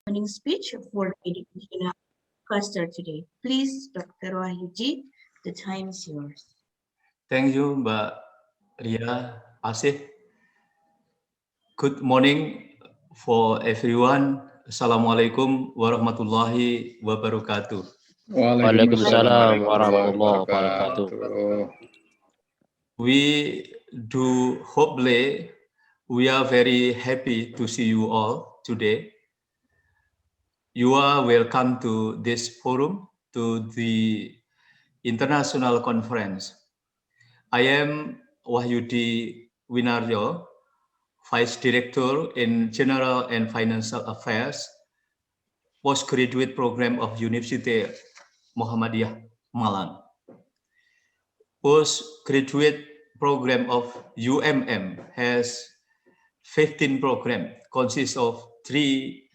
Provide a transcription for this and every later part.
opening speech for the educational cluster today. Please, Dr. Wahyudi, the time is yours. Thank you, Mbak Ria Asif. Good morning for everyone. Assalamualaikum warahmatullahi wabarakatuh. Waalaikumsalam warahmatullahi wabarakatuh. We do hopefully we are very happy to see you all today. You are welcome to this forum, to the international conference. I am Wahyudi Winarjo, Vice Director in General and Financial Affairs, Postgraduate Program of Universitas Muhammadiyah Malang. Postgraduate Program of UMM has 15 programs, consists of 3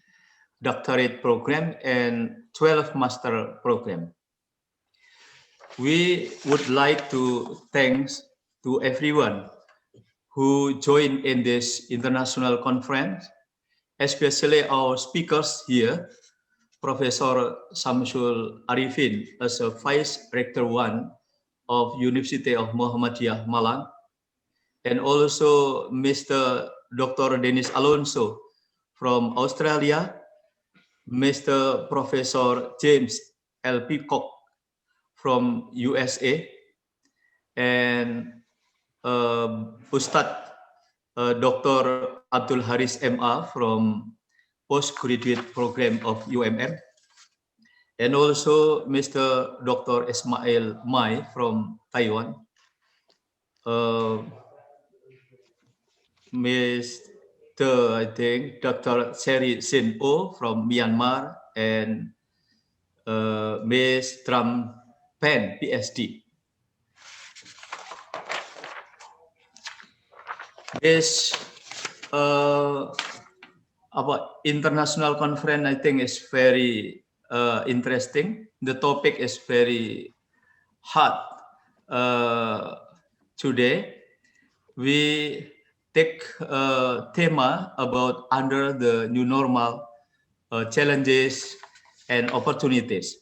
doctorate program and 12 master program. We would like to thank to everyone who joined in this international conference, especially our speakers here, Professor Samsul Arifin as a Vice Rector 1 of University of Muhammadiyah Malang, and also Mr. Dr. Dennis Alonso from Australia, Mr. Professor James L. Peacock from USA, and Ustad Dr. Abdul Haris MA from Postgraduate Program of UMM, and also Mr. Dr. Ismail Mai from Taiwan, Mr. I think Dr. Seri Sin O from Myanmar, and Ms. Tram Pen, PhD. This about international conference, I think is very interesting. The topic is very hot today. We take a tema about under the new normal, challenges and opportunities.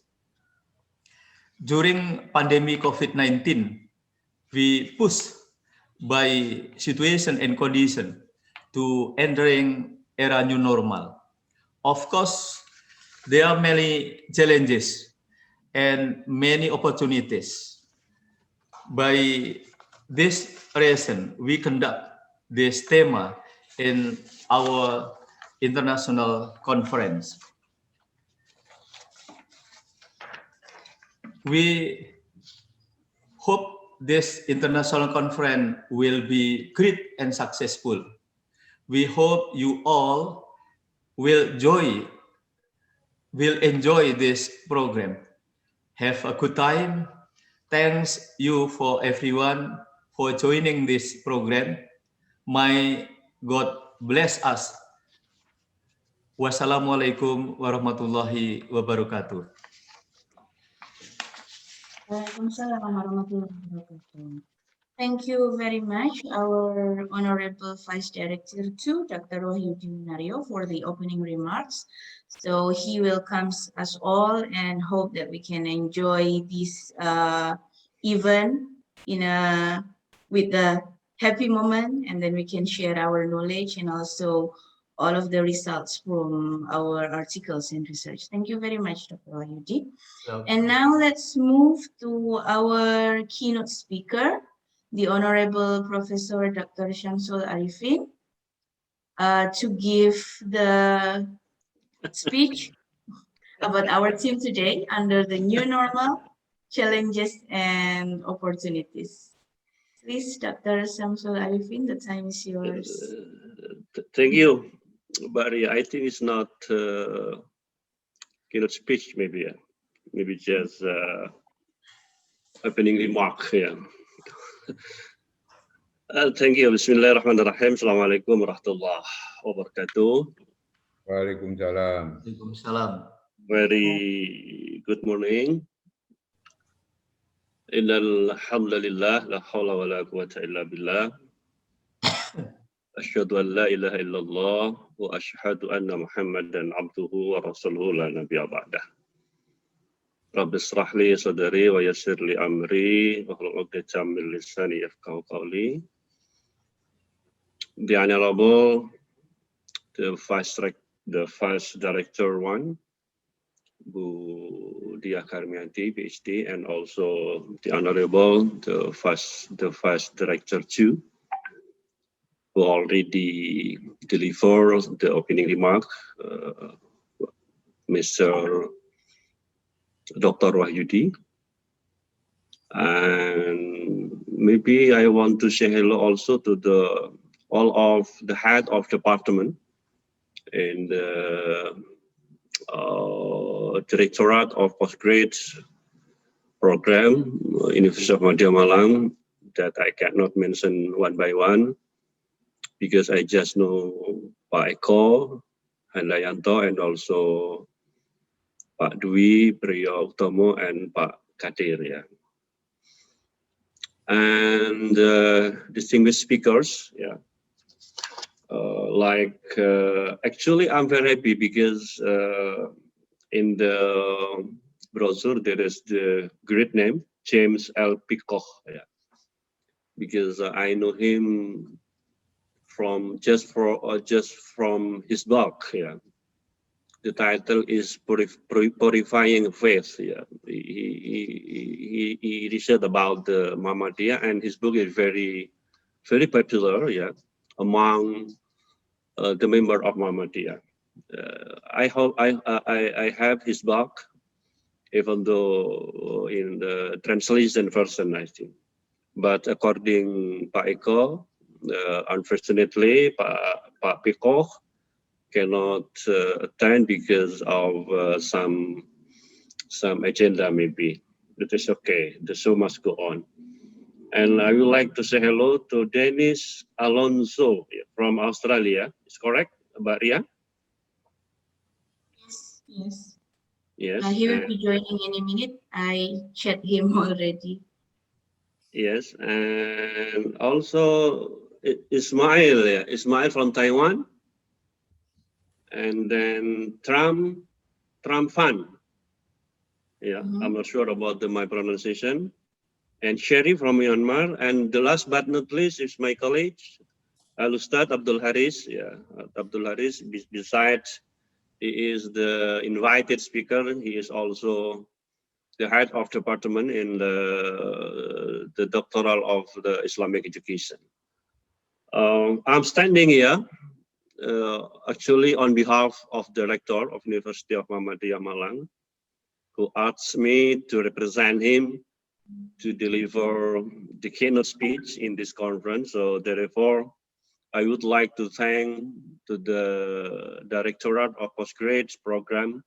During pandemic COVID-19, we push by situation and condition to entering era new normal. Of course, there are many challenges and many opportunities. By this reason, we conduct this tema in our international conference. We hope this international conference will be great and successful. We hope you all will enjoy this program. Have a good time. Thanks you for everyone for joining this program. May God bless us. Wassalamualaikum warahmatullahi wabarakatuh. Waalaikumsalam warahmatullahi wabarakatuh. Thank you very much, our Honorable Vice Director 2, Dr. Wahyudi Winarjo, for the opening remarks. So he welcomes us all and hope that we can enjoy this event with a happy moment, and then we can share our knowledge and also all of the results from our articles and research. Thank you very much, Dr. Wahyudi. And now let's move to our keynote speaker, the Honorable Professor Dr. Samsul Arifin, to give the speech about our theme today under the new normal, challenges and opportunities. Please, Dr. Samsul Arifin, the time is yours. Thank you, Mbak. I think it's not keynote speech, maybe just opening remark. Yeah. Thank you. Bismillahirrahmanirrahim. Assalamualaikum warahmatullahi wabarakatuh. Waalaikumsalam. Waalaikumsalam. Very good morning. Innal hamdalillah la haula wala quwwata illa billah. Asyhadu an la ilaha illallah wa asyhadu anna Muhammadan abduhu wa rasuluhu la nabiyya ba'dah. Rabbi israh li sadri wa yassir li amri wa hlul 'uqdatam min lisani yafqahu qawli. The Honorable, the Vice Director 1, Bu Dia Karmianti, Ph.D., and also the Honorable, the Vice Director 2, who already delivered the opening remark, Mr. Dr. Wahyudi. And maybe I want to say hello also to all of the head of department in the Directorate of Postgraduate Program, Universitas Muhammadiyah Malang, that I cannot mention one by one because I just know Pak Eko, Handayanto, and also Pak Dwi, Priyo Utomo, and Pak Kadir. Yeah. And distinguished speakers, yeah. Actually, I'm very happy because in the brochure there is the great name James L. Peacock. Yeah. Because I know him from just from his book. Yeah. The title is Purifying Faith. Yeah. He researched about the Muhammadiyah, and his book is very popular. Yeah, among the member of Muhammadiyah. I hope I have his book, even though in the translation version, I think. But according Pak Eko, unfortunately, Pak Peacock cannot attend because of some agenda maybe. That is okay. The show must go on. And I would like to say hello to Dennis Alonso from Australia. Is correct, Mbak Ria? Yes. Yes. He will be joining any minute. I chat him already. Yes, and also Ismail from Taiwan, and then Trump Fan. Yeah, I'm not sure about my pronunciation. And Sherry from Myanmar, and the last but not least is my colleague, Al-Ustad Abdul Haris. Yeah, Abdul Haris. Besides, he is the invited speaker. He is also the head of department in the doctoral of the Islamic education. I'm standing here actually on behalf of the Rector of University of Muhammadiyah Malang, who asked me to represent him to deliver the keynote speech in this conference. So therefore, I would like to thank to the Directorate of Postgraduate Program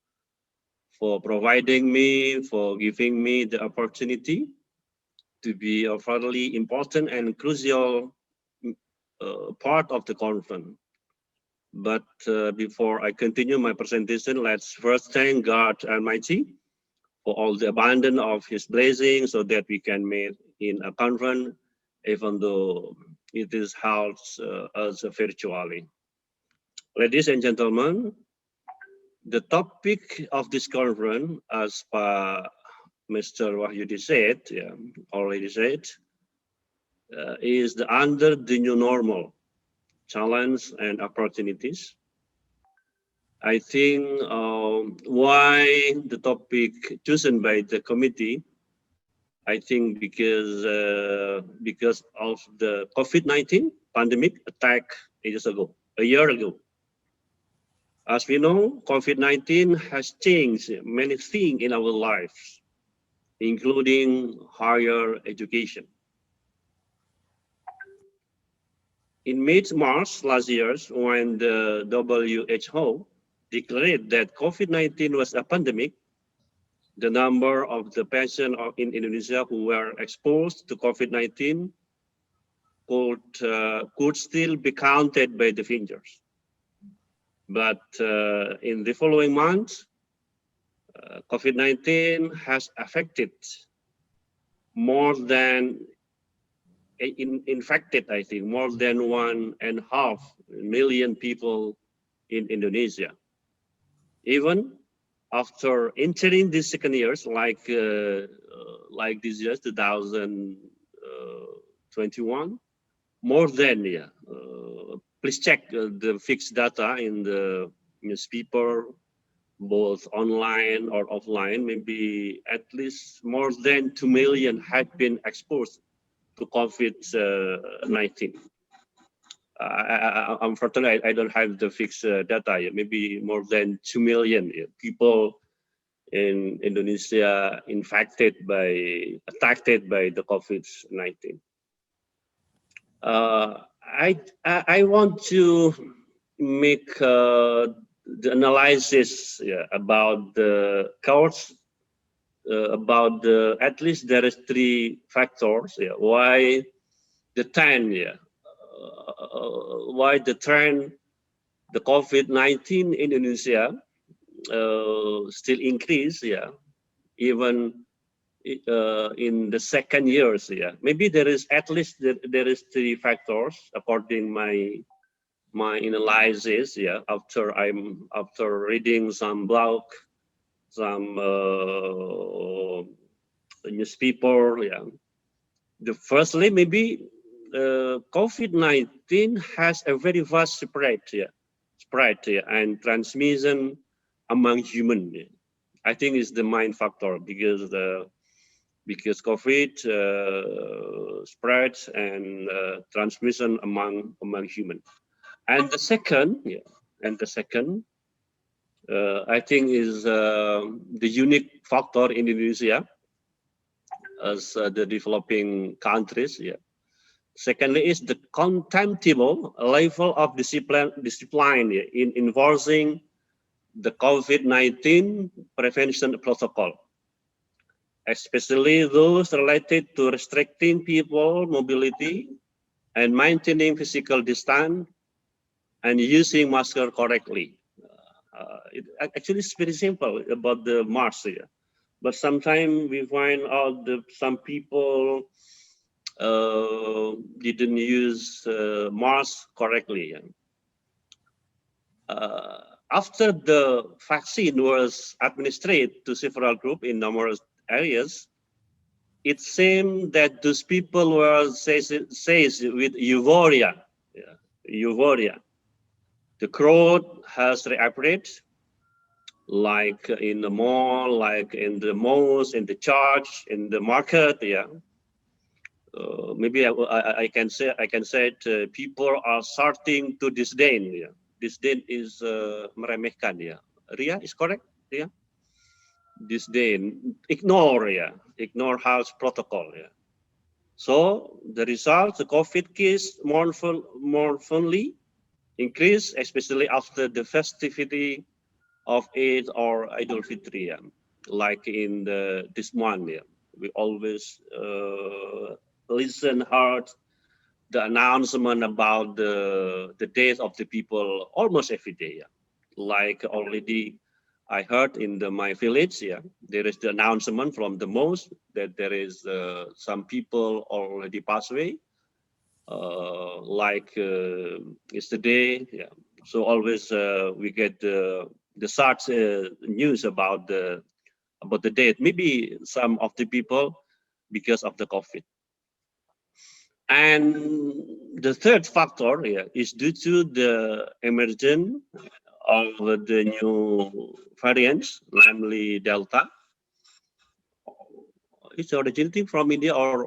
for providing me, for giving me the opportunity to be a fairly important and crucial part of the conference. But before I continue my presentation, let's first thank God Almighty for all the abundance of His blessings so that we can meet in a conference, even though it is held as virtually. Ladies and gentlemen, the topic of this conference, as Mr. Wahyudi said, already said, is under the new normal, challenge and opportunities. I think why the topic chosen by the committee, I think because of the COVID-19 pandemic attack a year ago. As we know, COVID-19 has changed many things in our lives, including higher education. In mid-March last year, when the WHO declared that COVID-19 was a pandemic, the number of the patients in Indonesia who were exposed to COVID-19 could still be counted by the fingers. But in the following months, COVID-19 has affected more than infected, I think, more than 1.5 million people in Indonesia. Even after entering the second years, like this year, 2021, more than, please check the fixed data in the newspaper, both online or offline, maybe at least more than 2 million had been exposed to COVID-19. Unfortunately, I don't have the fixed data yet. Maybe more than 2 million people in Indonesia attacked by the COVID-19. I want to make the analysis about the cause. At least there is 3 factors why the trend, the COVID-19 in Indonesia still increase, even in the second years, maybe there is at least 3 factors according my analysis, after reading some blog, some newspaper, Firstly, maybe COVID-19 has a very vast spread, and transmission among humans. I think is the main factor because COVID spreads and transmission among humans. And the second, I think is the unique factor in Indonesia as the developing countries. Secondly, is the contemptible level of discipline in enforcing the COVID-19 prevention protocol, especially those related to restricting people mobility and maintaining physical distance and using mask correctly. Actually, it's very simple about the mask here, but sometimes we find out that some people didn't use mask correctly. After the vaccine was administered to several groups in numerous areas, it seemed that those people were seized with euphoria. The crowd has reappeared, like in the mall, like in the malls, in the church, in the market. Maybe I can say that people are starting to disdain. Disdain is meremehkan. Ria is correct. Disdain, ignore health protocol. So the result, the COVID case mournfully increased, especially after the festivity of Eid or Idul Fitri, like in this month. We always listen hard the announcement about the death of the people almost every day. Like already I heard in my village, there is the announcement from the mosque that there is some people already passed away, like yesterday. So always we get the sad news about the death. Maybe some of the people because of the COVID. And the third factor is due to the emergence of the new variants, namely Delta. It's originating from India or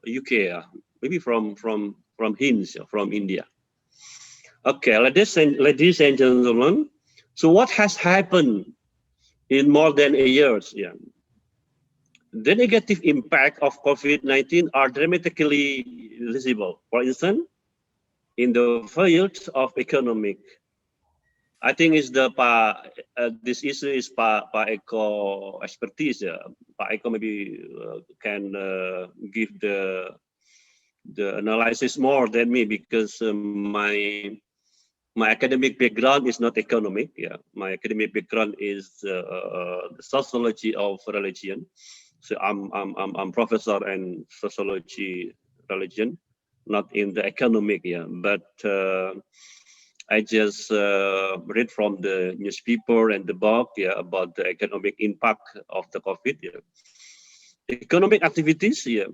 UK, maybe from Hinds, from India. Okay, ladies and gentlemen. So what has happened in more than a year? The negative impact of COVID-19 are dramatically visible. For instance, in the field of economic, I think is this issue is Pak Eko expertise. Pak Eko maybe can give the analysis more than me because my academic background is not economic. My academic background is the sociology of religion. So I'm professor in sociology religion, not in the economic, yeah, but I just read from the newspaper and the book, yeah, about the economic impact of the COVID. Yeah. Economic activities, yeah,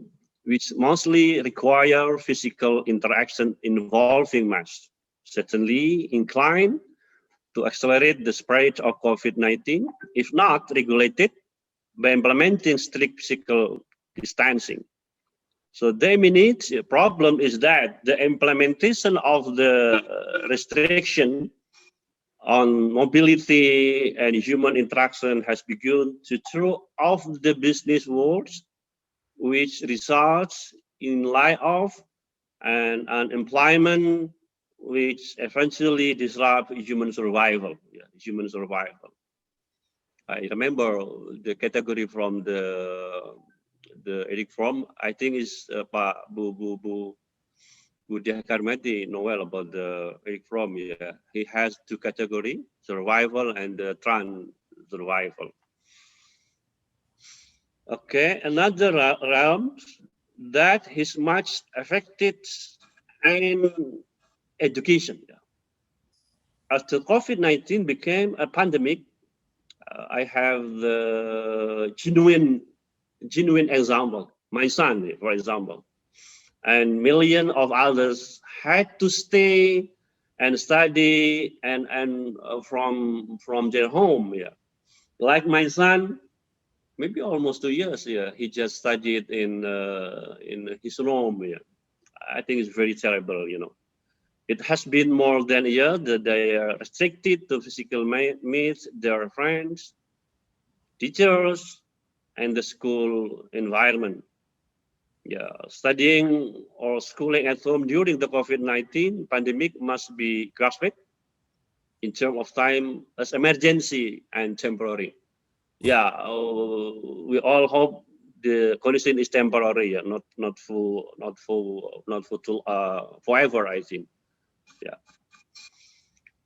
which mostly require physical interaction involving mass, certainly inclined to accelerate the spread of COVID-19, if not regulated by implementing strict physical distancing. So the immediate problem is that the implementation of the restriction on mobility and human interaction has begun to throw off the business world, which results in layoff and unemployment, which eventually disrupt human survival. Yeah, human survival. I remember the category from the Eric Fromm. I think is Pak Bu Diakarmati Noel about the Eric Fromm. Yeah, he has two categories: survival and trans survival. Okay, another realm that is much affected in education. After COVID-19 became a pandemic, I have the genuine example. My son, for example, and millions of others had to stay and study and from their home. Yeah, like my son, maybe almost 2 years. Yeah, he just studied in his home. Yeah, I think it's very terrible. You know, it has been more than a year that they are restricted to physical meet their friends, teachers, and the school environment. Yeah, studying or schooling at home during the COVID-19 pandemic must be grasped in terms of time as emergency and temporary. Yeah, we all hope the condition is temporary, yeah, not forever, I think. Yeah.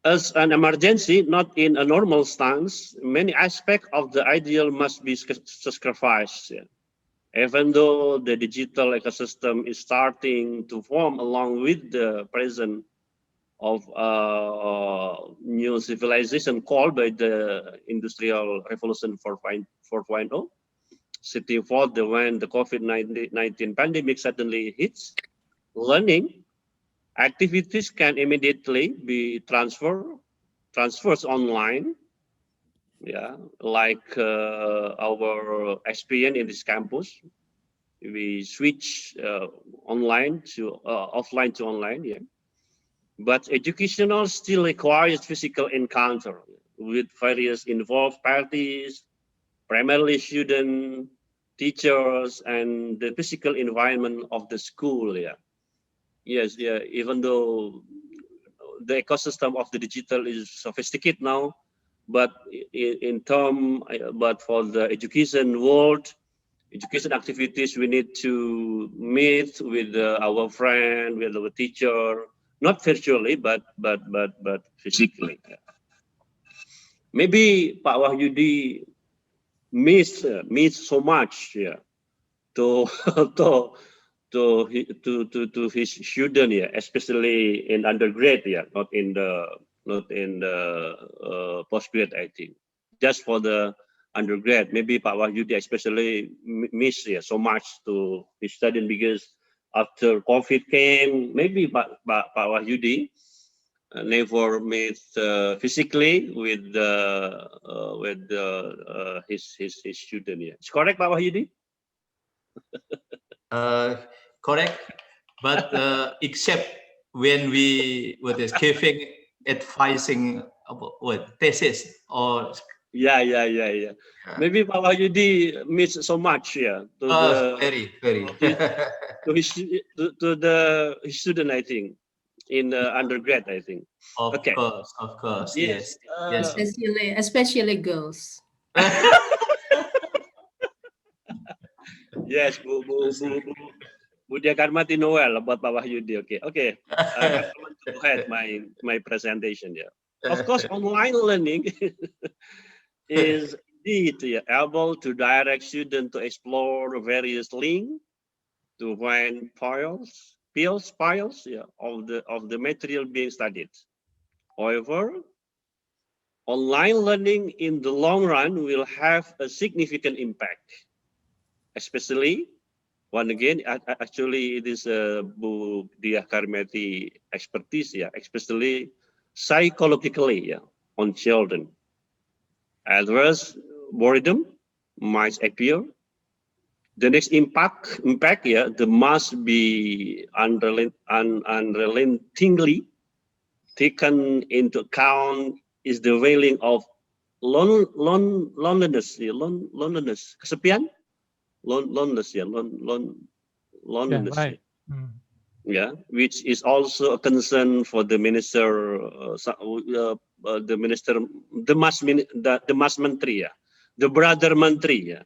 As an emergency, not in a normal stance, many aspects of the ideal must be sacrificed. Yeah. Even though the digital ecosystem is starting to form along with the presence of new civilization called by the Industrial Revolution 4.0, setting forth when the COVID-19 pandemic suddenly hits, learning activities can immediately be transferred online. Yeah, like our experience in this campus, we switch online to offline to online. Yeah, but educational still requires physical encounter with various involved parties, primarily students, teachers, and the physical environment of the school. Yeah, yes, yeah. Even though the ecosystem of the digital is sophisticated now, but but for the education world, education activities, we need to meet with our friend, with our teacher, not virtually, but physically. Maybe Pak Wahyudi miss so much, yeah, to to his student, yeah, especially in undergrad, yeah, not in the postgrad, I think. Just for the undergrad, maybe Pak Wahyudi especially miss, yeah, so much to his student, because after COVID came, maybe Pak Wahyudi never met physically with his student. Yeah, it's correct, Pak Wahyudi? Correct, but except when we giving advising about what thesis or yeah. Maybe Pak Wahyudi missed so much, yeah, to the very to his student, I think, in undergrad, I think. of Okay. course, Yes. yes. Especially girls. Yes, Bu Diakarmati Noel about Pak Wahyudi. Okay. I want to add my presentation. Yeah. Of course, online learning is indeed able to direct students to explore various links to find piles of the material being studied. However, online learning in the long run will have a significant impact, especially actually it is Bu Diah Karmeti expertise, especially psychologically on children. Adverse boredom might appear. The next impact, the must be unrelentingly taken into account is the wailing of loneliness, kesepian, loneliness, loneliness. Yeah, right. Which is also a concern for the minister, the Mas Menteri, the brother Menteri.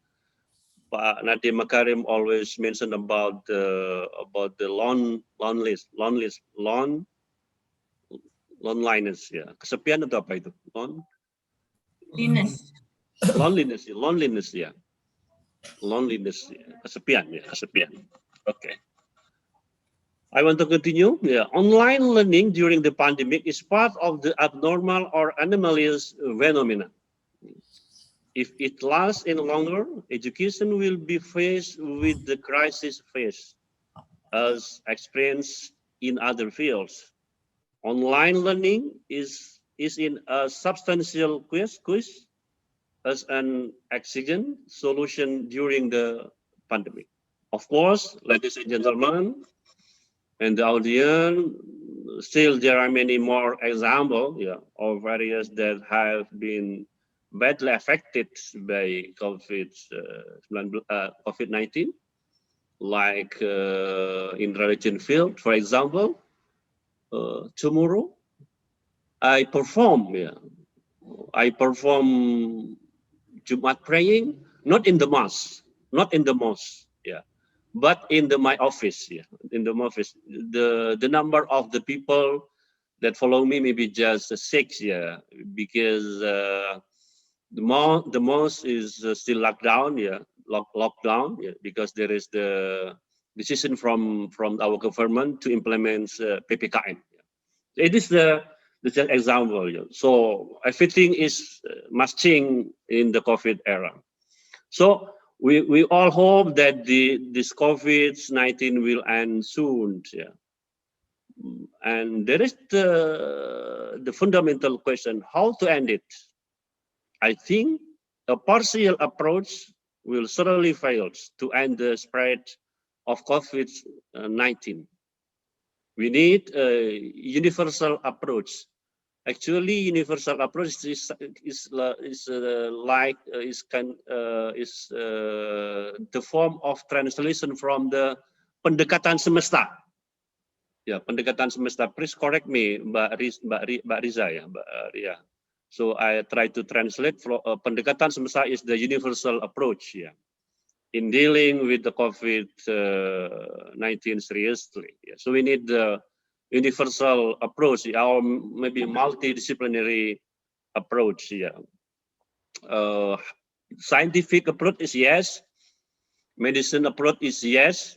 Pak Nadiem Makarim always mentioned about the loneliness, kesepian atau apa itu? Loneliness, kesepian. Okay. I want to continue. Online learning during the pandemic is part of the abnormal or anomalous phenomena. If it lasts any longer, education will be faced with the crisis faced as experienced in other fields. Online learning is in a substantial quiz as an exigent solution during the pandemic. Of course, ladies and gentlemen, and the audience, still there are many more examples of areas that have been badly affected by COVID-19, like in religion field, for example. Tomorrow, I perform Jumat praying, not in the mosque, but in my office. In the office, the number of the people that follow me maybe just 6, because the mosque is still locked down, because there is the decision from our government to implement PPKM. It is the example. So everything is must change in the COVID era. So we all hope that this COVID-19 will end soon. And there is the fundamental question: how to end it? I think a partial approach will certainly fail to end the spread of COVID-19. We need a universal approach. Actually, universal approach is the form of translation from the pendekatan semesta. Pendekatan semesta. Please correct me, Mbak Riza, Mbak Ria. So I try to translate. Pendekatan semesta is the universal approach in dealing with the COVID-19 seriously. So we need the universal approach, or maybe multidisciplinary approach. Scientific approach is yes. Medicine approach is yes.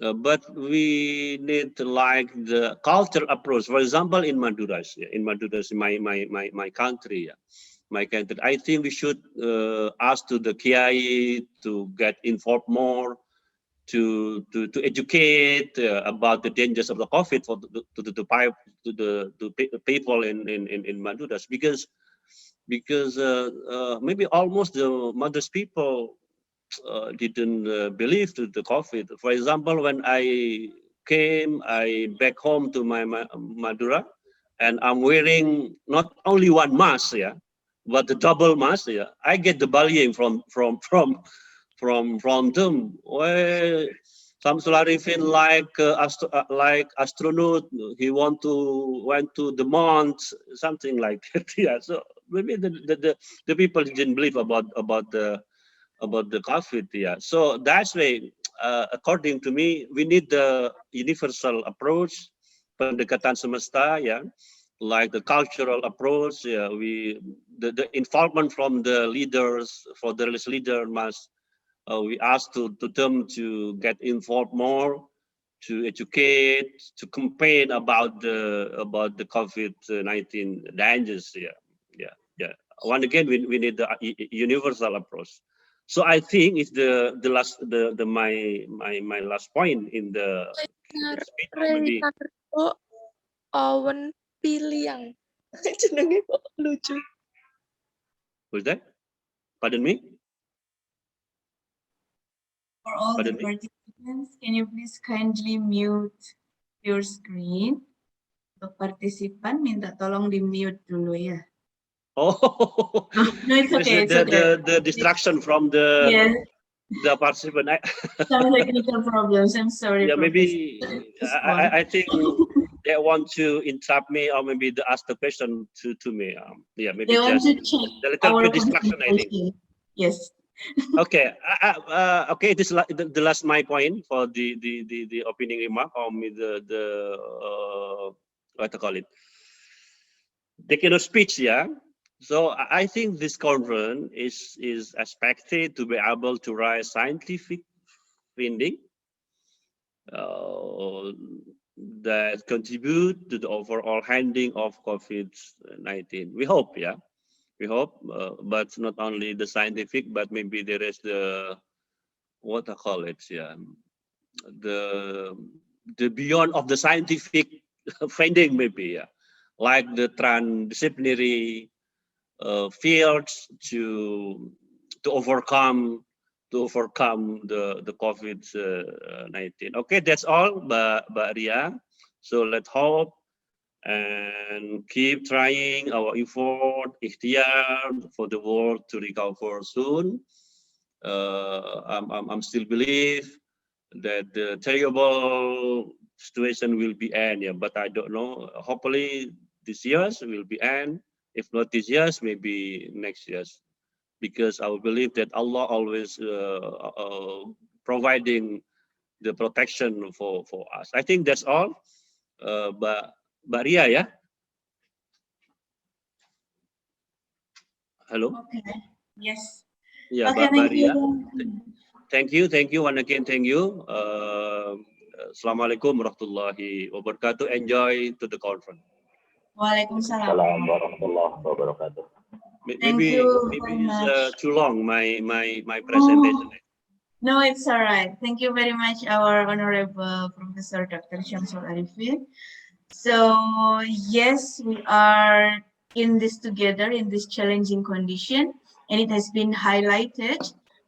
But we need like the cultural approach. For example, in Maduras, my country, I think we should ask to the Kiai to get involved more, to educate about the dangers of the COVID to the people in Maduras, because maybe almost the Madras people didn't believe to the COVID. For example, when I back home to my Madura, and I'm wearing not only one mask, but the double mask, I get the bullying from them. Well, Samsul Arifin like astronaut, he went to the moon, something like that. So maybe the people didn't believe about the COVID. So that's why, according to me, we need the universal pendekatan semesta, like the cultural approach. the involvement from the leaders, for the religious leader must, we ask to them to get involved more, to educate, to campaign about the COVID-19 dangers. Yeah. Once again, we need the universal approach. So I think it's the last my last point in the speech. Maybe Awan Piliang. Jenenge kok lucu. who's that? Pardon me. For all the Pardon me? participants, can you please kindly mute your screen? Untuk partisipan minta tolong di mute dulu ya. Oh, No, it's okay. It's okay. the distraction from the Yes, the participant. some technical problems. I'm sorry. Yeah, Professor. maybe This one. I think they want to interrupt me, or maybe they ask the question to me. Yeah, maybe They want just to check a little our bit distraction, I think. concentration. Yes. Okay, okay. This is the last my point for the opening remark, or the what to call it, the keynote speech. Yeah. So I think this conference is expected to be able to raise scientific finding that contribute to the overall handling of COVID-19. We hope, yeah. We hope, but not only the scientific, but maybe there is the, what I call it, yeah, the beyond of the scientific finding, maybe, yeah, like the transdisciplinary fields to overcome the COVID-19. Okay, that's all, Mbak Ria. So let's hope and keep trying our effort, ikhtiar, for the world to recover soon. I'm still believe that the terrible situation will be end, yeah, but I don't know. Hopefully this year will be end. If not this year, maybe next year, because I believe that Allah always providing the protection for us. I think that's all. Mbak Ria, yeah. Hello. Okay. Yes. Yeah, Okay. Mbak Thank you. Ria. Thank you. Once again, thank you. Assalamualaikum warahmatullahi wabarakatuh. Enjoy to the conference. Waalaikumsalam. Warahmatullahi wabarakatuh. Maybe very it's too long my presentation. No, it's all right. Thank you very much, our Honorable Professor Dr. Syamsul Arifin. So yes, we are in this together in this challenging condition, and it has been highlighted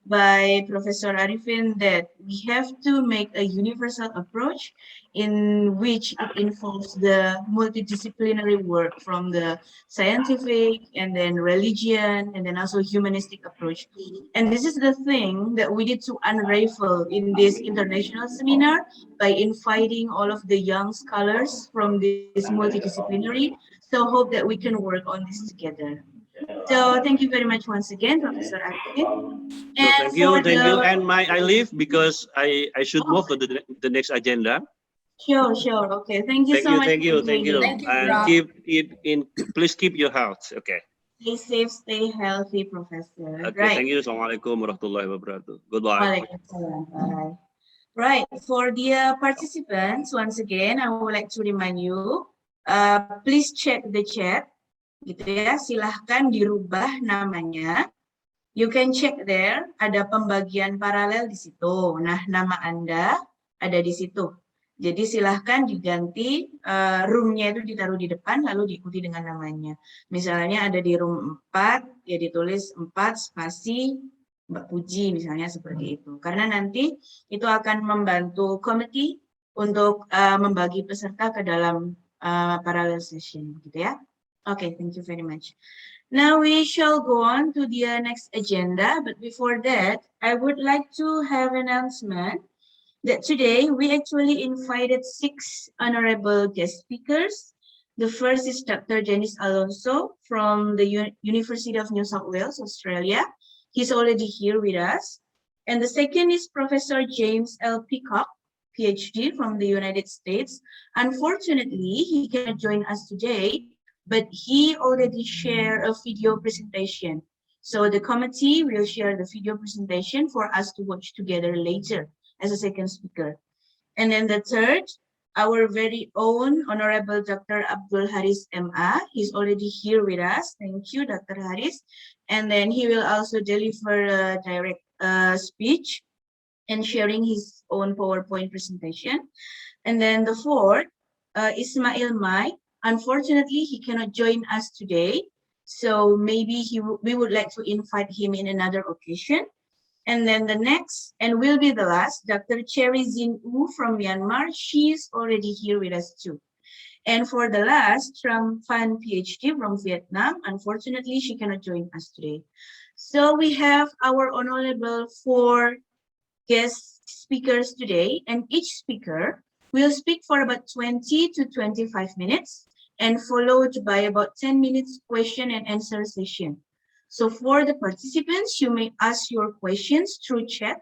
by Professor Arifin that we have to make a universal approach in which it involves the multidisciplinary work from the scientific and then religion and then also humanistic approach. And this is the thing that we need to unravel in this international seminar by inviting all of the young scholars from this multidisciplinary. So hope that we can work on this together. So thank you very much once again, Professor Arifin. So thank you. And I leave because I should move to the next agenda. Sure. Okay. Thank you so much. Thank you. And please keep your health. Okay. Stay safe, stay healthy, Professor. Okay. Right. Thank you. Assalamualaikum warahmatullahi wabarakatuh. Goodbye. Bye. Right. For the participants, once again, I would like to remind you, please check the chat. Gitu ya, silahkan dirubah namanya. You can check there, ada pembagian paralel di situ. Nah, nama Anda ada di situ. Jadi silahkan diganti room-nya itu ditaruh di depan, lalu diikuti dengan namanya. Misalnya ada di room 4, ya ditulis 4 spasi Mbak Puji, misalnya seperti itu. Karena nanti itu akan membantu komite untuk membagi peserta ke dalam parallel session, gitu ya. Okay, thank you very much. Now we shall go on to the next agenda, but before that, I would like to have an announcement that today we actually invited 6 honorable guest speakers. The first is Dr. Janice Alonso from the University of New South Wales, Australia. He's already here with us. And the second is Professor James L. Peacock, PhD from the United States. Unfortunately, he cannot join us today, but he already shared a video presentation. So the committee will share the video presentation for us to watch together later as a second speaker. And then the third, our very own Honorable Dr. Abdul Haris MA. He's already here with us. Thank you, Dr. Haris. And then he will also deliver a direct speech and sharing his own PowerPoint presentation. And then the fourth, Ismail Mai. Unfortunately, he cannot join us today. So maybe we would like to invite him in another occasion. And then the next, and will be the last, Dr. Cherry Zin Wu from Myanmar. She's already here with us too. And for the last, Tram Phan PhD from Vietnam. Unfortunately, she cannot join us today. So we have our honorable 4 guest speakers today, and each speaker will speak for about 20 to 25 minutes and followed by about 10 minutes question and answer session. So for the participants, you may ask your questions through chat.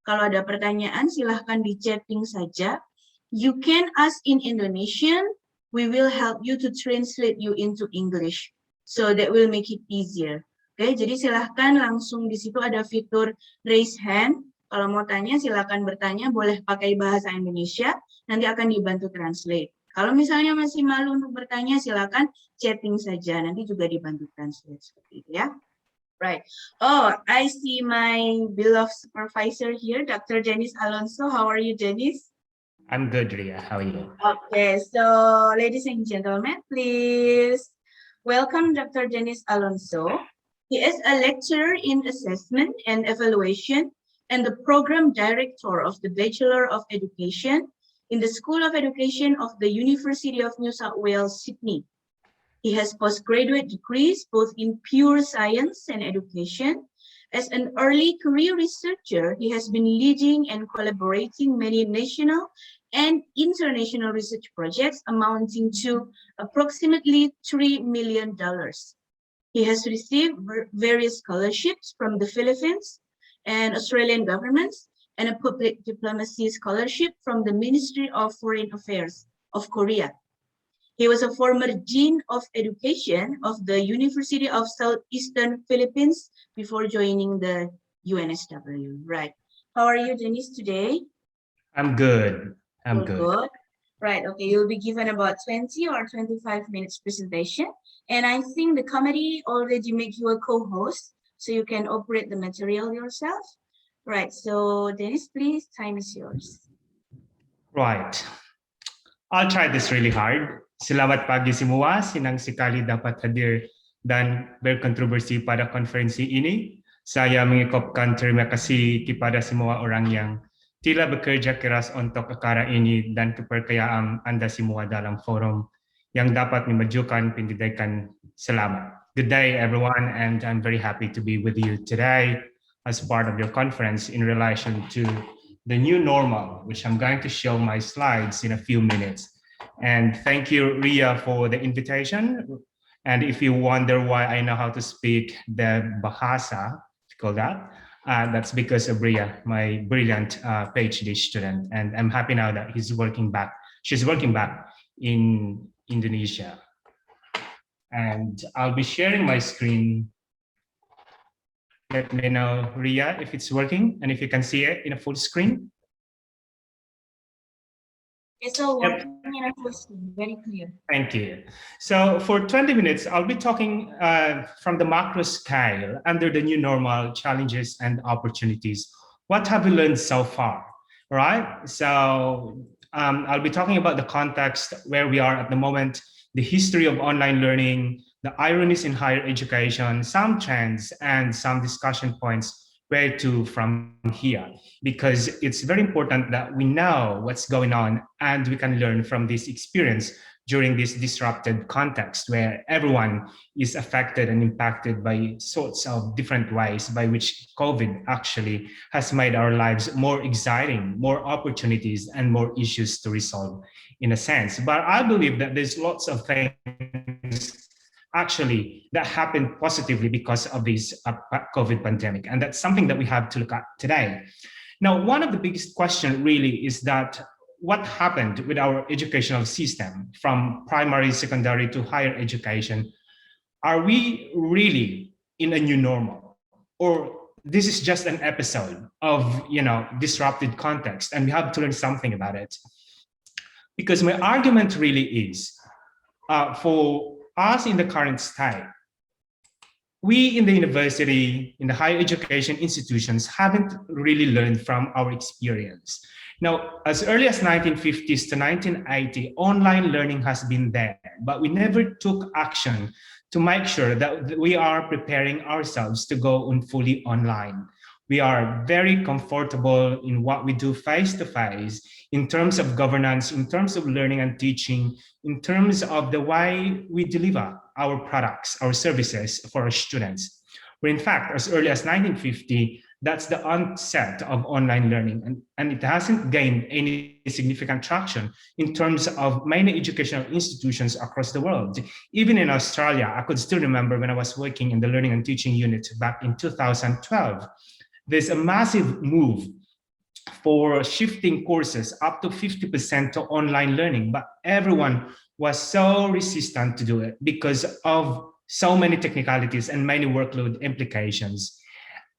Kalau ada pertanyaan, silahkan di chatting saja. You can ask in Indonesian. We will help you to translate you into English. So that will make it easier. Oke, jadi silahkan langsung di situ ada fitur raise hand. Kalau mau tanya, silahkan bertanya. Boleh pakai bahasa Indonesia. Nanti akan dibantu translate. Kalau misalnya masih malu untuk bertanya, silahkan chatting saja. Nanti juga dibantu translate seperti itu ya. Right. Oh, I see my beloved supervisor here, Dr. Janice Alonso. How are you, Janice? I'm good, Ria. How are you? Okay, so ladies and gentlemen, please welcome Dr. Janice Alonso. He is a lecturer in assessment and evaluation and the program director of the Bachelor of Education in the School of Education of the University of New South Wales, Sydney. He has postgraduate degrees both in pure science and education. As an early career researcher, he has been leading and collaborating many national and international research projects amounting to approximately $3 million. He has received various scholarships from the Philippines and Australian governments and a public diplomacy scholarship from the Ministry of Foreign Affairs of Korea. He was a former Dean of Education of the University of Southeastern Philippines before joining the UNSW. Right. How are you, Janice, today? I'm good. I'm good. Good. Right. Okay. You'll be given about 20 or 25 minutes presentation. And I think the committee already make you a co-host, so you can operate the material yourself. Right. So, Dennis, please, time is yours. Right. I'll try this really hard. Selamat pagi semua, senang sekali dapat hadir dan berkontribusi pada konferensi ini. Saya mengucapkan terima kasih kepada semua orang yang telah bekerja keras untuk acara ini dan kepercayaan Anda semua dalam forum yang dapat memajukan pendidikan. Selamat. Good day, everyone, and I'm very happy to be with you today as part of your conference in relation to the new normal, which I'm going to show my slides in a few minutes. And thank you, Ria, for the invitation. And if you wonder why I know how to speak the Bahasa, call that, that's because of Ria, my brilliant PhD student. And I'm happy now that she's working back in Indonesia. And I'll be sharing my screen. Let me know, Ria, if it's working and if you can see it in a full screen. It's all working in a full screen, very clear. Thank you. So for 20 minutes, I'll be talking from the macro scale under the new normal, challenges and opportunities. What have we learned so far, right? So I'll be talking about the context where we are at the moment, the history of online learning, the ironies in higher education, some trends, and some discussion points where to from here, because it's very important that we know what's going on and we can learn from this experience during this disrupted context where everyone is affected and impacted by sorts of different ways by which COVID actually has made our lives more exciting, more opportunities, and more issues to resolve in a sense. But I believe that there's lots of things actually that happened positively because of this COVID pandemic. And that's something that we have to look at today. Now, one of the biggest questions really is that what happened with our educational system from primary, secondary to higher education? Are we really in a new normal, or this is just an episode of disrupted context and we have to learn something about it? Because my argument really is, for us in the current state, we in the university, in the higher education institutions, haven't really learned from our experience. Now, as early as 1950s to 1980, online learning has been there, but we never took action to make sure that we are preparing ourselves to go on fully online. We are very comfortable in what we do face-to-face in terms of governance, in terms of learning and teaching, in terms of the way we deliver our products, our services for our students. Where in fact, as early as 1950, that's the onset of online learning, and it hasn't gained any significant traction in terms of many educational institutions across the world. Even in Australia, I could still remember when I was working in the learning and teaching unit back in 2012, there's a massive move for shifting courses up to 50% to online learning, but everyone was so resistant to do it because of so many technicalities and many workload implications.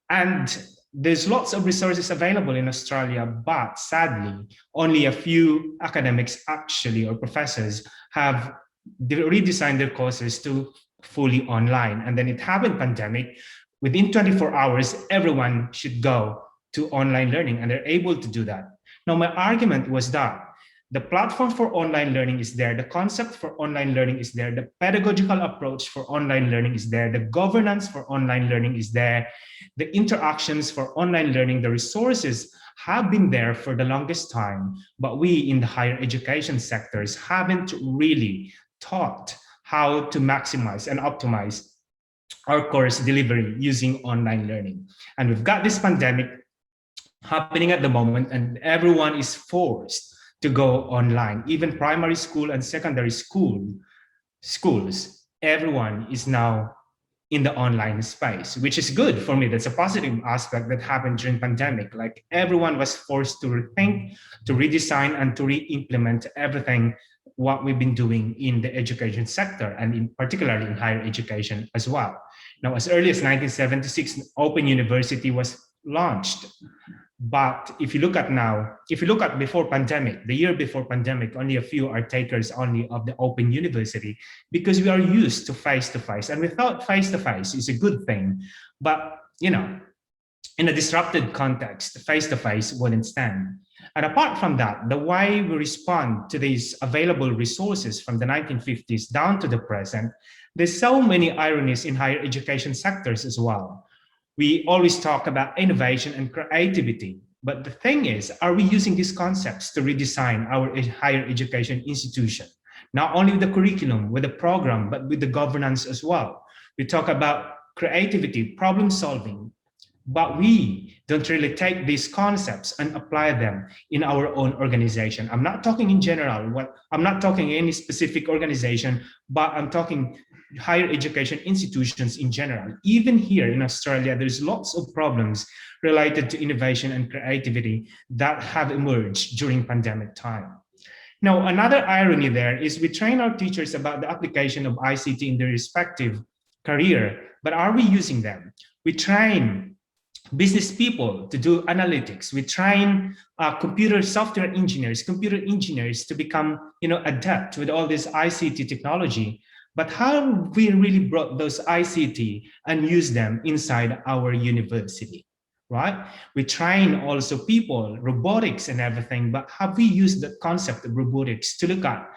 And there's lots of resources available in Australia, but sadly, only a few academics actually, or professors, have redesigned their courses to fully online. And then it happened pandemic. Within 24 hours, everyone should go to online learning, and they're able to do that. Now, my argument was that the platform for online learning is there, the concept for online learning is there, the pedagogical approach for online learning is there, the governance for online learning is there, the interactions for online learning, the resources have been there for the longest time, but we in the higher education sectors haven't really taught how to maximize and optimize our course delivery using online learning. And we've got this pandemic happening at the moment, and everyone is forced to go online. Even primary school and secondary schools, everyone is now in the online space, which is good for me. That's a positive aspect that happened during pandemic. Like, everyone was forced to rethink, to redesign, and to re-implement everything what we've been doing in the education sector, and particularly in higher education as well. Now, as early as 1976, Open University was launched. But if you look at now, if you look at before pandemic, the year before pandemic, only a few are takers only of the Open University, because we are used to face-to-face, and we thought face-to-face is a good thing. But, in a disrupted context, face-to-face wouldn't stand. And apart from that, the way we respond to these available resources from the 1950s down to the present, there's so many ironies in higher education sectors as well. We always talk about innovation and creativity, but the thing is, are we using these concepts to redesign our higher education institution? Not only with the curriculum, with the program, but with the governance as well. We talk about creativity, problem solving, but we don't really take these concepts and apply them in our own organization. I'm not talking in general, I'm not talking any specific organization, but I'm talking higher education institutions in general. Even here in Australia, there's lots of problems related to innovation and creativity that have emerged during pandemic time. Now, another irony there is we train our teachers about the application of ICT in their respective career, but are we using them? We train business people to do analytics. We train computer software engineers, computer engineers to become, adept with all this ICT technology. But how have we really brought those ICT and use them inside our university, right? We train also people, robotics and everything, but have we used the concept of robotics to look at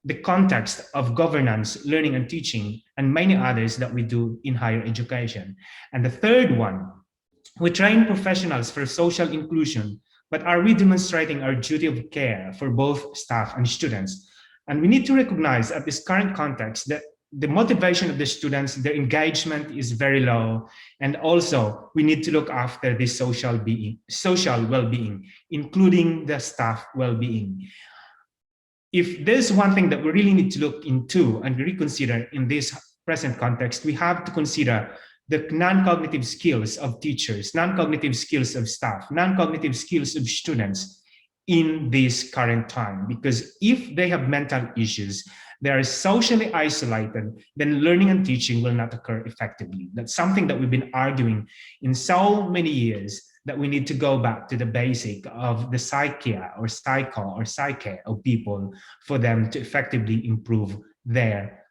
the context of governance, learning and teaching, and many others that we do in higher education? And the third one, we train professionals for social inclusion, but are we demonstrating our duty of care for both staff and students? And we need to recognize at this current context that the motivation of the students, their engagement is very low. And also we need to look after the social well-being, including the staff well-being. If there's one thing that we really need to look into and reconsider in this present context, we have to consider the non-cognitive skills of teachers, non-cognitive skills of staff, non-cognitive skills of students in this current time, because if they have mental issues, they are socially isolated, then learning and teaching will not occur effectively. That's something that we've been arguing in so many years, that we need to go back to the basic of the psyche or psyche of people for them to effectively improve their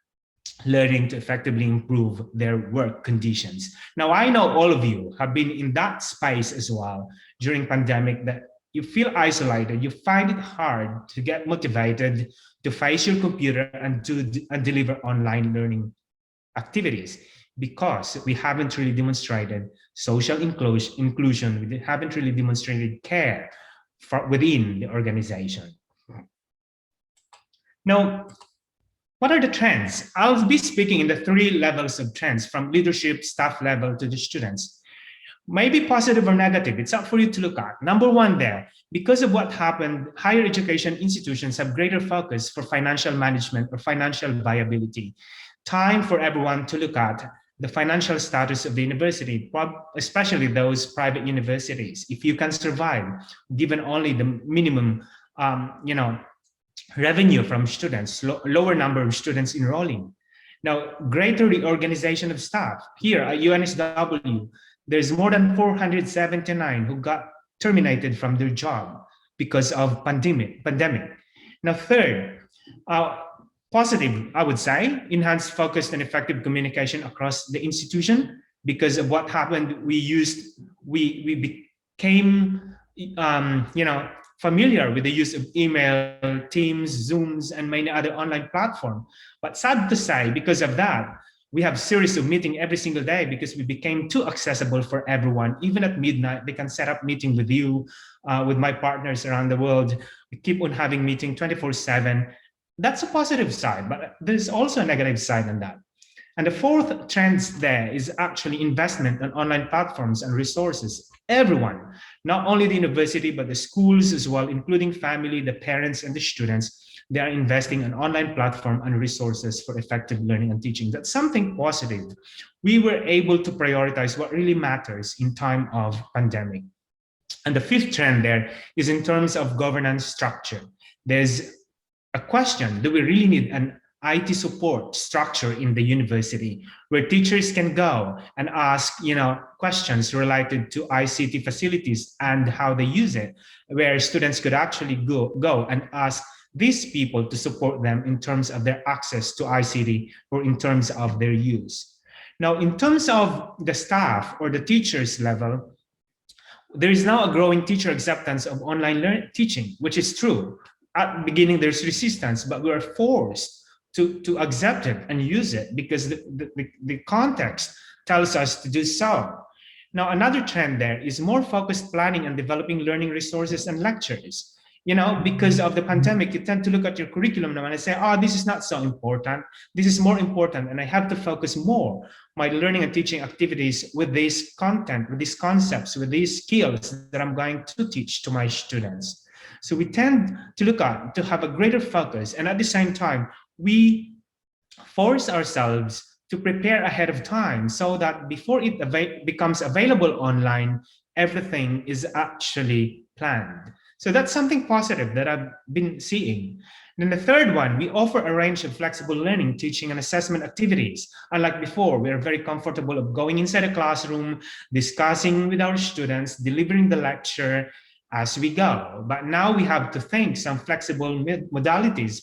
learning, to effectively improve their work conditions. Now, I know all of you have been in that space as well during pandemic, that you feel isolated, you find it hard to get motivated to face your computer and deliver online learning activities, because we haven't really demonstrated social inclusion, we haven't really demonstrated care within the organization. Now, what are the trends? I'll be speaking in the 3 levels of trends, from leadership, staff level to the students. Maybe positive or negative, it's up for you to look at. Number 1 there, because of what happened, higher education institutions have greater focus for financial management or financial viability. Time for everyone to look at the financial status of the university, especially those private universities. If you can survive, given only the minimum, revenue from students, lower number of students enrolling. Now, greater reorganization of staff. Here at UNSW, there's more than 479 who got terminated from their job because of pandemic. Now, third, positive, I would say, enhanced focused and effective communication across the institution. Because of what happened, we became, familiar with the use of email, Teams, Zooms, and many other online platforms. But sad to say, because of that, we have series of meetings every single day, because we became too accessible for everyone. Even at midnight, they can set up meeting with you, with my partners around the world. We keep on having meeting 24/7. That's a positive side, but there's also a negative side on that. And the 4th trend there is actually investment on online platforms and resources. Everyone, not only the university, but the schools as well, including family, the parents, and the students, they are investing in online platform and resources for effective learning and teaching. That's something positive. We were able to prioritize what really matters in time of pandemic. And the 5th trend there is in terms of governance structure. There's a question, do we really need an IT support structure in the university where teachers can go and ask, questions related to ICT facilities and how they use it, where students could actually go and ask these people to support them in terms of their access to ICT or in terms of their use. Now, in terms of the staff or the teachers level, there is now a growing teacher acceptance of online teaching, which is true. At the beginning, there's resistance, but we are forced to accept it and use it because the context tells us to do so. Now, another trend there is more focused planning and developing learning resources and lectures. Because of the pandemic, you tend to look at your curriculum now and say, oh, this is not so important. This is more important, and I have to focus more my learning and teaching activities with this content, with these concepts, with these skills that I'm going to teach to my students. So we tend to look at to have a greater focus, and at the same time, we force ourselves to prepare ahead of time so that before it becomes available online, everything is actually planned. So that's something positive that I've been seeing. And then the third one, we offer a range of flexible learning, teaching, and assessment activities. Unlike before, we are very comfortable of going inside a classroom, discussing with our students, delivering the lecture as we go. But now we have to think some flexible modalities,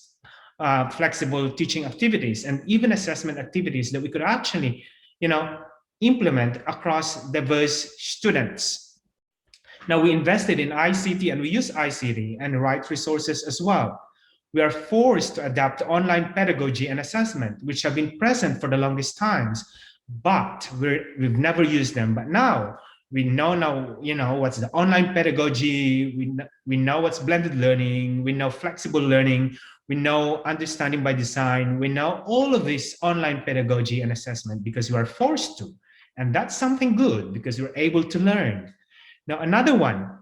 flexible teaching activities, and even assessment activities that we could actually, implement across diverse students. Now, we invested in ICT and we use ICT and right resources as well. We are forced to adapt online pedagogy and assessment, which have been present for the longest times, but we've never used them. But now we know what's the online pedagogy, we know what's blended learning, we know flexible learning, we know understanding by design, we know all of this online pedagogy and assessment because we are forced to. And that's something good because we're able to learn. Now, another one,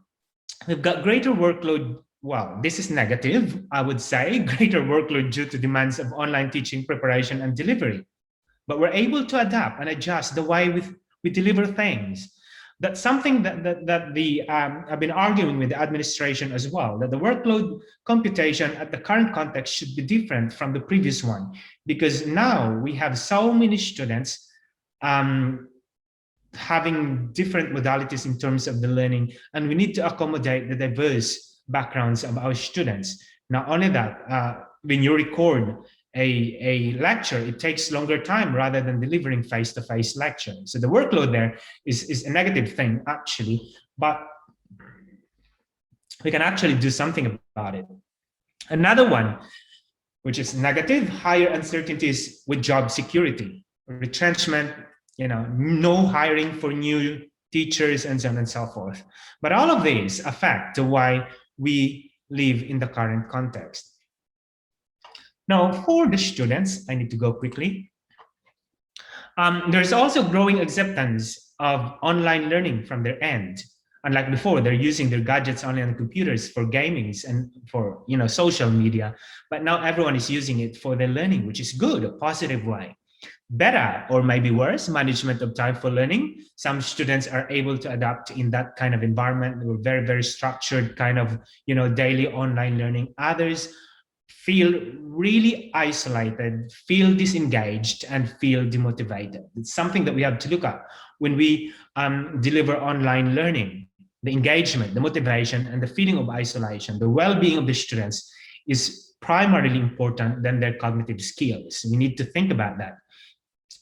we've got greater workload. Well, this is negative, I would say, greater workload due to demands of online teaching preparation and delivery. But we're able to adapt and adjust the way we deliver things. That's something that I've been arguing with the administration as well, that the workload computation at the current context should be different from the previous one, because now we have so many students having different modalities in terms of the learning, and we need to accommodate the diverse backgrounds of our students. Not only that, when you record a lecture, it takes longer time rather than delivering face-to-face lecture. So the workload there is a negative thing, actually, but we can actually do something about it. Another one, which is negative, higher uncertainties with job security, retrenchment, no hiring for new teachers, and so on and so forth. But all of these affect why we live in the current context. Now, for the students, I need to go quickly. There's also growing acceptance of online learning from their end. Unlike before, they're using their gadgets only on computers for gamings and for social media. But now everyone is using it for their learning, which is good, a positive way. Better, or maybe worse, management of time for learning. Some students are able to adapt in that kind of environment. We're very, very structured kind of daily online learning. Others feel really isolated, feel disengaged, and feel demotivated. It's something that we have to look at when we deliver online learning. The engagement, the motivation, and the feeling of isolation, the well-being of the students is primarily important than their cognitive skills. We need to think about that.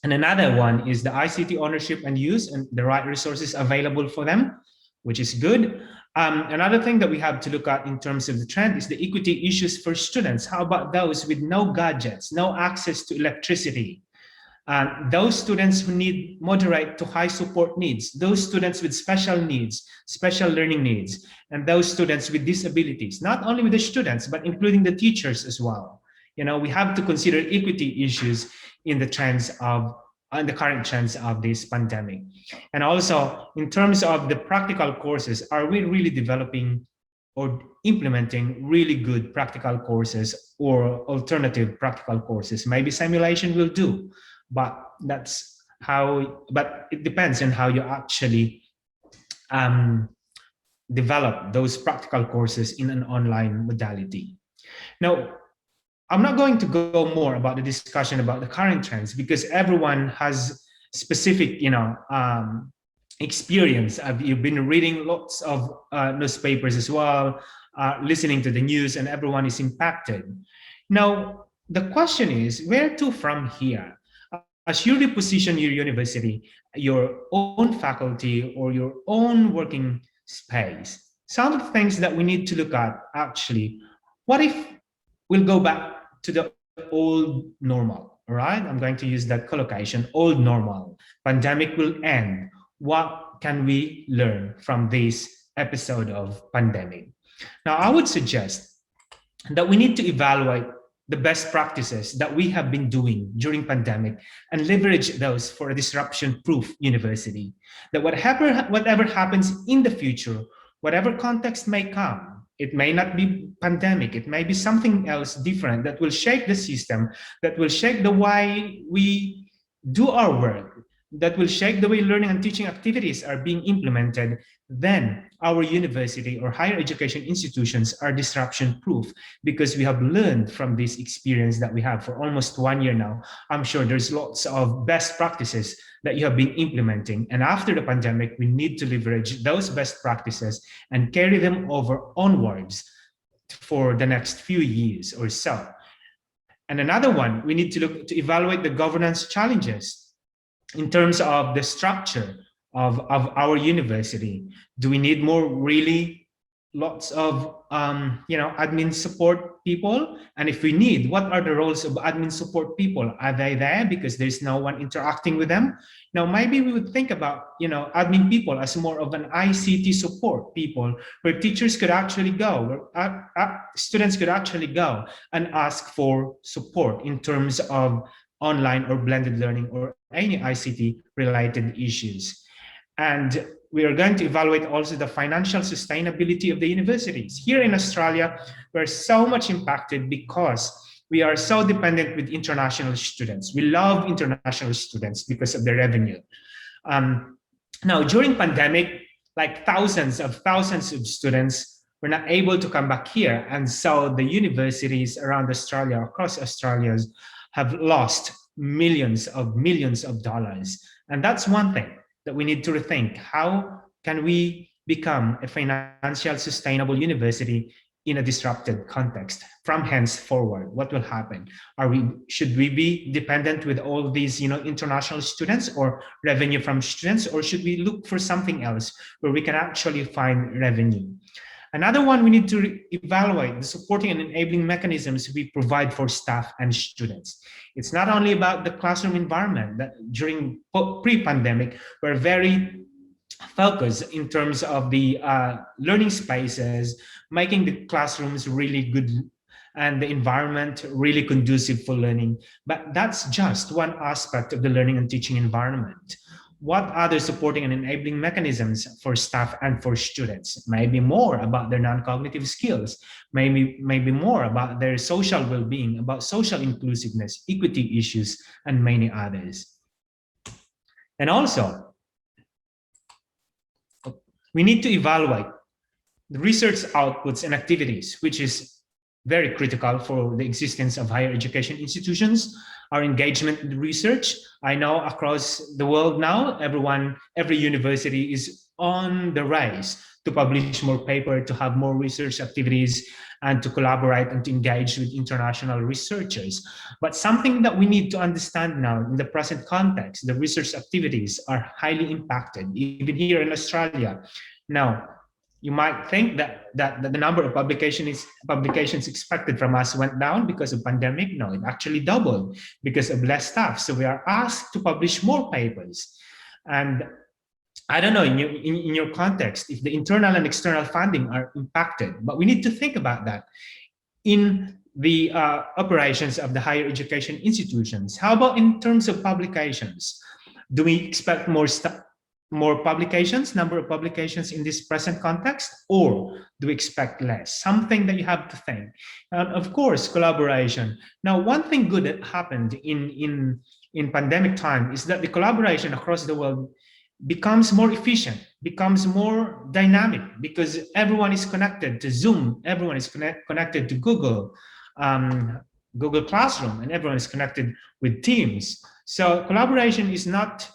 And another one is the ICT ownership and use and the right resources available for them, which is good. Another thing that we have to look at in terms of the trend is the equity issues for students. How about those with no gadgets, no access to electricity? Those students who need moderate to high support needs, those students with special needs, special learning needs, and those students with disabilities, not only with the students, but including the teachers as well. We have to consider equity issues in the current trends of this pandemic. And also, in terms of the practical courses, are we really developing or implementing really good practical courses or alternative practical courses? Maybe simulation will do, but it depends on how you actually develop those practical courses in an online modality. Now, I'm not going to go more about the discussion about the current trends because everyone has specific, experience. You've been reading lots of newspapers as well, listening to the news, and everyone is impacted. Now, the question is, where to from here? As you reposition your university, your own faculty, or your own working space, some of the things that we need to look at actually, what if we'll go back to the old normal, all right? I'm going to use that collocation, old normal. Pandemic will end. What can we learn from this episode of pandemic? Now, I would suggest that we need to evaluate the best practices that we have been doing during pandemic and leverage those for a disruption-proof university. That whatever happens in the future, whatever context may come, it may not be pandemic, it may be something else different that will shake the system, that will shake the way we do our work, that will shake the way learning and teaching activities are being implemented, then our university or higher education institutions are disruption-proof because we have learned from this experience that we have for almost 1 year now. I'm sure there's lots of best practices that you have been implementing. And after the pandemic, we need to leverage those best practices and carry them over onwards for the next few years or so. And another one, we need to look to evaluate the governance challenges in terms of the structure of our university. Do we need more really lots of admin support people? And if we need, what are the roles of admin support people? Are they there because there's no one interacting with them? Now, maybe we would think about admin people as more of an ICT support people, where teachers could actually go, where students could actually go and ask for support in terms of online or blended learning or any ICT related issues. And we are going to evaluate also the financial sustainability of the universities. Here in Australia, we're so much impacted because we are so dependent with international students. We love international students because of their revenue. Now, during pandemic, like thousands of students were not able to come back here. And so the universities around Australia, across Australia, have lost millions of dollars. And that's one thing that we need to rethink. How can we become a financial sustainable university in a disrupted context from henceforward? What will happen? Should we be dependent with all these international students or revenue from students, or should we look for something else where we can actually find revenue? Another one, we need to evaluate the supporting and enabling mechanisms we provide for staff and students. It's not only about the classroom environment. That during pre-pandemic, we're very focused in terms of the learning spaces, making the classrooms really good and the environment really conducive for learning. But that's just one aspect of the learning and teaching environment. What other supporting and enabling mechanisms for staff and for students? Maybe more about their non-cognitive skills, maybe more about their social well-being, about social inclusiveness, equity issues, and many others. And also, we need to evaluate the research outputs and activities, which is very critical for the existence of higher education institutions. Our engagement in research. I know across the world now, every university is on the race to publish more paper, to have more research activities, and to collaborate and to engage with international researchers. But something that we need to understand now in the present context, the research activities are highly impacted, even here in Australia. Now, you might think that the number of publications expected from us went down because of pandemic. No, it actually doubled because of less staff. So we are asked to publish more papers. And I don't know, in your context, if the internal and external funding are impacted, but we need to think about that in the operations of the higher education institutions. How about in terms of publications? Do we expect more publications, number of publications in this present context, or do we expect less? Something that you have to think. And of course, collaboration. Now, one thing good that happened in pandemic time is that the collaboration across the world becomes more efficient, becomes more dynamic, because everyone is connected to Zoom, everyone is connected to Google Classroom, and everyone is connected with Teams. So collaboration is not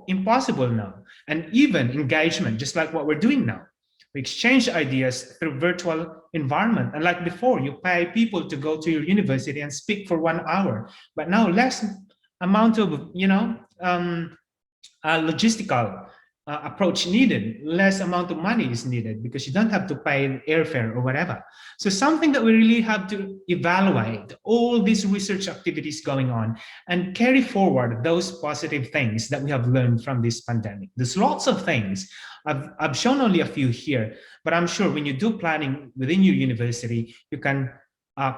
impossible now. And even engagement, just like what we're doing now. We exchange ideas through virtual environment. And like before, you pay people to go to your university and speak for 1 hour. But now less amount of, logistical approach needed, less amount of money is needed because you don't have to pay airfare or whatever. So something that we really have to evaluate all these research activities going on and carry forward those positive things that we have learned from this pandemic. There's lots of things. I've shown only a few here, but I'm sure when you do planning within your university, you can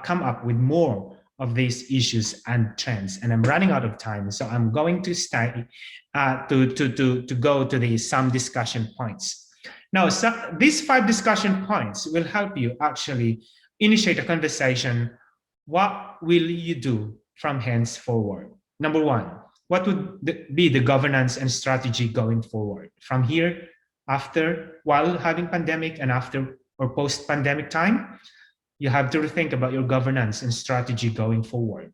come up with more of these issues and trends. And I'm running out of time, so I'm going to stay to go to some discussion points. Now, these 5 discussion points will help you actually initiate a conversation. What will you do from henceforward? Number 1, what would be the governance and strategy going forward from here, after, while having pandemic, and after or post-pandemic time? You have to rethink about your governance and strategy going forward.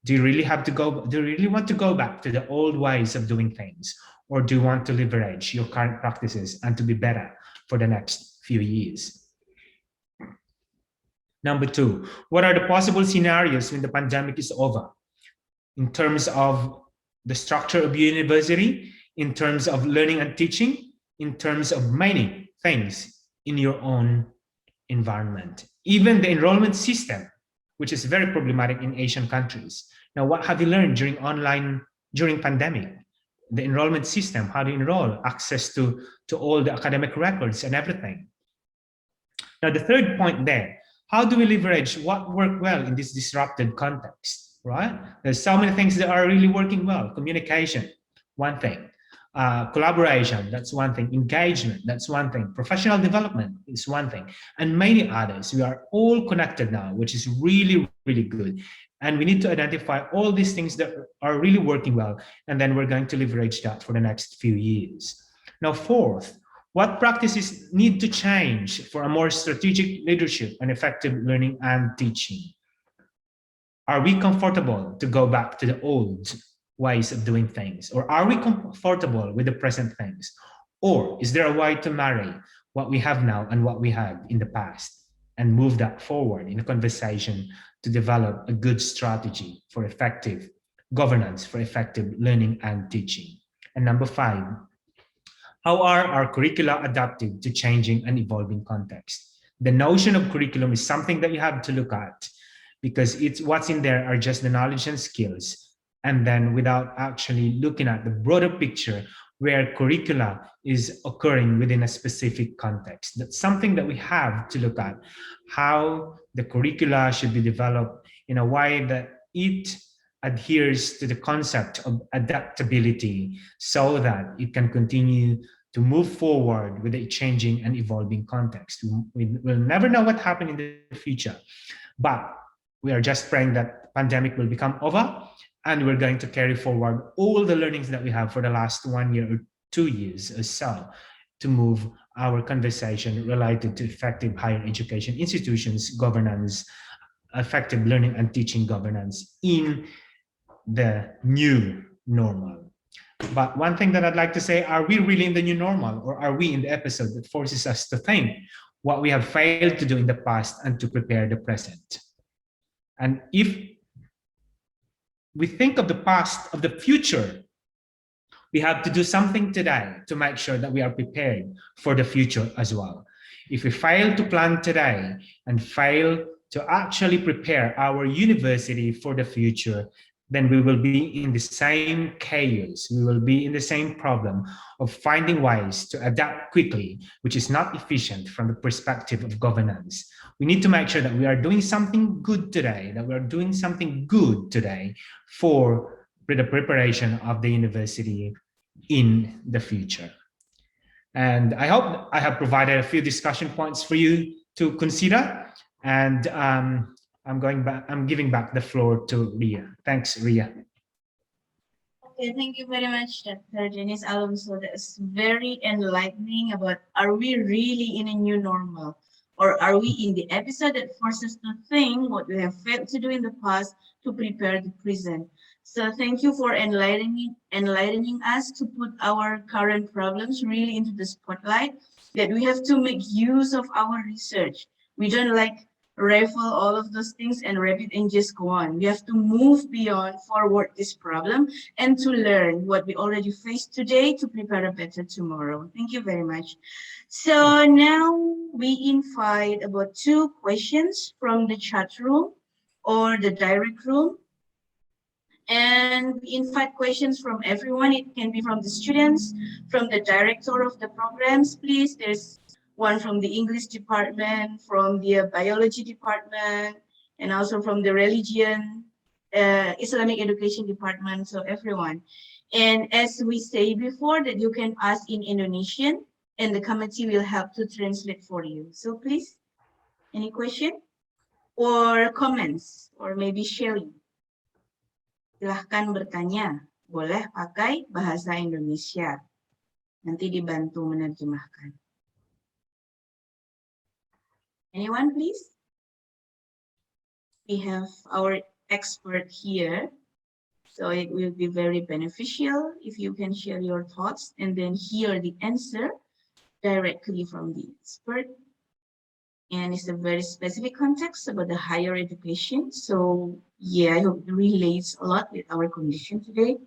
Do you really want to go back to the old ways of doing things, or do you want to leverage your current practices and to be better for the next few years? Number 2, what are the possible scenarios when the pandemic is over, in terms of the structure of your university, in terms of learning and teaching, in terms of many things in your own environment, even the enrollment system, which is very problematic in Asian countries. Now, what have you learned during pandemic? The enrollment system, how to enroll, access to all the academic records and everything. Now, the third point there, how do we leverage what worked well in this disrupted context, right? There's so many things that are really working well. Communication, one thing. Collaboration, that's one thing. Engagement, that's one thing. Professional development is one thing, and many others. We are all connected now, which is really, really good. And we need to identify all these things that are really working well, and then we're going to leverage that for the next few years. Now, fourth, what practices need to change for a more strategic leadership and effective learning and teaching? Are we comfortable to go back to the old ways of doing things? Or are we comfortable with the present things? Or is there a way to marry what we have now and what we had in the past and move that forward in a conversation to develop a good strategy for effective governance, for effective learning and teaching? And number 5, how are our curricula adapted to changing and evolving context? The notion of curriculum is something that you have to look at, because it's what's in there are just the knowledge and skills, and then without actually looking at the broader picture where curricula is occurring within a specific context. That's something that we have to look at, how the curricula should be developed in a way that it adheres to the concept of adaptability so that it can continue to move forward with a changing and evolving context. We will never know what happened in the future, but we are just praying that the pandemic will become over and we're going to carry forward all the learnings that we have for the last 1 year or 2 years or so to move our conversation related to effective higher education institutions governance, effective learning and teaching governance in the new normal. But one thing that I'd like to say, are we really in the new normal, or are we in the episode that forces us to think what we have failed to do in the past and to prepare the present? And if we think of the past, of the future, we have to do something today to make sure that we are prepared for the future as well. If we fail to plan today and fail to actually prepare our university for the future, then we will be in the same chaos. We will be in the same problem of finding ways to adapt quickly, which is not efficient from the perspective of governance. We need to make sure that we are doing something good today, that we are doing something good today for the preparation of the university in the future. And I hope I have provided a few discussion points for you to consider. And I'm giving back the floor to Ria. Thanks, Ria. Okay, thank you very much, Dr. Janice Alonso. That's very enlightening about, are we really in a new normal? Or are we in the episode that forces us to think what we have failed to do in the past to prepare the present? So thank you for enlightening us to put our current problems really into the spotlight, that we have to make use of our research. We don't like rifle all of those things and wrap it and just go on. We have to move beyond, forward this problem, and to learn what we already faced today to prepare a better tomorrow. Thank you very much. So now we invite about 2 questions from the chat room or the direct room. And we invite questions from everyone. It can be from the students, from the director of the programs, please. There's one from the English department, from the biology department, and also from the religion, Islamic education department, so everyone. And as we say before, that you can ask in Indonesian, and the committee will help to translate for you. So please, any question or comments, or maybe sharing? Silahkan bertanya, boleh pakai bahasa Indonesia. Nanti dibantu menerjemahkan. Anyone, please? We have our expert here, so it will be very beneficial if you can share your thoughts and then hear the answer directly from the expert. And it's a very specific context about the higher education. So yeah, I hope it relates a lot with our condition today.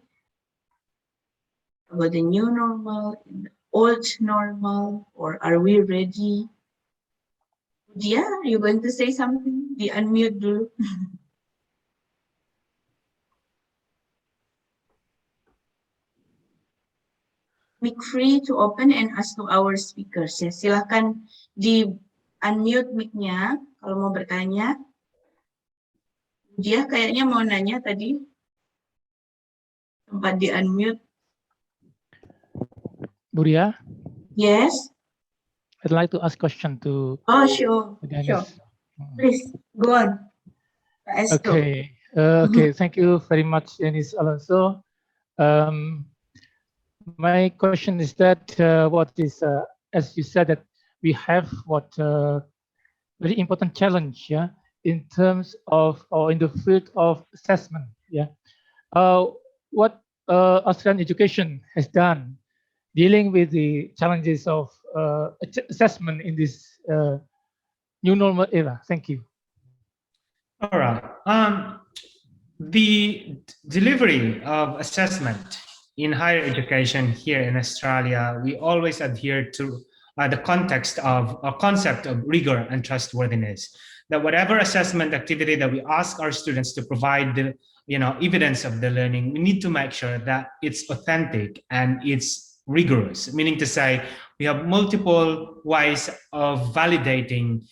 About the new normal and the old normal, or are we ready? Dia, are you going to say something? Di unmute dulu. Mic free to open and ask to our speakers. Ya, silakan di unmute mic-nya kalau mau bertanya. Dia kayaknya mau nanya tadi. Sempat di unmute. Buria? Yes. I'd like to ask question to Oh, sure. Dennis. Sure. Please, go on. Okay. Okay, thank you very much, Dennis Alonso. my question is that what is, as you said, that we have what very important challenge, yeah, in terms of or in the field of assessment, yeah. What Australian education has done dealing with the challenges of assessment in this new normal era. Thank you. All right. The delivery of assessment in higher education here in Australia, we always adhere to the context of a concept of rigor and trustworthiness. That whatever assessment activity that we ask our students to provide the evidence of the learning, we need to make sure that it's authentic and it's rigorous, meaning to say we have multiple ways of validating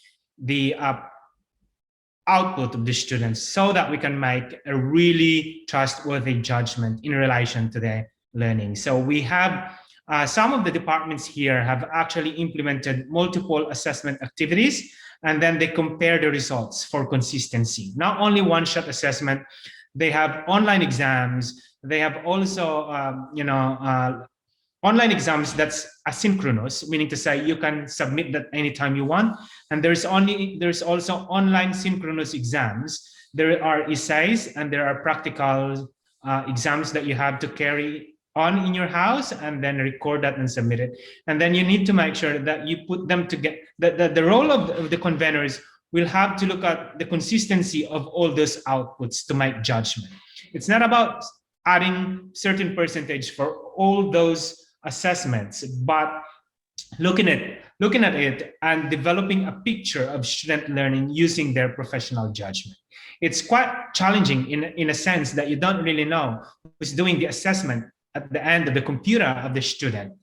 the output of the students so that we can make a really trustworthy judgment in relation to their learning. So we have some of the departments here have actually implemented multiple assessment activities, and then they compare the results for consistency. Not only one-shot assessment, they have online exams. They have also, online exams that's asynchronous, meaning to say you can submit that anytime you want. And there's also online synchronous exams. There are essays and there are practical exams that you have to carry on in your house and then record that and submit it. And then you need to make sure that you put them together. The role of the conveners will have to look at the consistency of all those outputs to make judgment. It's not about adding certain percentage for all those assessments, but looking at it and developing a picture of student learning using their professional judgment. It's quite challenging in a sense that you don't really know who's doing the assessment at the end of the computer of the student.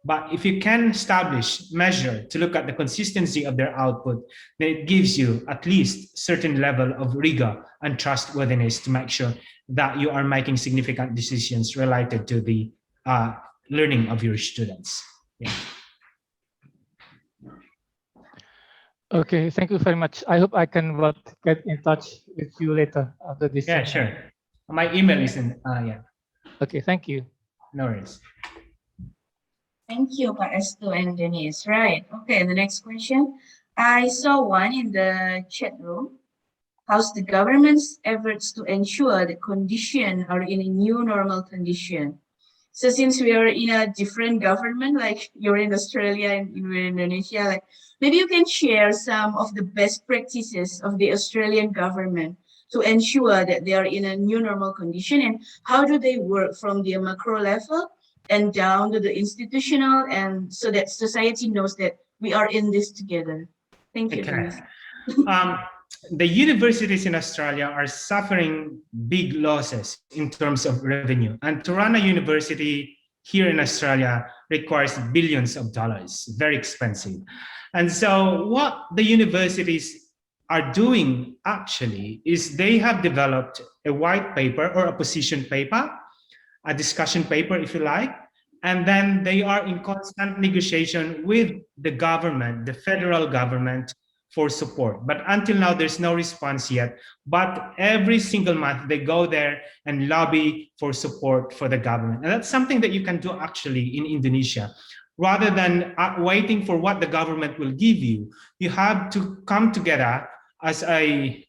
But if you can establish, measure to look at the consistency of their output, then it gives you at least certain level of rigor and trustworthiness to make sure that you are making significant decisions related to the learning of your students. Yeah. Okay, thank you very much. I hope I can get in touch with you later after this. Yeah, sure. My email is in, yeah. Okay, thank you. No worries. Thank you, Pak Estu and Denise. Right. Okay, the next question. I saw one in the chat room. How's the government's efforts to ensure the condition are in a new normal condition? So since we are in a different government, like you're in Australia and we're in Indonesia, like maybe you can share some of the best practices of the Australian government to ensure that they are in a new normal condition, and how do they work from the macro level and down to the institutional, and so that society knows that we are in this together. Thank you. Okay. The universities in Australia are suffering big losses in terms of revenue, and to run a university here in Australia requires billions of dollars, very expensive. And so what the universities are doing actually is they have developed a white paper or a position paper, a discussion paper if you like, and then they are in constant negotiation with the government, the federal government, for support. But until now, there's no response yet. But every single month, they go there and lobby for support for the government. And that's something that you can do actually in Indonesia. Rather than waiting for what the government will give you, you have to come together as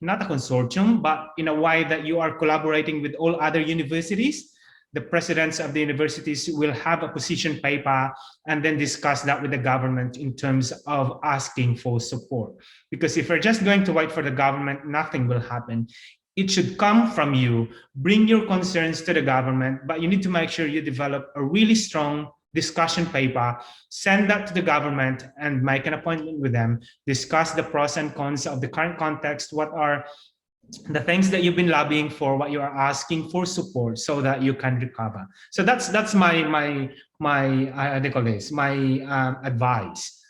not a consortium, but in a way that you are collaborating with all other universities. The presidents of the universities will have a position paper and then discuss that with the government in terms of asking for support. Because if you're just going to wait for the government, nothing will happen. It should come from you. Bring your concerns to the government, but you need to make sure you develop a really strong discussion paper, send that to the government and make an appointment with them, discuss the pros and cons of the current context, what are the things that you've been lobbying for, what you are asking for support so that you can recover. So that's my advice.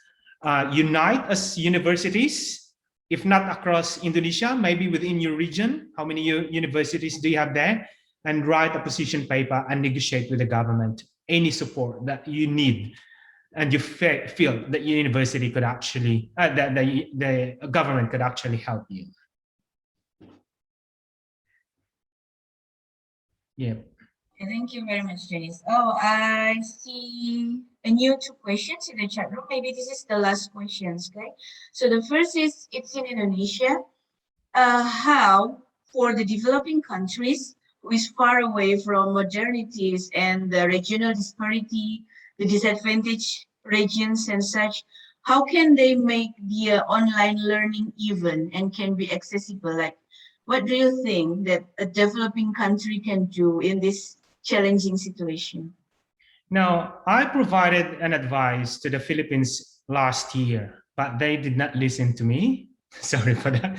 Unite as universities, if not across Indonesia, maybe within your region. How many universities do you have there? And write a position paper and negotiate with the government any support that you need and you feel that your university could actually, that the government could actually help you. Yeah. Thank you very much, Janice. Oh, I see a new 2 questions in the chat room. Maybe this is the last questions, okay? So the first is, it's in Indonesia. How, for the developing countries who is far away from modernities and the regional disparity, the disadvantaged regions and such, how can they make the online learning even and can be accessible? Like, what do you think that a developing country can do in this challenging situation? Now, I provided an advice to the Philippines last year, but they did not listen to me. Sorry for that.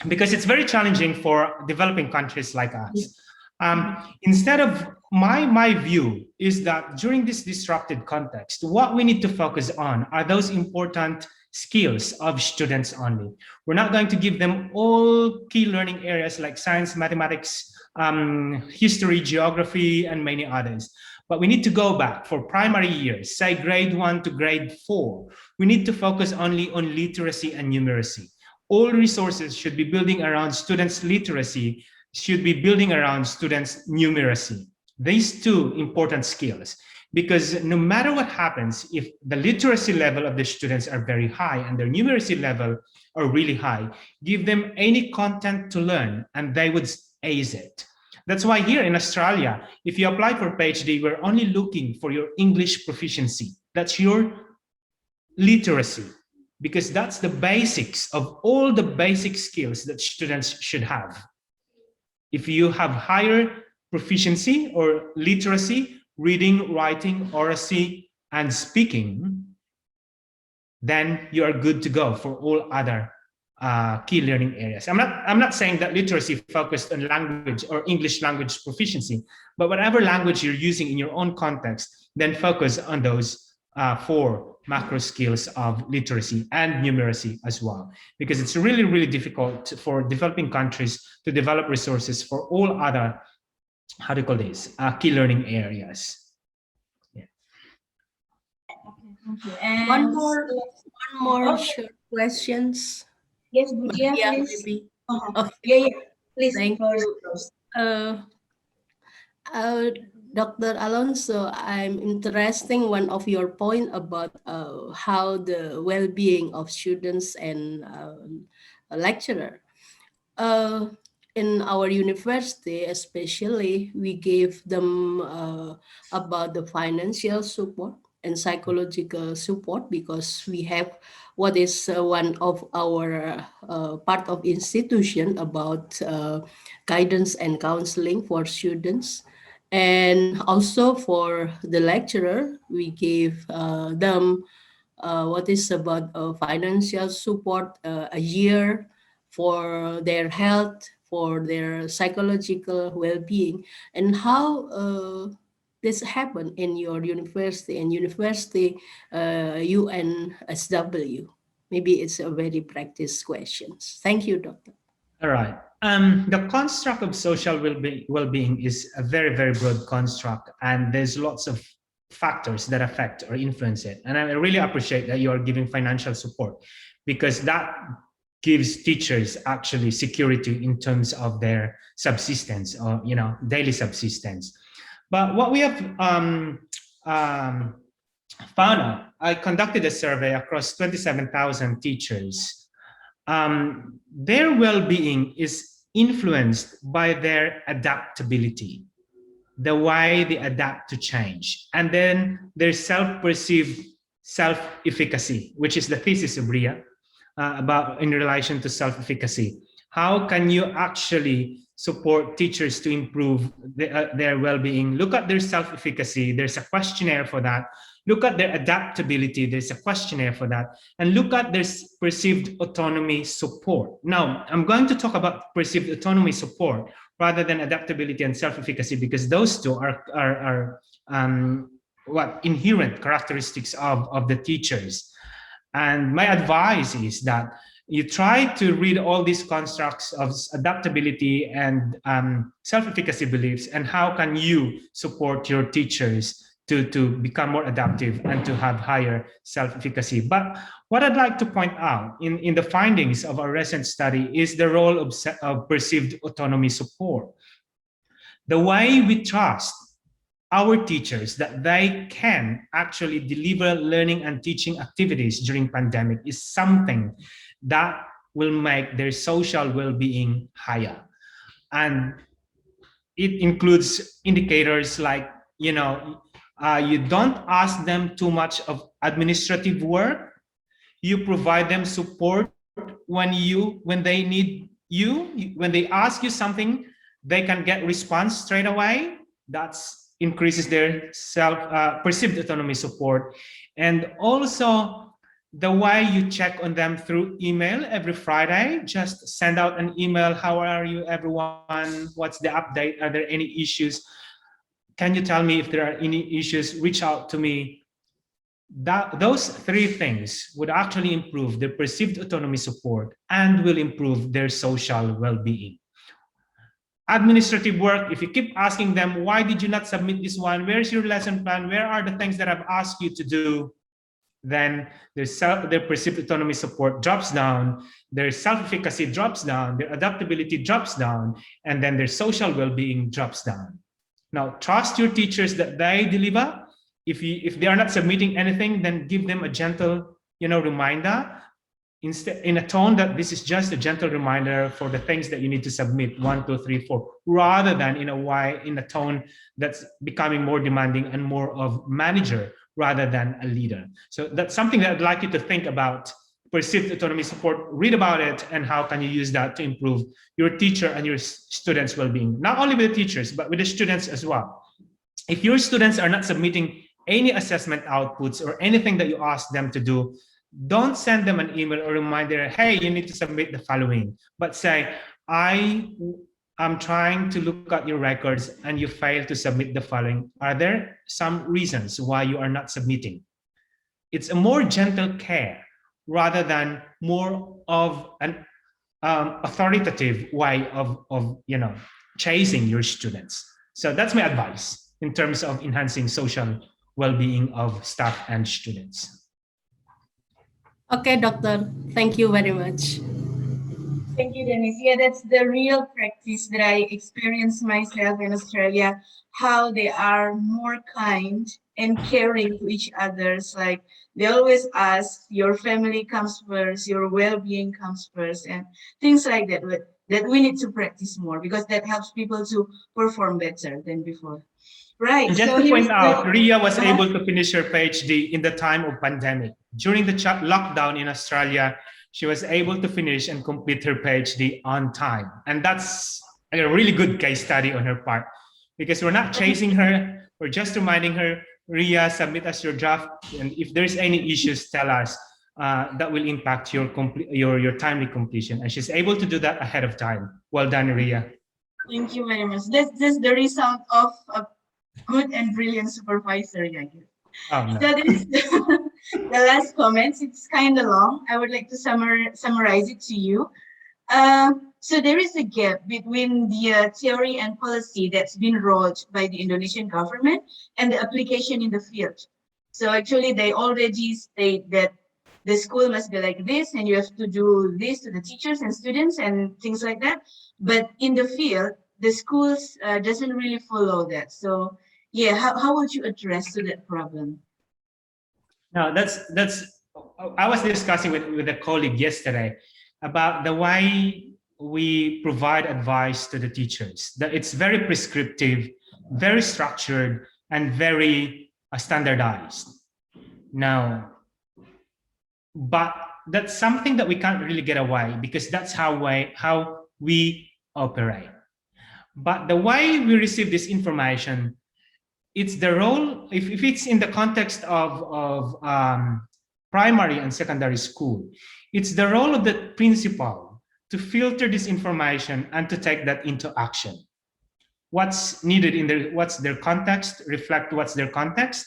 Because it's very challenging for developing countries like us. Instead of my view is that during this disrupted context, what we need to focus on are those important skills of students only. We're not going to give them all key learning areas like science, mathematics, history, geography, and many others. But we need to go back for primary years, say grade 1 to grade 4. We need to focus only on literacy and numeracy. All resources should be building around students' literacy, should be building around students' numeracy. These 2 important skills, because no matter what happens, if the literacy level of the students are very high and their numeracy level are really high, give them any content to learn and they would ace it. That's why here in Australia, if you apply for PhD, we're only looking for your English proficiency. That's your literacy, because that's the basics of all the basic skills that students should have. If you have higher proficiency or literacy, reading, writing, oracy, and speaking, then you are good to go for all other key learning areas. I'm not saying that literacy focused on language or English language proficiency, but whatever language you're using in your own context, then focus on those 4 macro skills of literacy and numeracy as well, because it's really, really difficult for developing countries to develop resources for all other, how do you call this, key learning areas. Yeah. Thank you. And One more short questions. Yes, Budia, Yeah, please. maybe. Okay. Okay. Yeah. Please. Thank you. Dr. Alonso, I'm interesting one of your point about how the well-being of students and a lecturer. In our university, especially, we gave them about the financial support and psychological support, because we have what is one of our part of institution about guidance and counseling for students. And also for the lecturer, we gave them what is about financial support a year for their health, for their psychological well-being. And how this happened in your university and university UNSW? Maybe it's a very practice questions. Thank you, Doctor. All right. The construct of social well-being is a very, very broad construct, and there's lots of factors that affect or influence it. And I really appreciate that you are giving financial support, because that gives teachers actually security in terms of their subsistence or, you know, daily subsistence. But what we have found out, I conducted a survey across 27,000 teachers. Their well-being is influenced by their adaptability, the way they adapt to change, and then their self-perceived self-efficacy, which is the thesis of Bria about in relation to self-efficacy. How can you actually support teachers to improve their well-being? Look at their self-efficacy. There's a questionnaire for that. Look at their adaptability. There's a questionnaire for that. And look at their perceived autonomy support. Now, I'm going to talk about perceived autonomy support rather than adaptability and self-efficacy, because those two are what inherent characteristics of the teachers. And my advice is that you try to read all these constructs of adaptability and self-efficacy beliefs, and how can you support your teachers to become more adaptive and to have higher self-efficacy. But what I'd like to point out in the findings of our recent study is the role of perceived autonomy support. The way we trust our teachers that they can actually deliver learning and teaching activities during pandemic is something that will make their social well-being higher. And it includes indicators like, you don't ask them too much of administrative work. You provide them support when they need you. When they ask you something, they can get response straight away. That increases their perceived autonomy support. And also the way you check on them through email every Friday, just send out an email. How are you, everyone? What's the update? Are there any issues? Can you tell me if there are any issues? Reach out to me. Those three things would actually improve their perceived autonomy support and will improve their social well-being. Administrative work, if you keep asking them, why did you not submit this one? Where's your lesson plan? Where are the things that I've asked you to do? Then their perceived autonomy support drops down, their self-efficacy drops down, their adaptability drops down, and then their social well-being drops down. Now, trust your teachers that they deliver. If they are not submitting anything, then give them a gentle, reminder, in a tone that this is just a gentle reminder for the things that you need to submit, 1, 2, 3, 4, rather than in a tone that's becoming more demanding and more of manager rather than a leader. So that's something that I'd like you to think about. Perceived autonomy support, read about it, and how can you use that to improve your teacher and your students' well-being. Not only with the teachers, but with the students as well. If your students are not submitting any assessment outputs or anything that you ask them to do, don't send them an email or reminder, hey, you need to submit the following, but say, I'm trying to look at your records and you failed to submit the following. Are there some reasons why you are not submitting? It's a more gentle care rather than more of an authoritative way of chasing your students. So that's my advice in terms of enhancing social well-being of staff and students. Okay, Doctor. Thank you very much. Thank you, Dennis. Yeah, that's the real practice that I experienced myself in Australia, how they are more kind and caring to each other. Like they always ask, your family comes first, your well-being comes first, and things like that. That we need to practice more because that helps people to perform better than before. Right. And just to point out, Ria was able to finish her PhD in the time of pandemic. During the lockdown in Australia, she was able to finish and complete her PhD on time. And that's a really good case study on her part, because we're not chasing her. We're just reminding her, Ria, submit us your draft. And if there's any issues, tell us. That will impact your timely completion. And she's able to do that ahead of time. Well done, Ria. Thank you very much. That's the result of a good and brilliant supervisor, I guess. Oh, no. So this is the last comments. It's kind of long. I would like to summarize it to you. So there is a gap between the theory and policy that's been wrote by the Indonesian government and the application in the field. So actually, they already state that the school must be like this, and you have to do this to the teachers and students and things like that. But in the field, the schools doesn't really follow that. So yeah, how would you address to that problem? No, that's I was discussing with a colleague yesterday about the way we provide advice to the teachers. That it's very prescriptive, very structured, and very standardized. Now, but that's something that we can't really get away, because that's how we operate. But the way we receive this information, it's the role, if it's in the context of primary and secondary school, it's the role of the principal to filter this information and to take that into action. What's needed what's their context, reflect what's their context,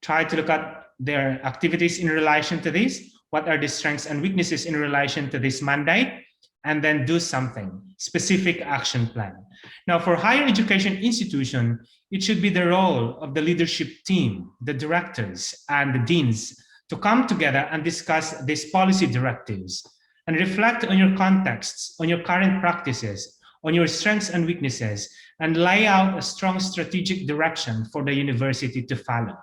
try to look at their activities in relation to this, what are the strengths and weaknesses in relation to this mandate, and then do something, specific action plan. Now, for higher education institution, it should be the role of the leadership team, the directors and the deans to come together and discuss these policy directives and reflect on your contexts, on your current practices, on your strengths and weaknesses, and lay out a strong strategic direction for the university to follow.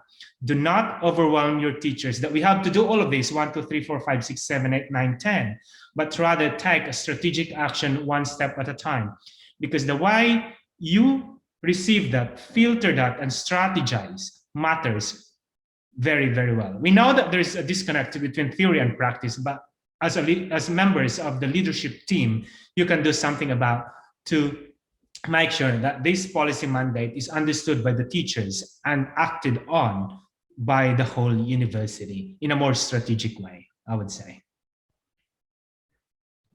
Do not overwhelm your teachers that we have to do all of this 1, 2, 3, 4, 5, 6, 7, 8, 9, 10, but rather take a strategic action one step at a time. Because the way you receive that, filter that, and strategize matters very, very well. We know that there's a disconnect between theory and practice, but as members of the leadership team, you can do something about to make sure that this policy mandate is understood by the teachers and acted on by the whole university in a more strategic way, I would say.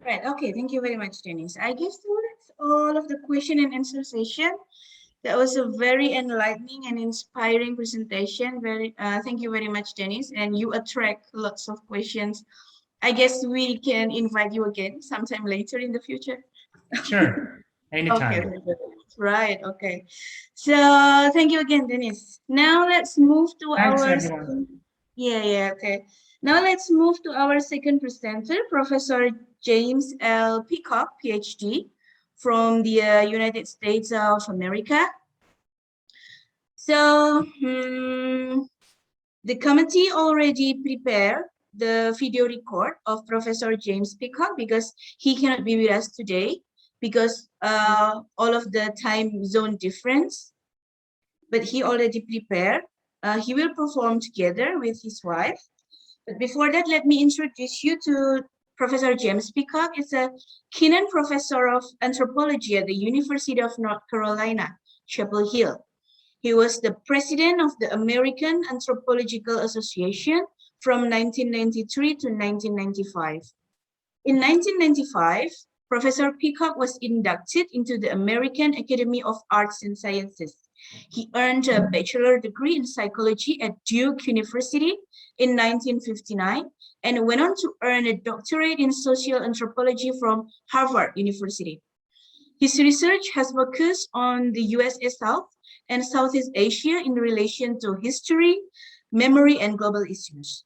Right, okay, thank you very much, Dennis. I guess that's all of the question and answer session. That was a very enlightening and inspiring presentation. Thank you very much, Dennis. And you attract lots of questions. I guess we can invite you again sometime later in the future. Sure, anytime. Okay, right, okay. So thank you again, Dennis. Now let's move to Thanks, our everyone. okay. Now let's move to our second presenter, Professor James L. Peacock, PhD, from the United States of America. So the committee already prepared the video record of Professor James Peacock because he cannot be with us today because all of the time zone difference, but he already prepared. He will perform together with his wife. But before that, let me introduce you to Professor James Peacock. Is a Kenan Professor of Anthropology at the University of North Carolina, Chapel Hill. He was the president of the American Anthropological Association from 1993 to 1995. In 1995, Professor Peacock was inducted into the American Academy of Arts and Sciences. He earned a bachelor degree in psychology at Duke University in 1959 and went on to earn a doctorate in social anthropology from Harvard University. His research has focused on the USA South and Southeast Asia in relation to history, memory, and global issues.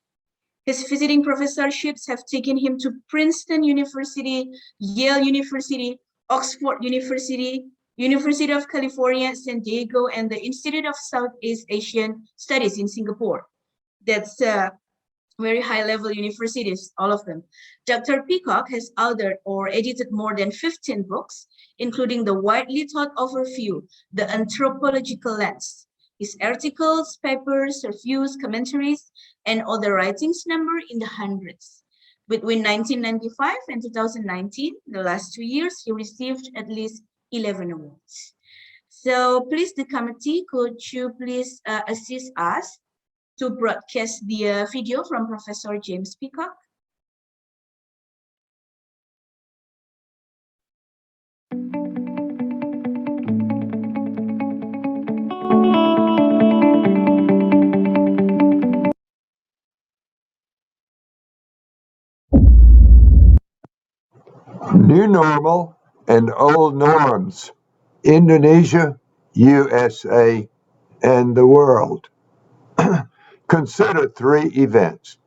His visiting professorships have taken him to Princeton University, Yale University, Oxford University, University of California, San Diego, and the Institute of Southeast Asian Studies in Singapore. That's very high-level universities, all of them. Dr. Peacock has authored or edited more than 15 books, including the widely taught overview, The Anthropological Lens. His articles, papers, reviews, commentaries, and other writings number in the hundreds. Between 1995 and 2019, the last 2 years, he received at least 11 awards. So please, the committee, could you please assist us to broadcast the video from Professor James Peacock? New normal and old norms, Indonesia, USA, and the world. Consider 3 events: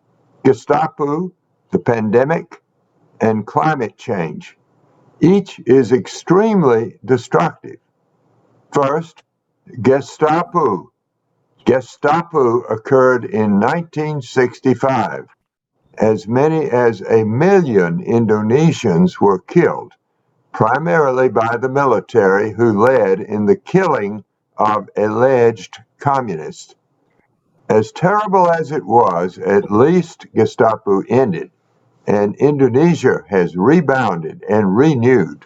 Gestapo, the pandemic, and climate change. Each is extremely destructive. First, Gestapo. Gestapo occurred in 1965. As many as 1 million Indonesians were killed, primarily by the military who led in the killing of alleged communists. As terrible as it was, at least Gestapo ended, and Indonesia has rebounded and renewed.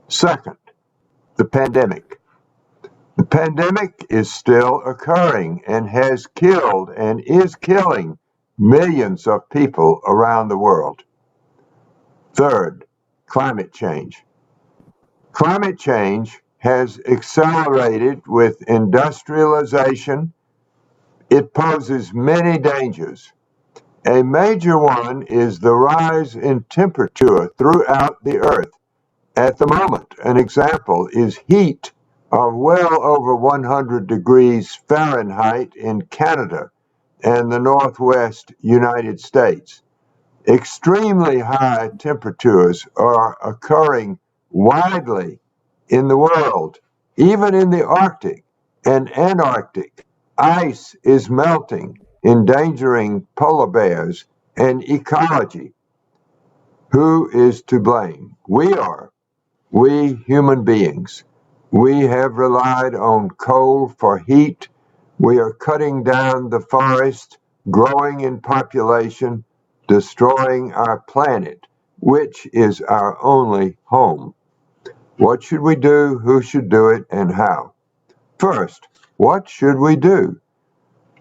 Second, the pandemic. The pandemic is still occurring and has killed and is killing millions of people around the world. Third, climate change. Climate change has accelerated with industrialization. It poses many dangers. A major one is the rise in temperature throughout the Earth. At the moment, an example is heat of well over 100 degrees Fahrenheit in Canada and the Northwest United States. Extremely high temperatures are occurring widely in the world, even in the Arctic and Antarctic. Ice is melting, endangering polar bears and ecology. Who is to blame? We are. We human beings. We have relied on coal for heat. We are cutting down the forest, growing in population, destroying our planet, which is our only home. What should we do? Who should do it? And how? First, what should we do?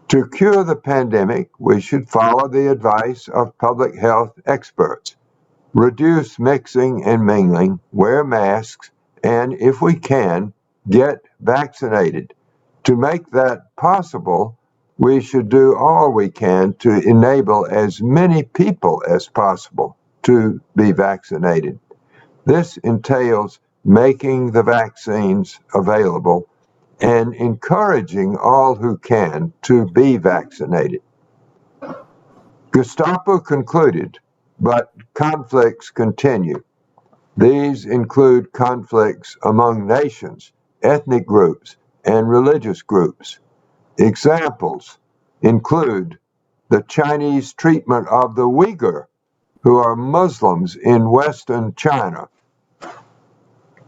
To cure the pandemic, we should follow the advice of public health experts. Reduce mixing and mingling, wear masks, and if we can, get vaccinated. To make that possible, we should do all we can to enable as many people as possible to be vaccinated. This entails making the vaccines available and encouraging all who can to be vaccinated. Gestapo concluded, but conflicts continue. These include conflicts among nations, ethnic groups, and religious groups. Examples include the Chinese treatment of the Uyghur, who are Muslims in Western China,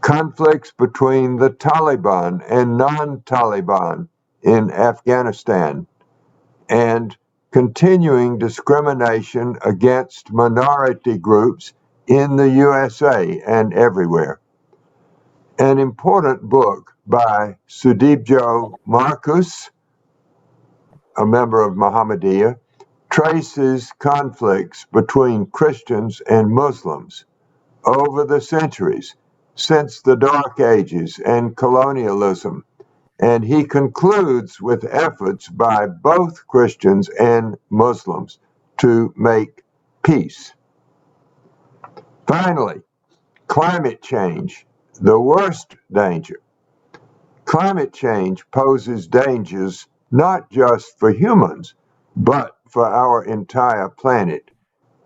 conflicts between the Taliban and non-Taliban in Afghanistan, and continuing discrimination against minority groups in the USA and everywhere. An important book by Sudibjo Marcus, a member of Muhammadiyah, traces conflicts between Christians and Muslims over the centuries, since the Dark Ages and colonialism, and he concludes with efforts by both Christians and Muslims to make peace. Finally, climate change, the worst danger. Climate change poses dangers not just for humans, but for our entire planet.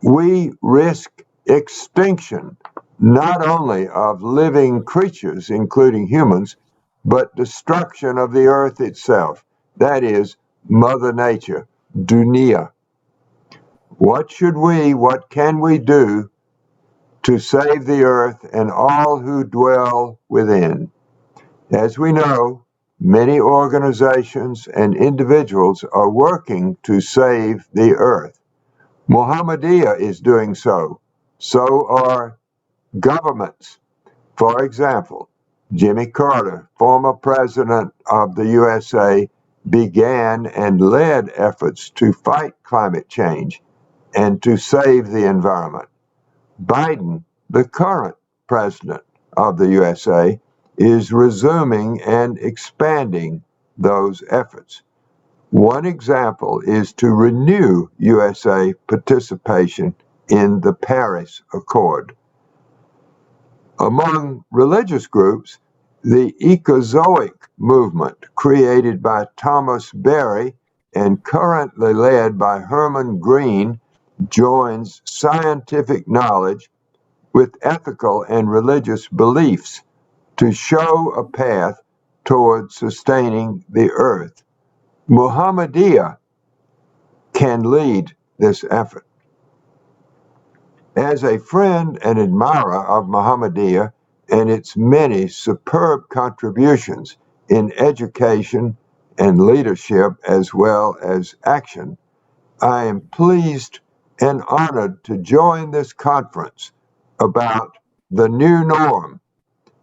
We risk extinction not only of living creatures, including humans, but destruction of the earth itself, that is, Mother Nature, dunia. What can we do to save the earth and all who dwell within? As we know, many organizations and individuals are working to save the earth. Muhammadiyah is doing so. So are governments. For example, Jimmy Carter, former president of the USA, began and led efforts to fight climate change and to save the environment. Biden, the current president of the USA, is resuming and expanding those efforts. One example is to renew USA participation in the Paris Accord. Among religious groups, the Ecozoic movement, created by Thomas Berry and currently led by Herman Green, joins scientific knowledge with ethical and religious beliefs to show a path toward sustaining the earth. Muhammadiyah can lead this effort. As a friend and admirer of Muhammadiyah and its many superb contributions in education and leadership as well as action, I am pleased and honored to join this conference about the new norm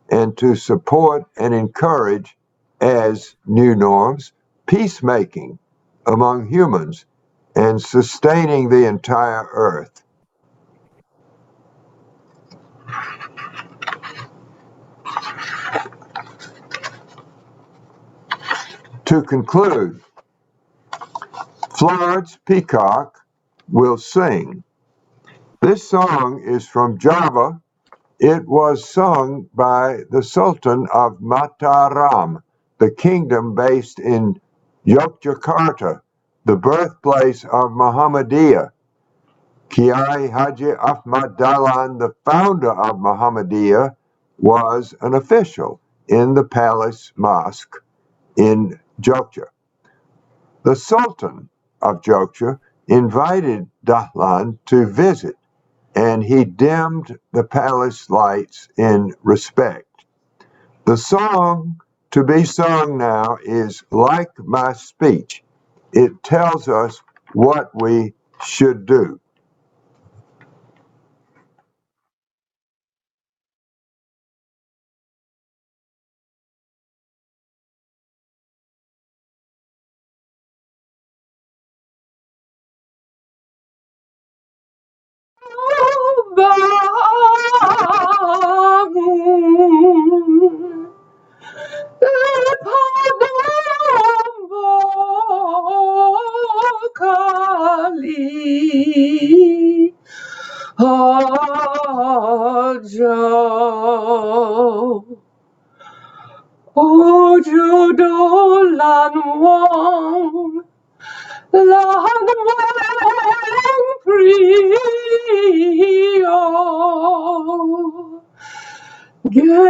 and to support and encourage as new norms peacemaking among humans and sustaining the entire earth. To conclude, Florence Peacock will sing. This song is from Java. It was sung by the Sultan of Mataram, the kingdom based in Yogyakarta, the birthplace of Muhammadiyah. Kiai Haji Ahmad Dahlan, the founder of Muhammadiyah, was an official in the palace mosque in Jogja. The Sultan of Jogja invited Dahlan to visit, and he dimmed the palace lights in respect. The song to be sung now is Like My Speech. It tells us what we should do. Ojo dolan wong lan wong priyo gerameno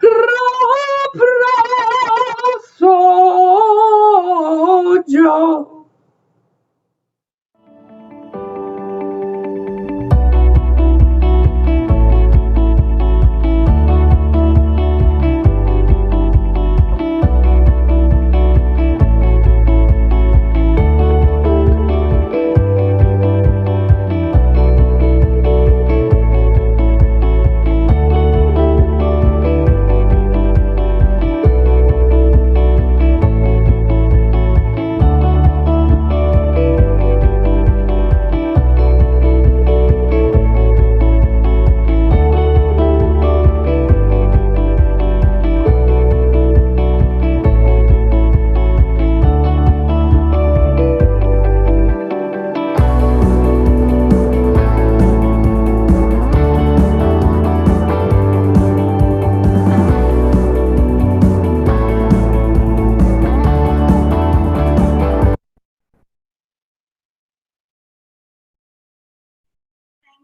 raprasojo.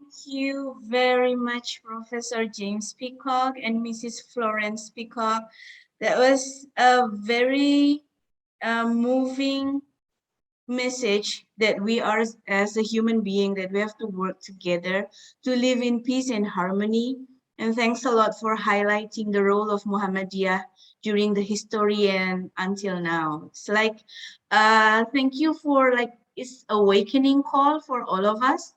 Thank you very much, Professor James Peacock and Mrs. Florence Peacock. That was a very moving message that we are, as a human being, that we have to work together to live in peace and harmony. And thanks a lot for highlighting the role of Muhammadiyah during the history and until now. It's like, thank you for it's awakening call for all of us.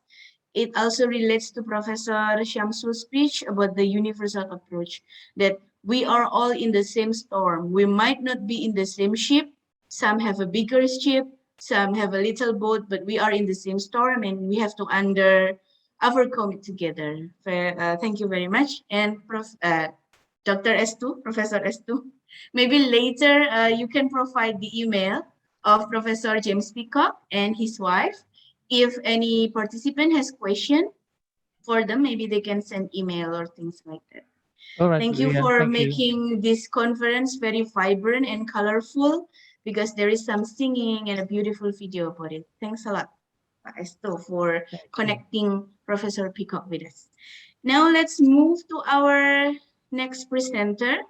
It also relates to Professor Shamsul's speech about the universal approach, that we are all in the same storm. We might not be in the same ship. Some have a bigger ship, some have a little boat, but we are in the same storm and we have to overcome it together. Thank you very much. And Dr. S2, Professor S2, maybe later you can provide the email of Professor James Peacock and his wife. If any participant has question for them, maybe they can send email or things like that. All right, Thank you Leah, for thank you. making this conference very vibrant and colorful, because there is some singing and a beautiful video about it. Thanks a lot, Pak Esto, for connecting Professor Peacock with us. Now let's move to our next presenter,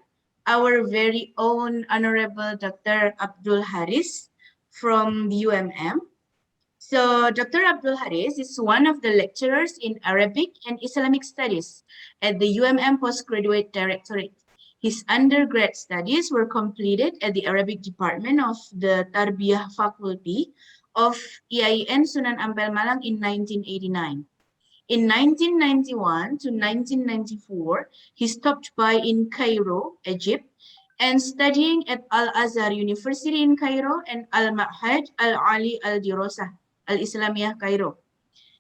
our very own Honorable Dr. Abdul Haris from the UMM. So Dr. Abdul Hares is one of the lecturers in Arabic and Islamic Studies at the UMM Postgraduate Directorate. His undergrad studies were completed at the Arabic Department of the Tarbiyah Faculty of IAIN Sunan Ampel Malang in 1989. In 1991 to 1994, he stopped by in Cairo, Egypt, and studying at Al-Azhar University in Cairo and Al-Ma'had Al-Ali Al-Dirasah Al-Islamiyah Cairo.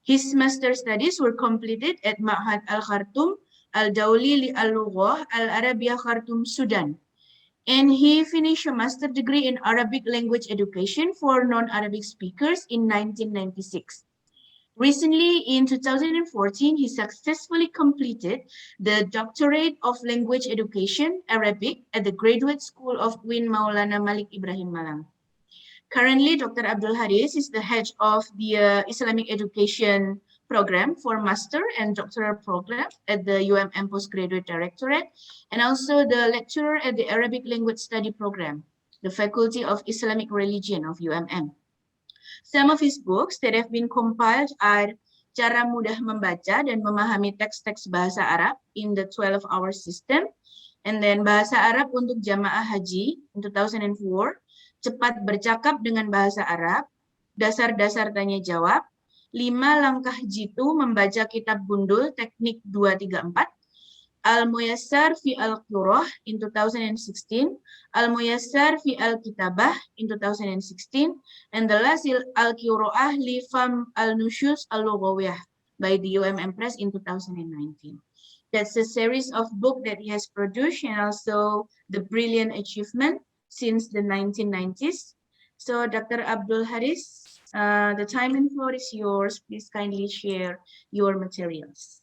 His master studies were completed at Ma'had Al-Khartoum Al-Dawli li Al-Lughah Al-Arabiyah Khartoum, Sudan. And he finished a master degree in Arabic language education for non-Arabic speakers in 1996. Recently, in 2014, he successfully completed the Doctorate of Language Education, Arabic, at the Graduate School of Queen Maulana Malik Ibrahim Malang. Currently, Dr. Abdul Haris is the head of the Islamic Education Program for Master and Doctoral Program at the UMM Postgraduate Directorate, and also the lecturer at the Arabic Language Study Program, the Faculty of Islamic Religion of UMM. Some of his books that have been compiled are Cara Mudah Membaca dan Memahami Teks-teks Bahasa Arab in the 12-Hour System, and then Bahasa Arab untuk Jamaah Haji in 2004, Cepat Bercakap dengan Bahasa Arab, Dasar-dasar Tanya Jawab, 5 Langkah Jitu Membaca Kitab Gundul Teknik 234, Al-Muyassar fi Al-Qur'ah in 2016, Al-Muyassar fi Al-Kitabah in 2016, and the last Al-Qur'ah li Fam Al-Nushus Al-Lughawiyah by the UMM Press in 2019. That's a series of books that he has produced and also the brilliant achievement since the 1990s. So Dr. Abdul Haris, the time and floor is yours. Please kindly share your materials.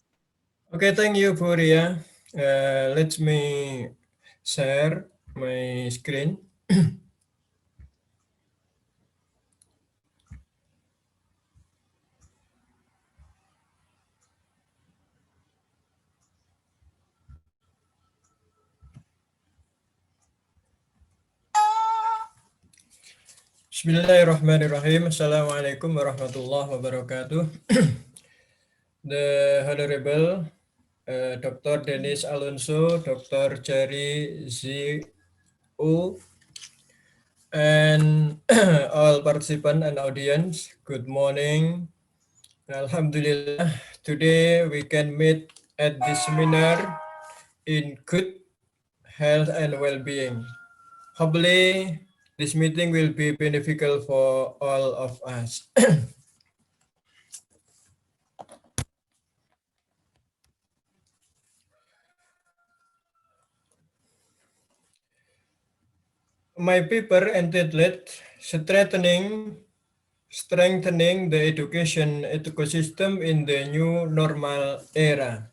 Okay, thank you, Furia. Let me share my screen. Bismillahirrahmanirrahim. Assalamualaikum warahmatullahi wabarakatuh. The Honorable Dr. Dennis Alonso, Dr. Jerry Z.O., and all participants and audience, good morning. Alhamdulillah, today we can meet at this seminar in good health and well-being. Hopefully, this meeting will be beneficial for all of us. My paper entitled Strengthening the Education Ecosystem in the New Normal Era.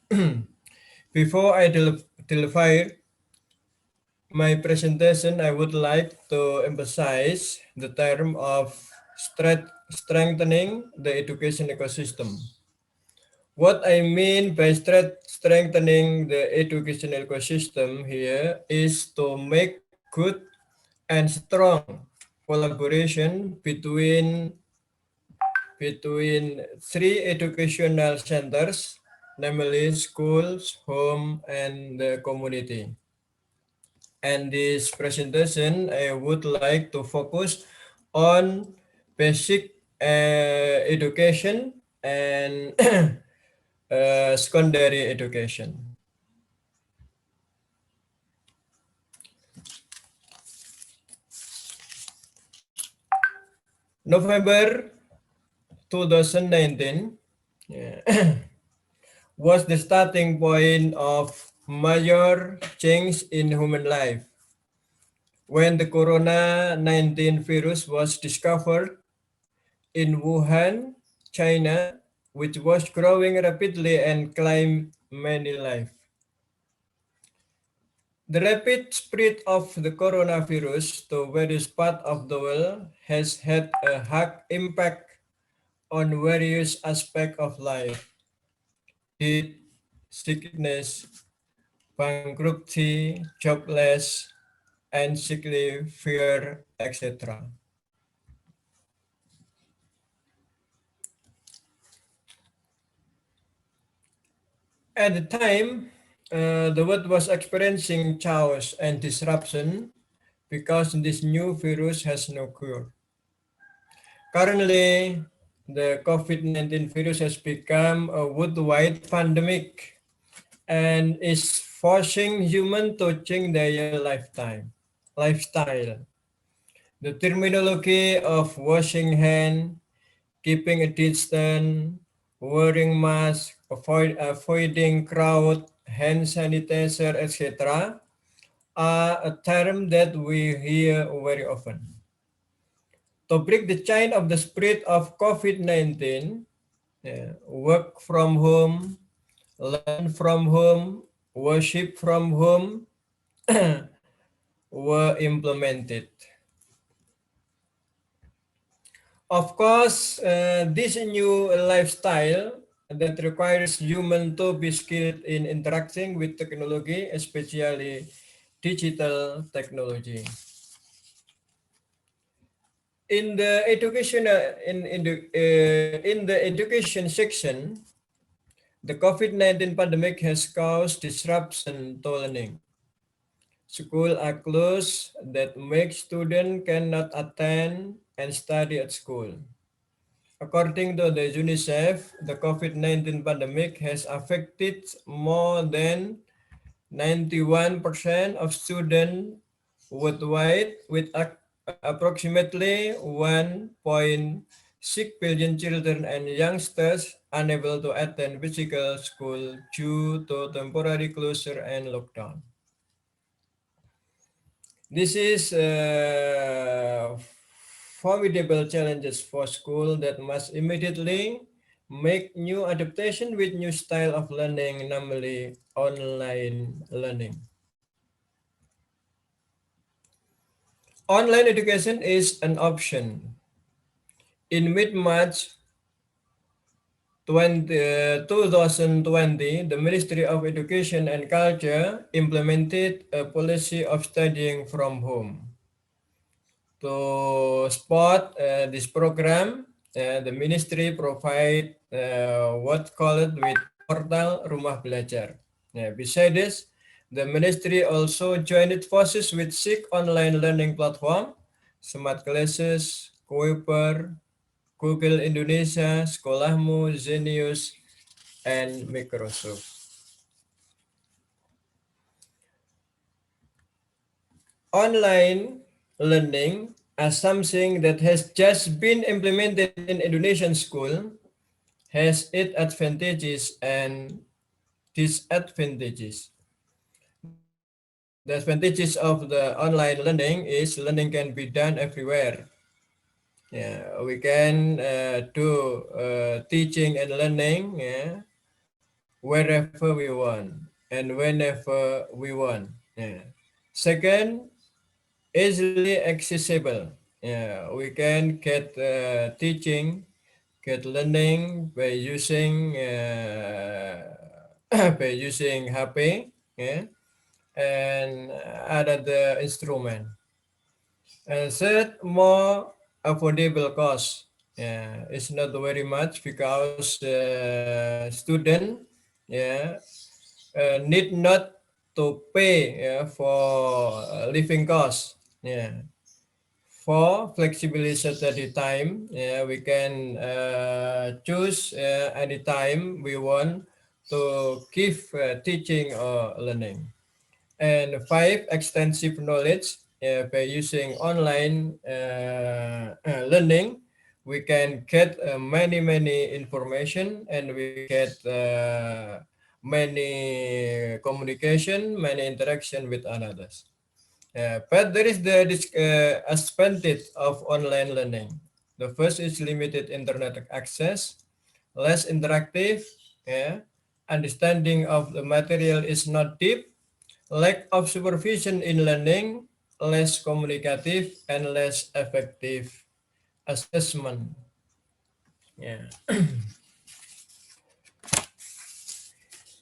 Before I deliver my presentation, I would like to emphasize the term of strengthening the education ecosystem. What I mean by strengthening the education ecosystem here is to make good and strong collaboration between three educational centers, namely schools, home, and the community. And this presentation, I would like to focus on basic education and secondary education. November 2019 was the starting point of major change in human life. When the Corona-19 virus was discovered in Wuhan, China, which was growing rapidly and claimed many lives. The rapid spread of the coronavirus to various parts of the world has had a hard impact on various aspects of life: heat, sickness, bankruptcy, jobless, and sick leave, fear, etc. At the time, the world was experiencing chaos and disruption because this new virus has no cure. Currently, the COVID-19 virus has become a worldwide pandemic and is forcing humans to change their lifestyle. The terminology of washing hands, keeping a distance, wearing masks, avoiding crowd, hand sanitizer, etc. are a term that we hear very often. To break the chain of the spread of COVID-19, work from home, learn from home, worship from home were implemented. Of course, this new lifestyle that requires human to be skilled in interacting with technology, especially digital technology. In the education section, the COVID-19 pandemic has caused disruption to learning. Schools are closed that make students cannot attend and study at school. According to the UNICEF, the COVID-19 pandemic has affected more than 91% of students worldwide, with approximately 1.6 billion children and youngsters unable to attend physical school due to temporary closure and lockdown. This is formidable challenges for school that must immediately make new adaptation with new style of learning, namely online learning. Online education is an option. In mid-March 2020, the Ministry of Education and Culture implemented a policy of studying from home. To support this program, the ministry provide what called with portal Rumah Belajar. Besides this, the ministry also joined forces with 6 online learning platform, Smart Classes, Kuiper, Google Indonesia, Sekolahmu, Zenius, and Microsoft. Online learning as something that has just been implemented in Indonesian school has its advantages and disadvantages. The advantages of the online learning is learning can be done everywhere. Yeah, we can do teaching and learning wherever we want and whenever we want. Yeah. Second, easily accessible. Yeah, we can get teaching, get learning by using by using HP, yeah, and other instrument. And third, more affordable cost. Yeah, it's not very much because student, yeah, need not to pay, yeah, for living costs. Yeah. For flexibility study time, we can choose any time we want to give teaching or learning. And 5, extensive knowledge. By using online learning, we can get many information, and we get many communication, many interaction with others. But there is the disadvantage of online learning. The first is limited internet access, less interactive, understanding of the material is not deep, lack of supervision in learning, less communicative, and less effective assessment. Yeah.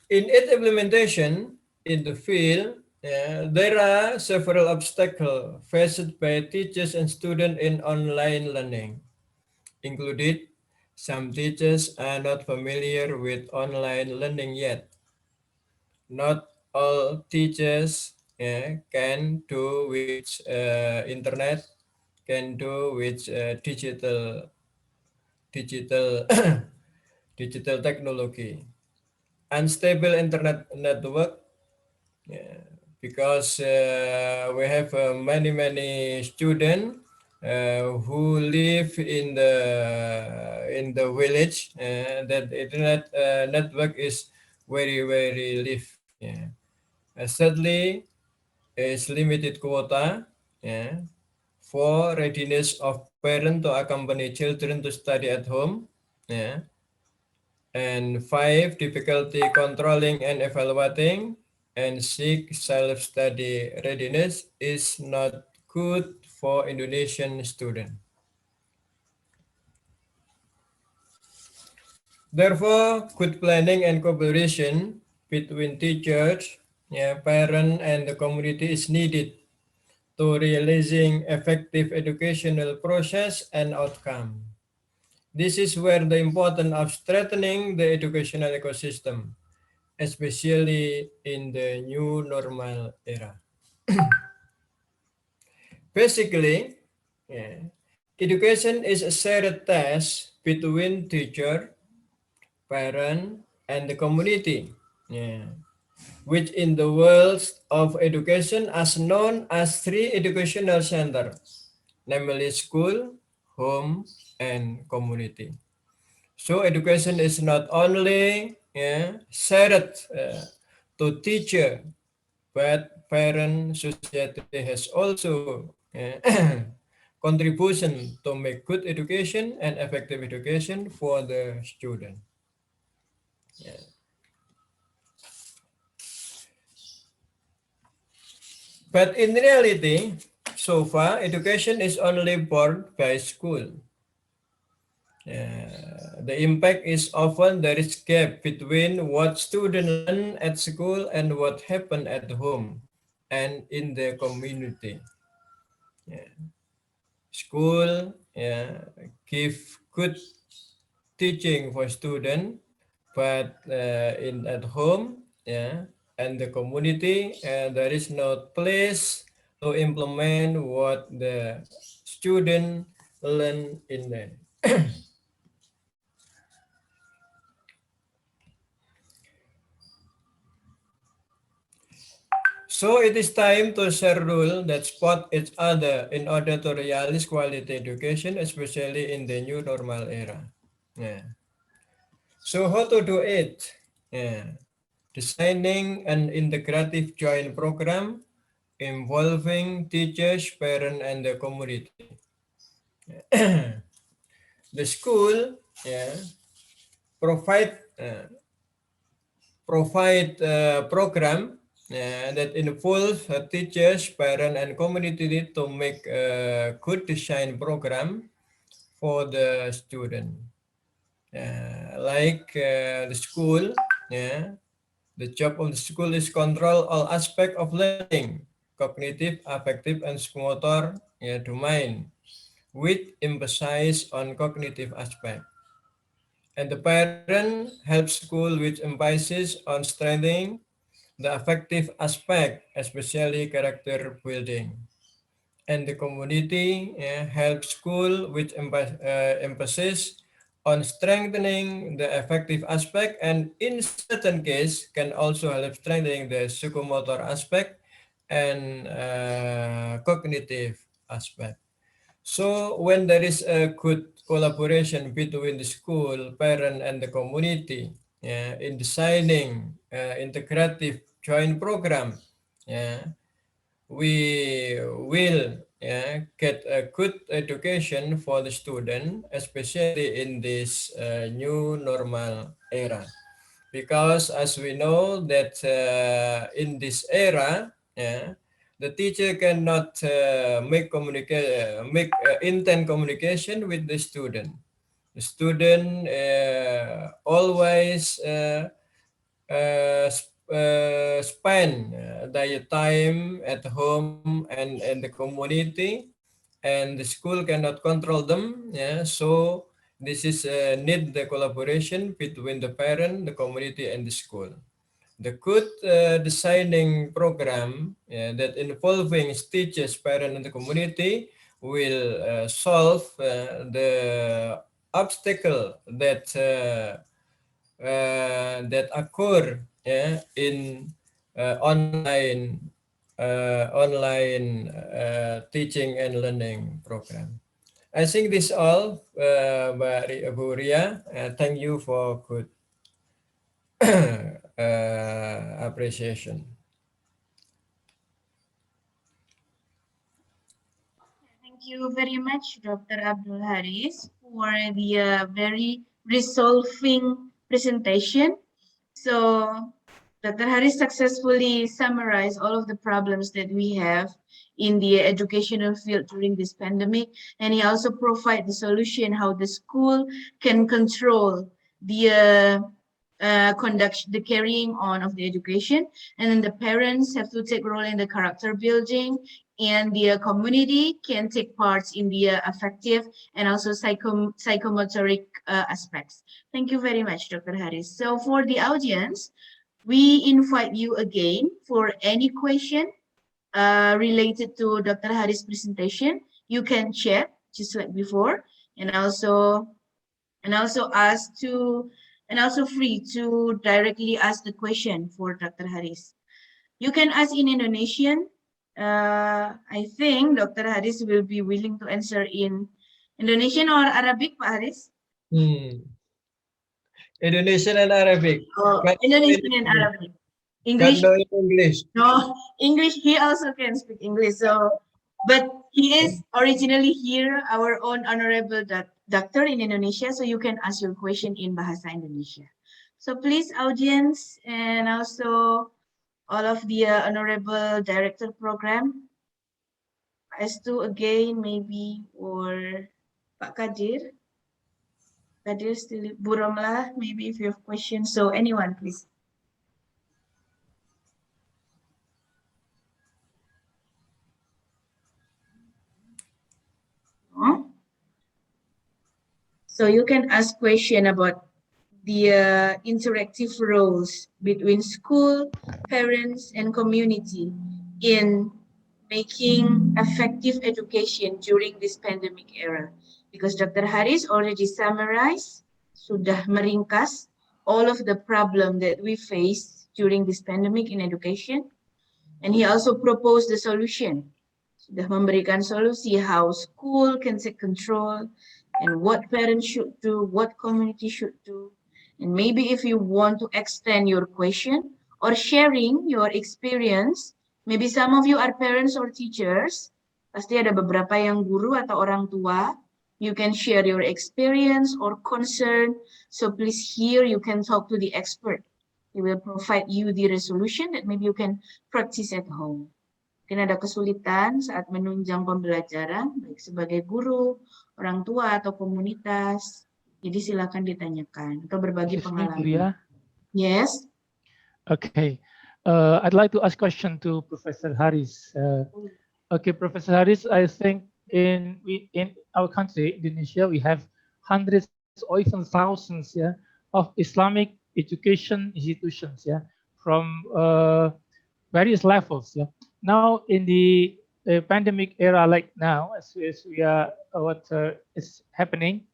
In its implementation in the field, there are several obstacles faced by teachers and students in online learning. Included, some teachers are not familiar with online learning yet. Not all teachers can do with internet, can do with digital digital technology. Unstable internet network, because we have many students who live in the village, that internet network is very live. Yeah. Sadly, is limited quota, for readiness of parent to accompany children to study at home. Yeah. And 5, difficulty controlling and evaluating. And 6, self-study readiness is not good for Indonesian student. Therefore, good planning and cooperation between teachers, parents, and the community is needed to realizing effective educational process and outcome. This is where the importance of strengthening the educational ecosystem, especially in the new normal era. Basically, education is a shared task between teacher, parent, and the community, which in the world of education is known as three educational centers, namely school, home, and community. So education is not only shared to teacher, but parent society has also contribution to make good education and effective education for the student. But in reality, so far, education is only borne by school. The impact is often there is gap between what students learn at school and what happen at home and in the community. School give good teaching for student, but at home and the community there is no place to implement what the student learn in there. So it is time to share rules that support each other in order to realize quality education, especially in the new normal era. So how to do it? Designing an integrative joint program involving teachers, parents, and the community. The school provide program that involves teachers, parents, and community to make a good design program for the student. Like the school, the job of the school is control all aspects of learning, cognitive, affective, and motor domain, with emphasis on cognitive aspect. And the parent helps school with emphasis on strengthening the affective aspect, especially character building. And the community helps school with emphasis on strengthening the affective aspect, and in certain case can also help strengthening the psychomotor aspect and cognitive aspect. So when there is a good collaboration between the school, parent, and the community in designing integrative joint program, we will get a good education for the student, especially in this new normal era. Because as we know that in this era, the teacher cannot make intent communication with the student. The student always spend their time at home and the community, and the school cannot control them. So this is need the collaboration between the parent, the community, and the school. The good designing program that involving teachers, parents, and the community will solve the obstacle that that occur in online teaching and learning program. I think this all, Bu Ria. Thank you for good appreciation. Thank you very much, Dr. Abdul Haris, for the very resolving presentation. So Dr. Haris successfully summarized all of the problems that we have in the educational field during this pandemic, and he also provided the solution how the school can control the the carrying on of the education, and then the parents have to take role in the character building, and the community can take parts in the affective and also psychomotoric aspects. Thank you very much, Dr. Haris. So for the audience, we invite you again for any question related to Dr. Haris' presentation. You can chat just like before, and also free to directly ask the question for Dr. Haris. You can ask in Indonesian. I think Dr. Haris will be willing to answer in Indonesian or Arabic, Pak Haris? Indonesian and Arabic. Oh, Indonesian and Arabic. English? No English. No, English. He also can speak English. So, but he is originally here, our own honorable doctor in Indonesia. So you can ask your question in Bahasa Indonesia. So please, audience, and also all of the honorable director program, S2 again, maybe, or Pak Kadir. Kadir still, Buramla, maybe if you have questions. So anyone, please. So you can ask question about the interactive roles between school, parents, and community in making effective education during this pandemic era. Because Dr. Haris already summarized, sudah meringkas all of the problem that we face during this pandemic in education. And he also proposed the solution. Sudah memberikan solusi how school can take control and what parents should do, what community should do. And maybe if you want to extend your question or sharing your experience, maybe some of you are parents or teachers, pasti ada beberapa yang guru atau orang tua. You can share your experience or concern. So please here you can talk to the expert. He will provide you the resolution that maybe you can practice at home. Mungkin ada kesulitan saat menunjang pembelajaran, baik sebagai guru, orang tua, atau komunitas. Jadi silakan ditanyakan atau berbagi pengalaman. Yes. Okay. I'd like to ask question to Professor Haris. Okay, Professor Haris, I think in our country, Indonesia, we have hundreds or even thousands, of Islamic education institutions, from various levels, Now in the pandemic era, like now, as we are, what is happening,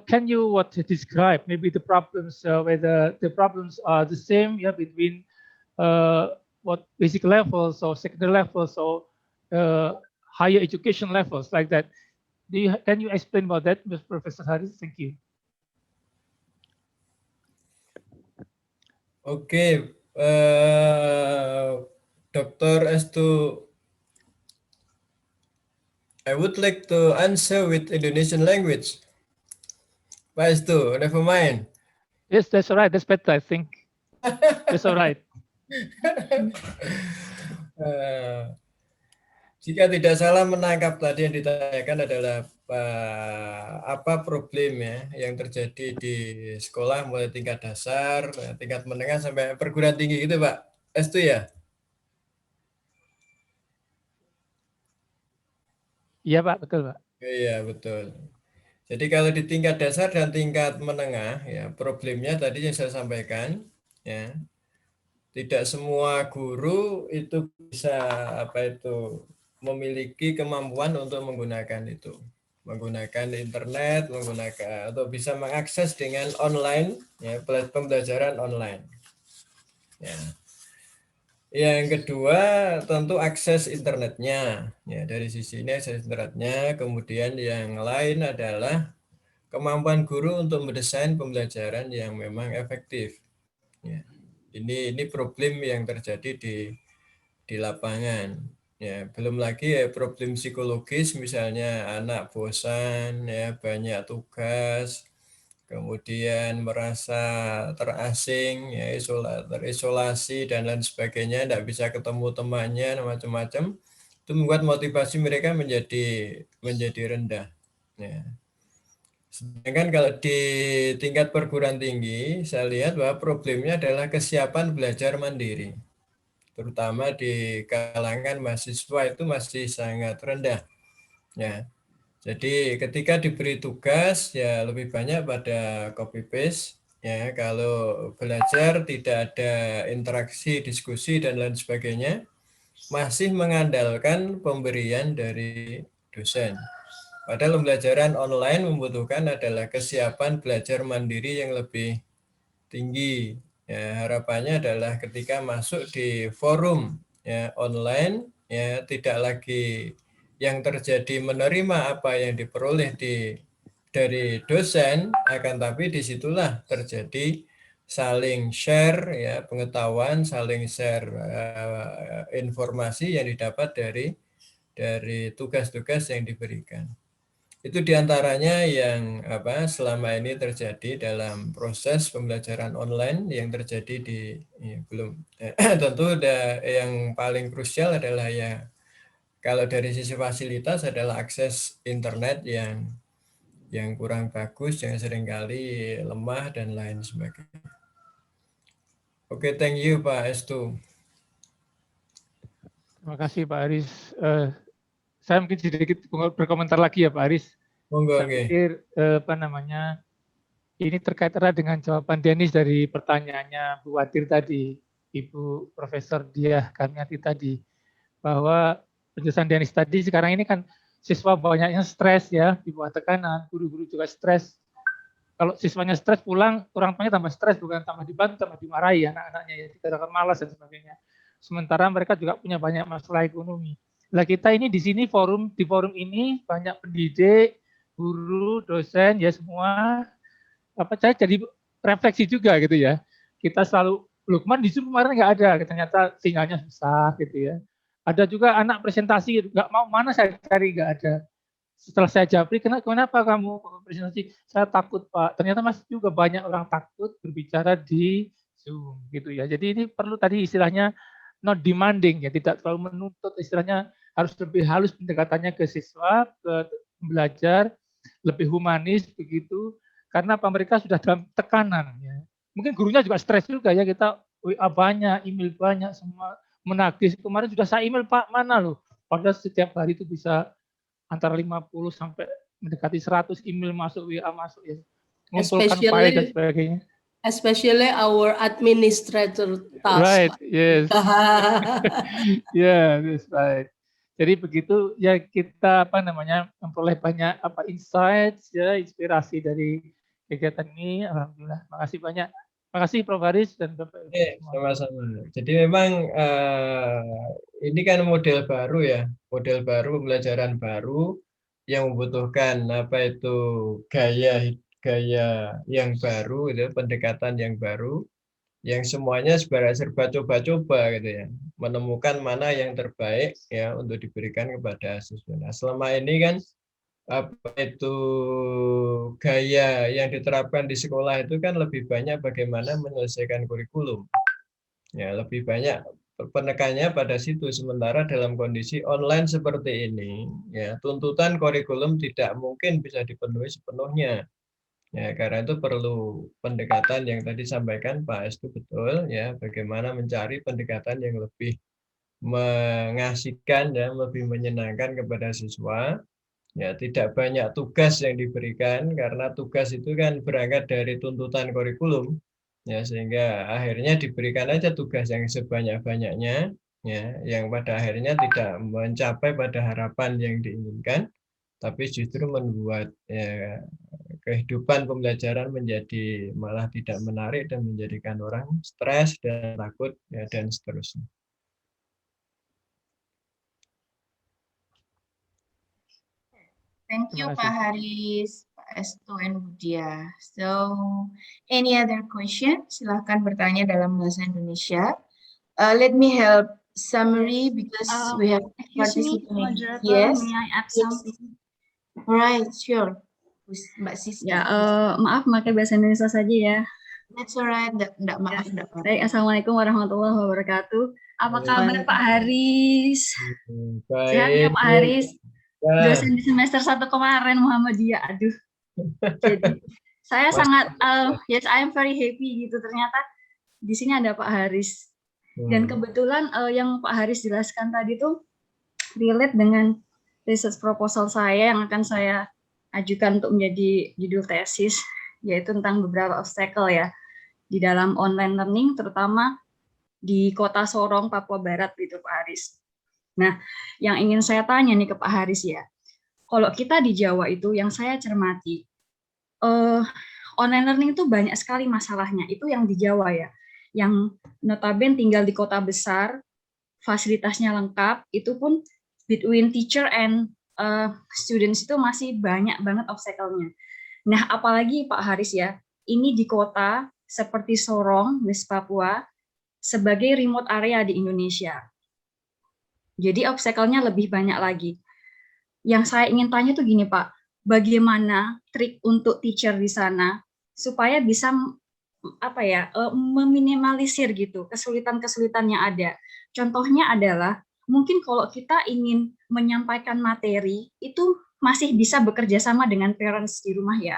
can you describe maybe the problems, whether the problems are the same, between what basic levels or secondary levels or higher education levels, like that? Can you explain about that, Professor Haris? Thank you. Okay, Dr. S2, I would like to answer with Indonesian language. Pak S2, never mind. Yes, that's all right. That's better, I think. That's all right. Jika tidak salah menangkap tadi yang ditanyakan adalah apa problem yang terjadi di sekolah mulai tingkat dasar, tingkat menengah sampai perguruan tinggi gitu, Pak S2 ya? Iya, Pak, betul, Pak. Iya, betul. Jadi kalau di tingkat dasar dan tingkat menengah, problemnya tadi yang saya sampaikan, tidak semua guru itu bisa memiliki kemampuan untuk menggunakan internet, atau bisa mengakses dengan online, pembelajaran online. Yang kedua tentu akses internetnya, dari sisi ini akses internetnya. Kemudian yang lain adalah kemampuan guru untuk mendesain pembelajaran yang memang efektif. Ini problem yang terjadi di lapangan. Belum lagi problem psikologis, misalnya anak bosan, banyak tugas, kemudian merasa terasing, terisolasi dan lain sebagainya, tidak bisa ketemu temannya, macam-macam. Itu membuat motivasi mereka menjadi rendah. Sedangkan kalau di tingkat perguruan tinggi, saya lihat bahwa problemnya adalah kesiapan belajar mandiri. Terutama di kalangan mahasiswa itu masih sangat rendah. Ya. Jadi ketika diberi tugas ya lebih banyak pada copy paste. Ya, kalau belajar tidak ada interaksi, diskusi dan lain sebagainya, masih mengandalkan pemberian dari dosen. Padahal pembelajaran online membutuhkan adalah kesiapan belajar mandiri yang lebih tinggi. Ya, harapannya adalah ketika masuk di forum ya online ya tidak lagi yang terjadi menerima apa yang diperoleh dari dosen, akan tapi disitulah terjadi saling share ya pengetahuan, saling share informasi yang didapat dari tugas-tugas yang diberikan. Itu diantaranya yang selama ini terjadi dalam proses pembelajaran online yang terjadi di belum tentu yang paling krusial adalah ya kalau dari sisi fasilitas adalah akses internet yang kurang bagus, yang seringkali lemah dan lain sebagainya. Oke, thank you Pak Estu. Terima kasih Pak Haris. Saya mungkin sedikit berkomentar lagi ya Pak Haris. Monggo, Saya pikir ini terkait erat dengan jawaban Denis dari pertanyaannya Bu Wadir tadi, Ibu Profesor Diah Karniati tadi, bahwa penjelasan Denis tadi sekarang ini kan siswa banyaknya stres ya, di bawah tekanan, guru-guru juga stres. Kalau siswanya stres pulang, orang tuanya tambah stres, bukan tambah dibantu, tambah dimarahi anak-anaknya, ya, dikatakan malas dan sebagainya. Sementara mereka juga punya banyak masalah ekonomi. Nah kita ini di sini di forum ini banyak pendidik, guru, dosen, ya semua. Saya jadi refleksi juga gitu ya. Kita selalu, kemarin di Zoom kemarin nggak ada, ternyata sinyalnya susah gitu ya. Ada juga anak presentasi, nggak mau, mana saya cari, nggak ada. Setelah saya japri, kenapa kamu presentasi? Saya takut Pak. Ternyata masih juga banyak orang takut berbicara di Zoom gitu ya. Jadi ini perlu tadi istilahnya not demanding ya, tidak terlalu menuntut, istilahnya harus lebih halus pendekatannya ke siswa, ke belajar, lebih humanis begitu. Karena mereka sudah dalam tekanan ya. Mungkin gurunya juga stres juga ya, kita WA banyak, email banyak, semua menagih. Kemarin sudah saya email Pak, mana loh? Padahal setiap hari itu bisa antara 50 sampai mendekati 100 email masuk, WA masuk ya. Mengumpulkan file dan sebagainya. Especially our administrator task. Right, yes. Yeah, that's right. Jadi begitu ya, kita memperoleh banyak insights ya, inspirasi dari kegiatan ini. Alhamdulillah, makasih banyak. Makasih Prof. Haris dan Bapak. Sama-sama. Jadi memang ini kan model baru ya, model baru, pembelajaran baru yang membutuhkan gaya yang baru, itu pendekatan yang baru, yang semuanya serba coba-coba gitu ya, menemukan mana yang terbaik ya untuk diberikan kepada siswa. Nah, selama ini kan gaya yang diterapkan di sekolah itu kan lebih banyak bagaimana menyelesaikan kurikulum. Ya, lebih banyak penekannya pada situ. Sementara dalam kondisi online seperti ini, ya tuntutan kurikulum tidak mungkin bisa dipenuhi sepenuhnya. Ya, karena itu perlu pendekatan yang tadi sampaikan Pak Estu, betul ya, bagaimana mencari pendekatan yang lebih mengasihkan dan lebih menyenangkan kepada siswa. Ya, tidak banyak tugas yang diberikan karena tugas itu kan berangkat dari tuntutan kurikulum. Ya, sehingga akhirnya diberikan aja tugas yang sebanyak-banyaknya ya, yang pada akhirnya tidak mencapai pada harapan yang diinginkan, tapi justru membuat ya, kehidupan pembelajaran menjadi malah tidak menarik dan menjadikan orang stres dan takut ya, dan seterusnya. Thank you, Pak Haris, Pak Estu, and Budia. So, any other question? Silahkan bertanya dalam bahasa Indonesia. Let me help summary because we have participants. Yes. May I add something? Right, sure. Mbak Siska. Ya, maaf pakai bahasa Indonesia saja ya. That's alright. Enggak maaf, enggak apa-apa. Baik, Assalamualaikum warahmatullahi wabarakatuh. Apa kabar Pak Haris? Sehat ya Pak Haris? Dosen di semester 1 kemarin Muhammadiyah. Aduh, Jadi saya sangat yes, I am very happy gitu, ternyata di sini ada Pak Haris. Dan kebetulan yang Pak Haris jelaskan tadi tuh relate dengan research proposal saya yang akan saya ajukan untuk menjadi judul tesis, yaitu tentang beberapa obstacle ya di dalam online learning, terutama di kota Sorong, Papua Barat gitu Pak Haris. Nah, yang ingin saya tanya nih ke Pak Haris ya, kalau kita di Jawa itu yang saya cermati, online learning itu banyak sekali masalahnya, itu yang di Jawa ya, yang notabene tinggal di kota besar, fasilitasnya lengkap, itu pun between teacher and students itu masih banyak banget obstacle-nya. Nah, apalagi Pak Haris ya, ini di kota seperti Sorong, West Papua, sebagai remote area di Indonesia. Jadi obstacle-nya lebih banyak lagi. Yang saya ingin tanya tuh gini Pak, bagaimana trik untuk teacher di sana supaya bisa meminimalisir gitu kesulitan-kesulitan yang ada. Contohnya adalah mungkin kalau kita ingin menyampaikan materi itu masih bisa bekerja sama dengan parents di rumah ya.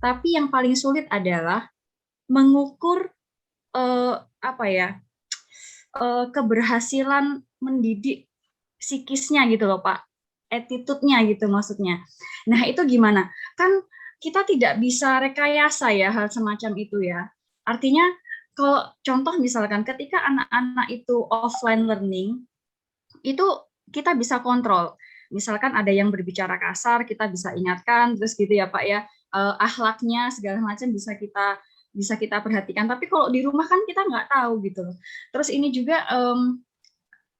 Tapi yang paling sulit adalah mengukur keberhasilan mendidik psikisnya gitu loh Pak, attitude-nya gitu maksudnya. Nah itu gimana? Kan kita tidak bisa rekayasa ya hal semacam itu ya. Artinya kalau contoh misalkan ketika anak-anak itu offline learning, itu kita bisa kontrol. Misalkan ada yang berbicara kasar, kita bisa ingatkan, terus gitu ya Pak ya, akhlaknya segala macam bisa kita perhatikan. Tapi kalau di rumah kan kita nggak tahu gitu loh. Terus ini juga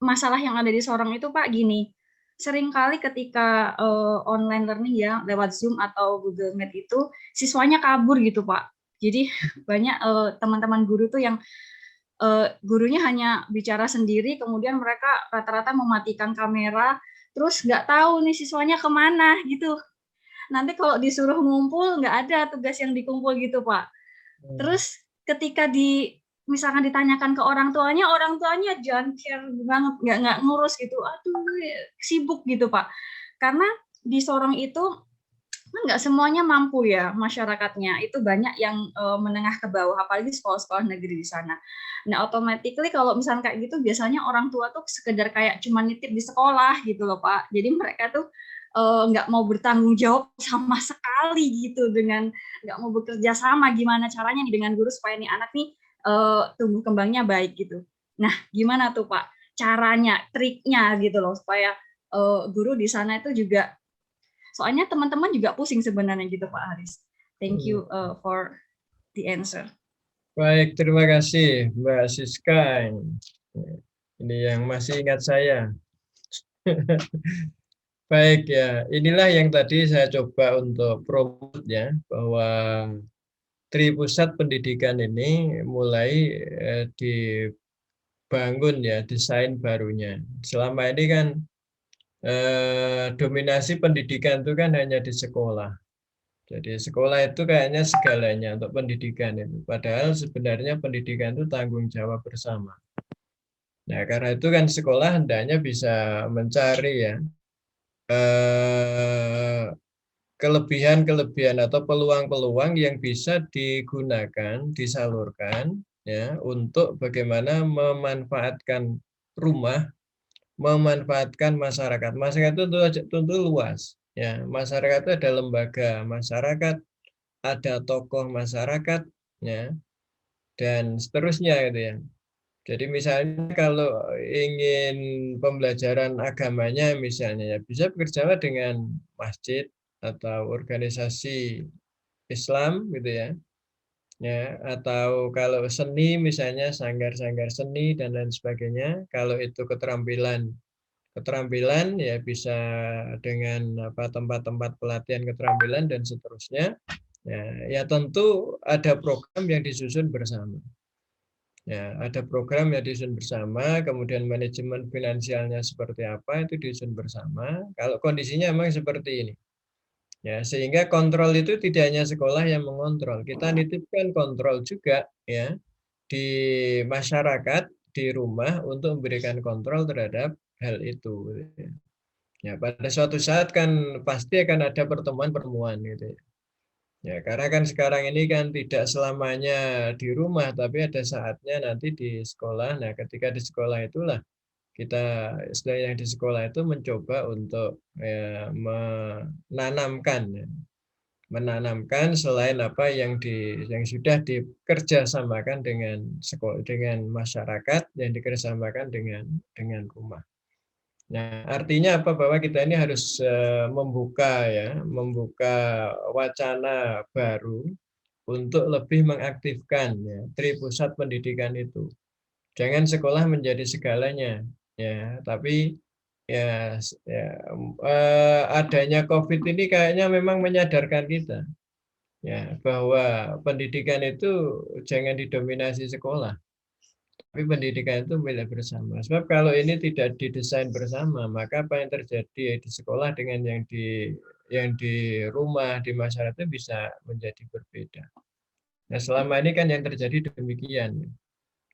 masalah yang ada di Sorong itu Pak gini, seringkali ketika online learning ya lewat Zoom atau Google Meet itu siswanya kabur gitu Pak. Jadi banyak teman-teman guru tuh yang gurunya hanya bicara sendiri, kemudian mereka rata-rata mematikan kamera, terus nggak tahu nih siswanya kemana gitu. Nanti kalau disuruh ngumpul nggak ada tugas yang dikumpul gitu Pak. Terus ketika misalkan ditanyakan ke orang tuanya jangan care banget, nggak ngurus gitu, aduh sibuk gitu Pak. Karena di Sorong itu nggak semuanya mampu ya masyarakatnya, itu banyak yang menengah ke bawah, apalagi sekolah-sekolah negeri di sana. Nah automatically kalau misalnya kayak gitu biasanya orang tua tuh sekedar kayak cuma nitip di sekolah gitu loh Pak. Jadi mereka tuh nggak mau bertanggung jawab sama sekali gitu, dengan nggak mau bekerja sama gimana caranya nih dengan guru supaya nih anak nih tumbuh kembangnya baik gitu. Nah, gimana tuh Pak caranya, triknya gitu loh supaya guru di sana itu juga, soalnya teman-teman juga pusing sebenarnya gitu Pak Haris. Thank you for the answer. Baik, terima kasih Mbak Siska. Ini yang masih ingat saya. Baik ya, inilah yang tadi saya coba untuk promote ya, bahwa Tripusat Pendidikan ini mulai dibangun ya, desain barunya. Selama ini kan dominasi pendidikan itu kan hanya di sekolah. Jadi sekolah itu kayaknya segalanya untuk pendidikan itu. Padahal sebenarnya pendidikan itu tanggung jawab bersama. Nah karena itu kan sekolah hendaknya bisa mencari ya kelebihan-kelebihan atau peluang-peluang yang bisa digunakan, disalurkan ya untuk bagaimana memanfaatkan rumah, memanfaatkan masyarakat. Masyarakat itu tentu luas ya. Masyarakat itu ada lembaga masyarakat, ada tokoh masyarakat ya, dan seterusnya gitu ya. Jadi misalnya kalau ingin pembelajaran agamanya misalnya ya bisa bekerjasama dengan masjid atau organisasi Islam gitu ya. Ya, atau kalau seni misalnya sanggar-sanggar seni dan lain sebagainya. Kalau itu keterampilan ya bisa dengan tempat-tempat pelatihan keterampilan dan seterusnya. Ya tentu ada program yang disusun bersama. Ya, ada program yang disusun bersama, kemudian manajemen finansialnya seperti apa itu disusun bersama. Kalau kondisinya memang seperti ini. Ya, sehingga kontrol itu tidak hanya sekolah yang mengontrol. Kita nitipkan kontrol juga ya di masyarakat, di rumah untuk memberikan kontrol terhadap hal itu. Ya, pada suatu saat kan pasti akan ada pertemuan-pertemuan gitu ya. Ya, karena kan sekarang ini kan tidak selamanya di rumah, tapi ada saatnya nanti di sekolah. Nah, ketika di sekolah itulah kita yang di sekolah itu mencoba untuk ya, menanamkan selain apa yang sudah dikerjasamakan dengan sekolah, dengan masyarakat, yang dikerjasamakan dengan rumah. Nah, artinya apa? Bahwa kita ini harus membuka wacana baru untuk lebih mengaktifkan ya, tripusat pendidikan itu. Jangan sekolah menjadi segalanya, ya. Tapi adanya COVID ini kayaknya memang menyadarkan kita, ya, bahwa pendidikan itu jangan didominasi sekolah. Tapi pendidikan itu milik bersama. Sebab kalau ini tidak didesain bersama, maka apa yang terjadi di sekolah dengan yang di rumah, di masyarakat itu bisa menjadi berbeda. Nah, selama ini kan yang terjadi demikian.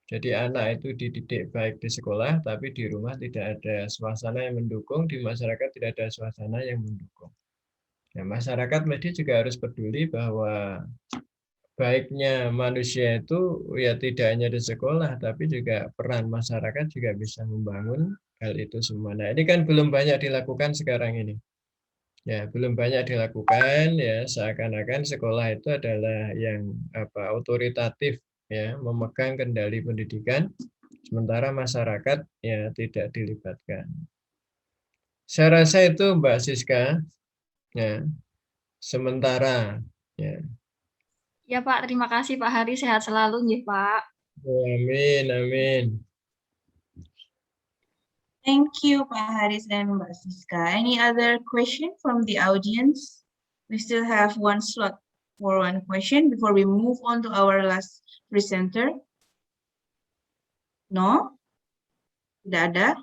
Jadi anak itu dididik baik di sekolah, tapi di rumah tidak ada suasana yang mendukung, di masyarakat tidak ada suasana yang mendukung. Nah, masyarakat juga harus peduli bahwa baiknya manusia itu ya tidak hanya di sekolah, tapi juga peran masyarakat juga bisa membangun hal itu semua. Nah, ini kan belum banyak dilakukan sekarang ini. Ya, belum banyak dilakukan, ya, seakan-akan sekolah itu adalah yang otoritatif, ya, memegang kendali pendidikan, sementara masyarakat ya tidak dilibatkan. Saya rasa itu Mbak Siska, ya, sementara, ya. Ya Pak, terima kasih Pak Haris, sehat selalu nggih Pak. Amin, amin. Thank you, Pak Haris and Mbak Siska. Any other question from the audience? We still have one slot for one question before we move on to our last presenter. No? Tidak ada?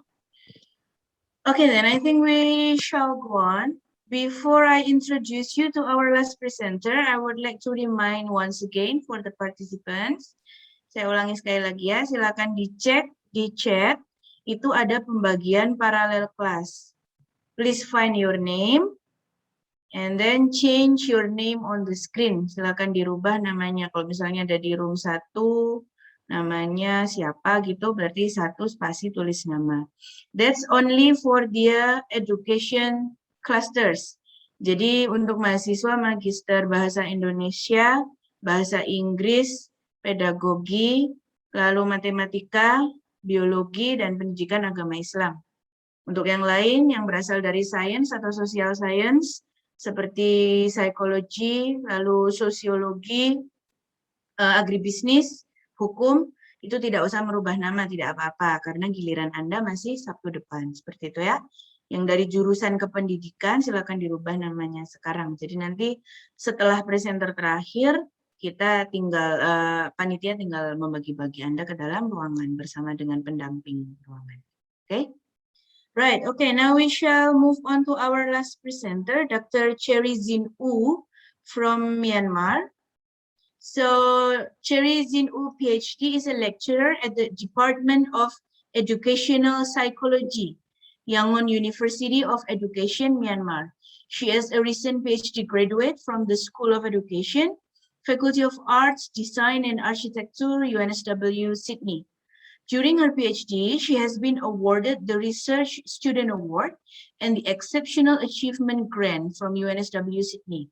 Okay, then I think we shall go on. Before I introduce you to our last presenter, I would like to remind once again for the participants. Saya ulangi sekali lagi ya, silakan dicek di chat. Itu ada pembagian paralel class. Please find your name and then change your name on the screen. Silakan dirubah namanya. Kalau misalnya ada di room 1, namanya siapa gitu, berarti 1 spasi tulis nama. That's only for the education clusters. Jadi untuk mahasiswa magister bahasa Indonesia, bahasa Inggris, pedagogi, lalu matematika, biologi, dan pendidikan agama Islam. Untuk yang lain yang berasal dari sains atau social science, seperti psikologi, lalu sosiologi, agribisnis, hukum, itu tidak usah merubah nama, tidak apa-apa, karena giliran Anda masih Sabtu depan, seperti itu ya. Yang dari jurusan kependidikan, silakan dirubah namanya sekarang. Jadi nanti setelah presenter terakhir, kita tinggal, panitia tinggal membagi-bagi Anda ke dalam ruangan bersama dengan pendamping ruangan. Okay? Right, okay, now we shall move on to our last presenter, Dr. Cherry Zin Wu from Myanmar. So, Cherry Zin Wu, PhD, is a lecturer at the Department of Educational Psychology, Yangon University of Education, Myanmar. She is a recent PhD graduate from the School of Education, Faculty of Arts, Design and Architecture, UNSW, Sydney. During her PhD, she has been awarded the Research Student Award and the Exceptional Achievement Grant from UNSW, Sydney.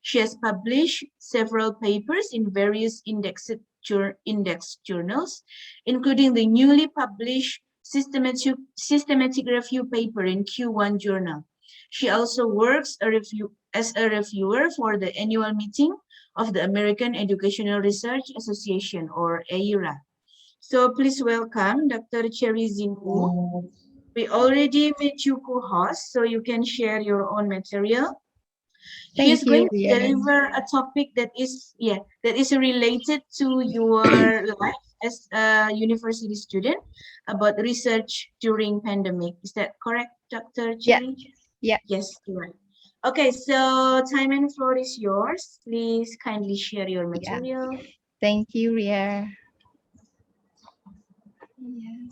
She has published several papers in various index journals, including the newly published systematic review paper in Q1 journal. She also works as a reviewer for the annual meeting of the American Educational Research Association, or AERA. So please welcome Dr. Cherry Zin Wu. We already made you co-host, so you can share your own material. She is going to deliver a topic that is related to your life as a university student about research during pandemic. Is that correct, Dr. Cherry? Yeah. Yes, right. Okay, so time and floor is yours. Please kindly share your material. Yeah. Thank you, Ria. Yeah.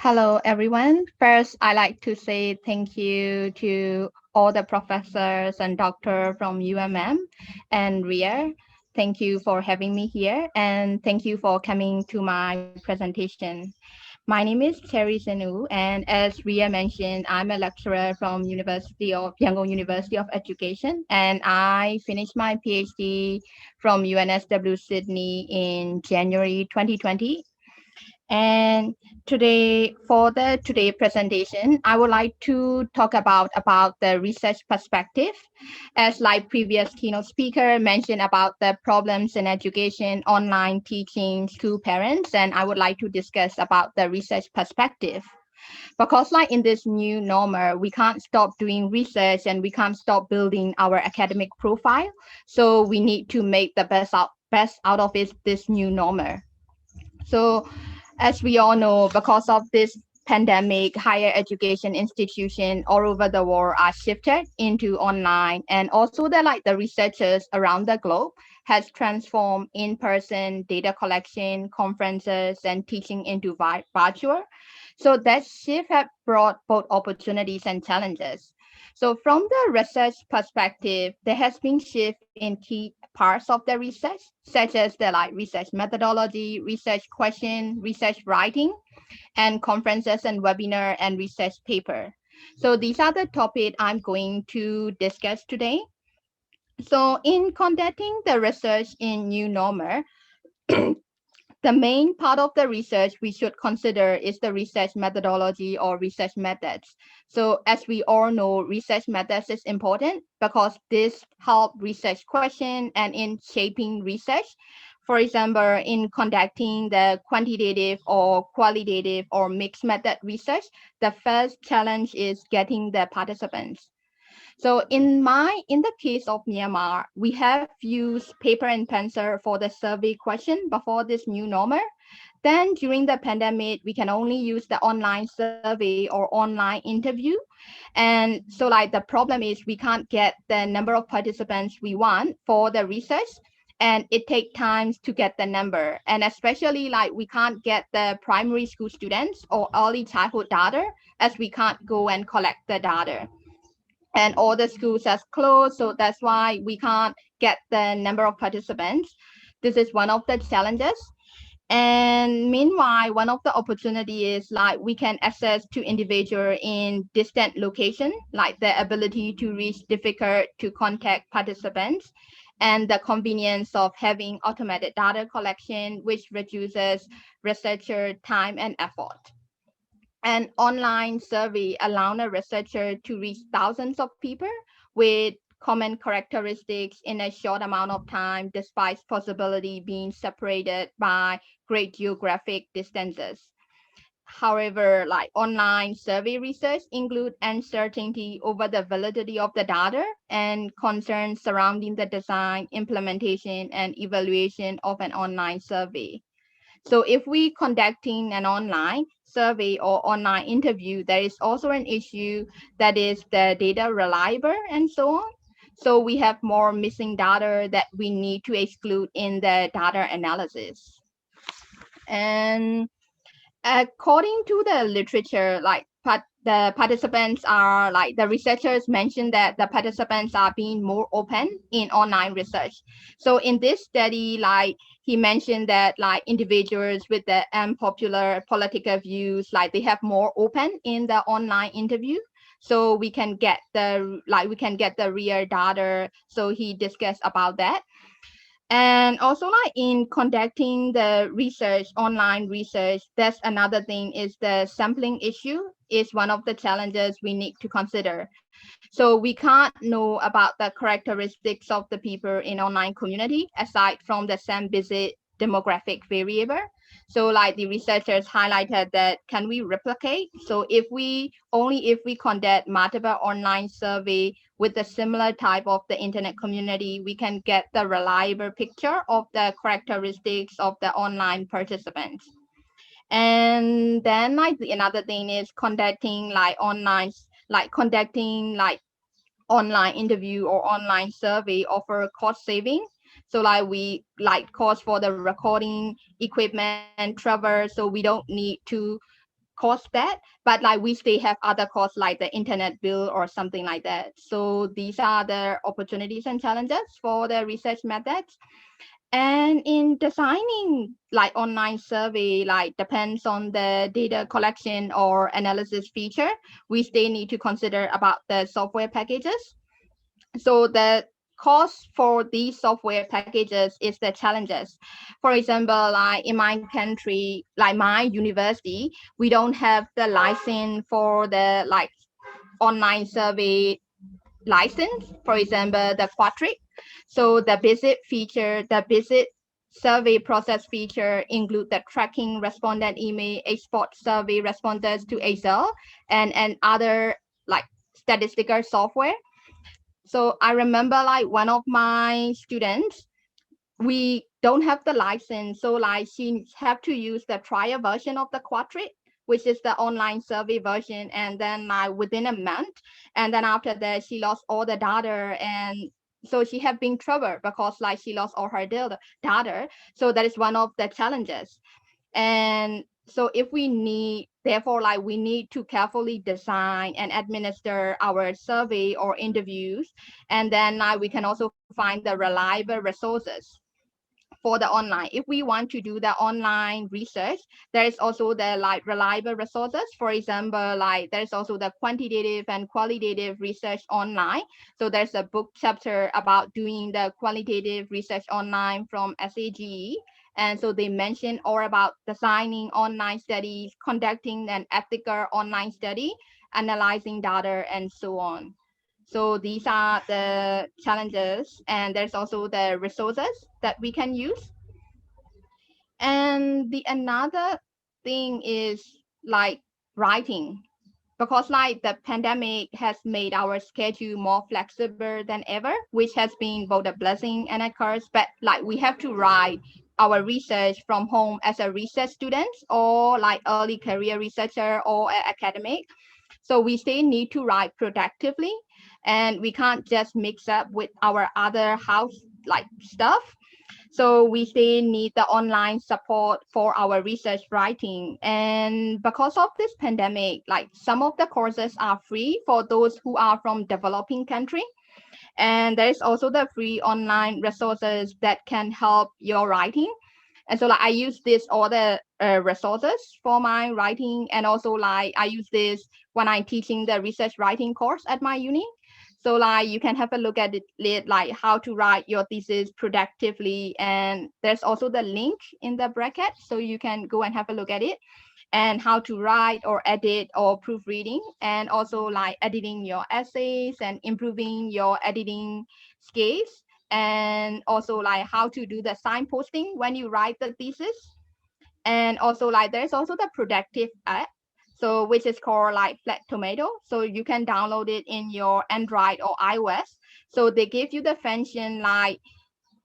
Hello, everyone. First, I'd like to say thank you to all the professors and doctors from UMM and RIA. Thank you for having me here, and thank you for coming to my presentation. My name is Terry Senu, and as Ria mentioned, I'm a lecturer from Yangon University of Education, and I finished my PhD from UNSW Sydney in January 2020. And today, for the today presentation, I would like to talk about the research perspective. As like previous keynote speaker mentioned about the problems in education, online teaching, school parents, and I would like to discuss about the research perspective. Because like in this new normal, we can't stop doing research and we can't stop building our academic profile. So we need to make the best out of this new normal. So as we all know, because of this pandemic, higher education institutions all over the world are shifted into online, and also the researchers around the globe has transformed in-person data collection, conferences, and teaching into virtual. So that shift has brought both opportunities and challenges. So from the research perspective, there has been shift in key parts of the research, such as the research methodology, research question, research writing, and conferences and webinar and research paper. So these are the topics I'm going to discuss today. So in conducting the research in new normal, the main part of the research we should consider is the research methodology or research methods. So as we all know, research methods is important because this help research question and in shaping research. For example, in conducting the quantitative or qualitative or mixed method research, the first challenge is getting the participants. So in the case of Myanmar, we have used paper and pencil for the survey question before this new normal. Then during the pandemic, we can only use the online survey or online interview. And so the problem is we can't get the number of participants we want for the research, and it takes time to get the number. And especially we can't get the primary school students or early childhood data, as we can't go and collect the data. And all the schools are closed, so that's why we can't get the number of participants. This is one of the challenges. And meanwhile, one of the opportunities is we can access to individual in distant location, like the ability to reach difficult to contact participants, and the convenience of having automated data collection, which reduces researcher time and effort. An online survey allowed a researcher to reach thousands of people with common characteristics in a short amount of time, despite possibility being separated by great geographic distances. However, online survey research include uncertainty over the validity of the data and concerns surrounding the design, implementation, and evaluation of an online survey. So if we conducting an online survey or online interview, there is also an issue that is the data reliable and so on. So we have more missing data that we need to exclude in the data analysis. And according to the literature, the participants are the researchers mentioned that the participants are being more open in online research. So in this study, he mentioned that individuals with the unpopular political views, they have more open in the online interview. So we can get the real data. So he discussed about that. And also in conducting the research, online research, that's another thing is the sampling issue is one of the challenges we need to consider. So we can't know about the characteristics of the people in online community aside from the same visit demographic variable. So the researchers highlighted that can we replicate? So if we conduct multiple online survey with a similar type of the internet community, we can get the reliable picture of the characteristics of the online participants. And then another thing is conducting online interview or online survey offer cost saving. So we cost for the recording equipment, travel, so we don't need to cost that, but like we still have other costs like the internet bill or something like that. So these are the opportunities and challenges for the research methods. And in designing like online survey, like depends on the data collection or analysis feature, we still need to consider about the software packages. So the cost for these software packages is the challenges. For example, like in my country, like my university, we don't have the license for the like online survey license, for example, the Quadric. So the visit feature, the visit survey process feature include the tracking respondent email, export survey responses to Excel, and other like statistical software. So I remember like one of my students, we don't have the license. So like she have to use the trial version of the Quadric, which is the online survey version. And then like within a month, and then after that, she lost all the data. And so she have been troubled because like she lost all her data. So that is one of the challenges. And so if we need, therefore, like we need to carefully design and administer our survey or interviews. And then we can also find the reliable resources for the online. If we want to do the online research, there is also the like reliable resources. For example, like there's also the quantitative and qualitative research online. So there's a book chapter about doing the qualitative research online from SAGE. And so they mention all about designing online studies, conducting an ethical online study, analyzing data, and so on. So these are the challenges, and there's also the resources that we can use. And the another thing is like writing, because like the pandemic has made our schedule more flexible than ever, which has been both a blessing and a curse. But like we have to write our research from home as a research student or like early career researcher or academic. So we still need to write productively, and we can't just mix up with our other house like stuff. So we still need the online support for our research writing. And because of this pandemic, like some of the courses are free for those who are from developing country. And there's also the free online resources that can help your writing. And so like I use this all the resources for my writing, and also like I use this when I'm teaching the research writing course at my uni. So like you can have a look at it, like how to write your thesis productively. And there's also the link in the bracket, so you can go and have a look at it, and how to write or edit or proofreading, and also like editing your essays and improving your editing skills. And also like how to do the signposting when you write the thesis. And also like there's also the productive app, so which is called like Flat Tomato. So you can download it in your Android or iOS. So they give you the function like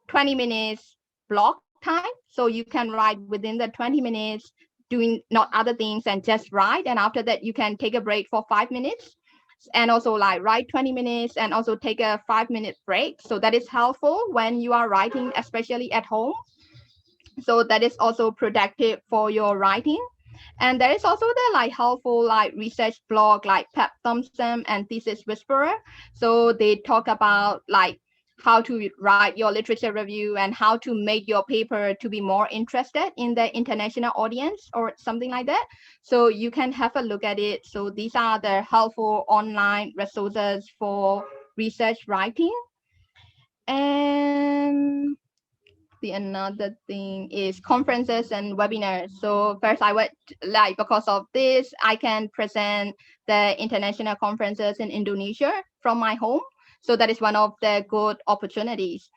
20 minutes block time. So you can write within the 20 minutes doing not other things and just write. And after that, you can take a break for 5 minutes. And also like write 20 minutes and also take a 5-minute break. So that is helpful when you are writing, especially at home. So that is also productive for your writing. And there is also the like helpful like research blog like Pep Thompson and Thesis Whisperer. So they talk about like how to write your literature review and how to make your paper to be more interested in the international audience or something like that. So you can have a look at it. So these are the helpful online resources for research writing. And the another thing is conferences and webinars. So first I would like, because of this, I can present the international conferences in Indonesia from my home. So that is one of the good opportunities.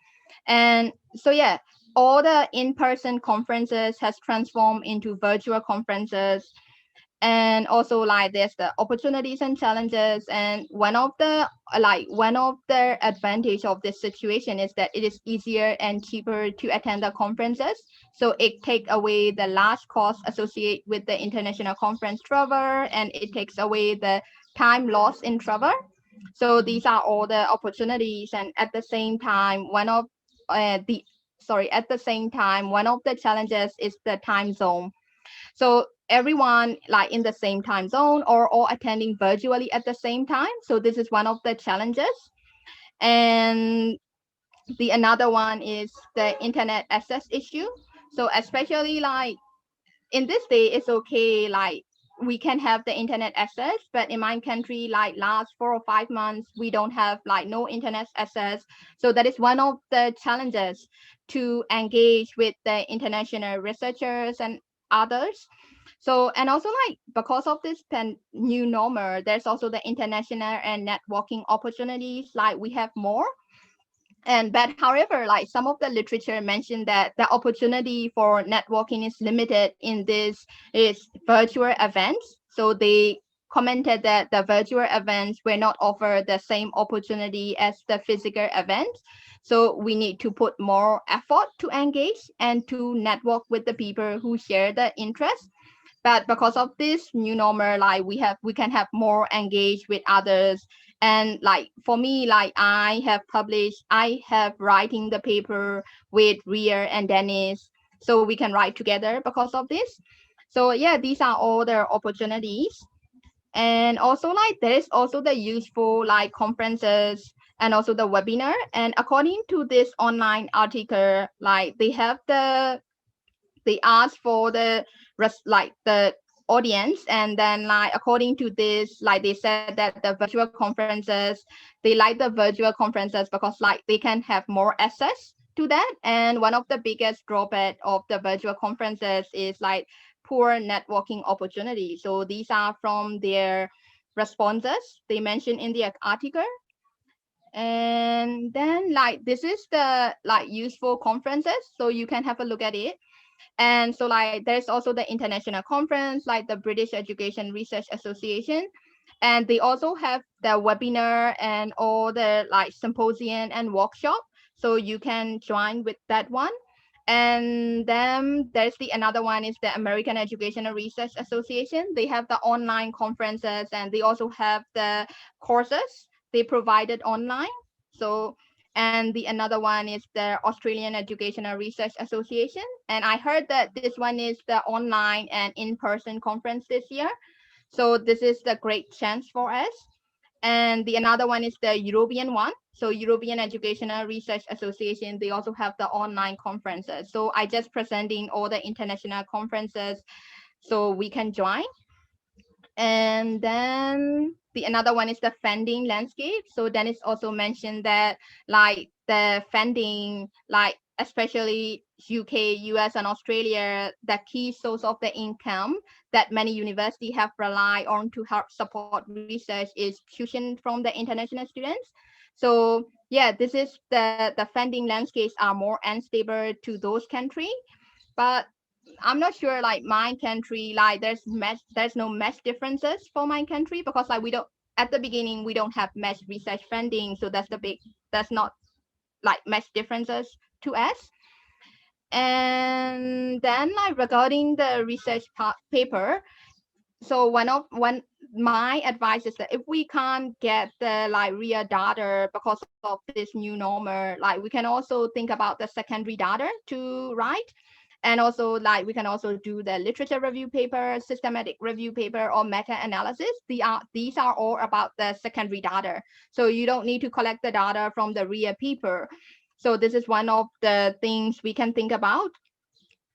And so yeah, all the in-person conferences has transformed into virtual conferences. And also like there's the opportunities and challenges. And one of the advantage of this situation is that it is easier and cheaper to attend the conferences. So it takes away the large cost associated with the international conference travel, and it takes away the time lost in travel. So these are all the opportunities. And at the same time, one of the challenges is the time zone. So everyone like in the same time zone or all attending virtually at the same time. So this is one of the challenges. And the another one is the internet access issue. So especially like in this day, it's okay, like we can have the internet access, but in my country, like last 4 or 5 months, we don't have like no internet access. So that is one of the challenges to engage with the international researchers and others. So, and also like because of this new normal, there's also the international and networking opportunities, like we have more. And but however, like some of the literature mentioned that the opportunity for networking is limited in this is virtual events. So they commented that the virtual events were not offered the same opportunity as the physical events. So we need to put more effort to engage and to network with the people who share the interest. But because of this new normal, like we can have more engage with others. And like for me, like I have writing the paper with Ria and Dennis, so we can write together because of this. So yeah, these are all the opportunities. And also like there is also the useful like conferences and also the webinar. And according to this online article, like they ask for the like the audience, and then like according to this, like they said that the virtual conferences, they like the virtual conferences because like they can have more access to that. And one of the biggest drawback of the virtual conferences is like poor networking opportunity. So these are from their responses they mentioned in the article. And then like this is the like useful conferences, so you can have a look at it. And so like there's also the international conference like the British Education Research Association, and they also have the webinar and all the like symposium and workshop, so you can join with that one. And then there's the another one is the American Educational Research Association. They have the online conferences, and they also have the courses they provided online. So, and the another one is the Australian Educational Research Association. And I heard that this one is the online and in-person conference this year. So this is the great chance for us. And the another one is the European one. So European Educational Research Association, they also have the online conferences. So I just presenting all the international conferences so we can join. And then the another one is the funding landscape. So Dennis also mentioned that like the funding, like especially UK, US, and Australia, the key source of the income that many universities have relied on to help support research is tuition from the international students. So yeah, this is the funding landscapes are more unstable to those countries. But I'm not sure like my country, like there's no much differences for my country, because like we don't, at the beginning we don't have much research funding, so that's not like much differences to us. And then like regarding the research paper, so my advice is that if we can't get the like real data because of this new normal, like we can also think about the secondary data to write. And also like we can also do the literature review paper, systematic review paper, or meta-analysis. These are all about the secondary data. So you don't need to collect the data from the real paper. So this is one of the things we can think about.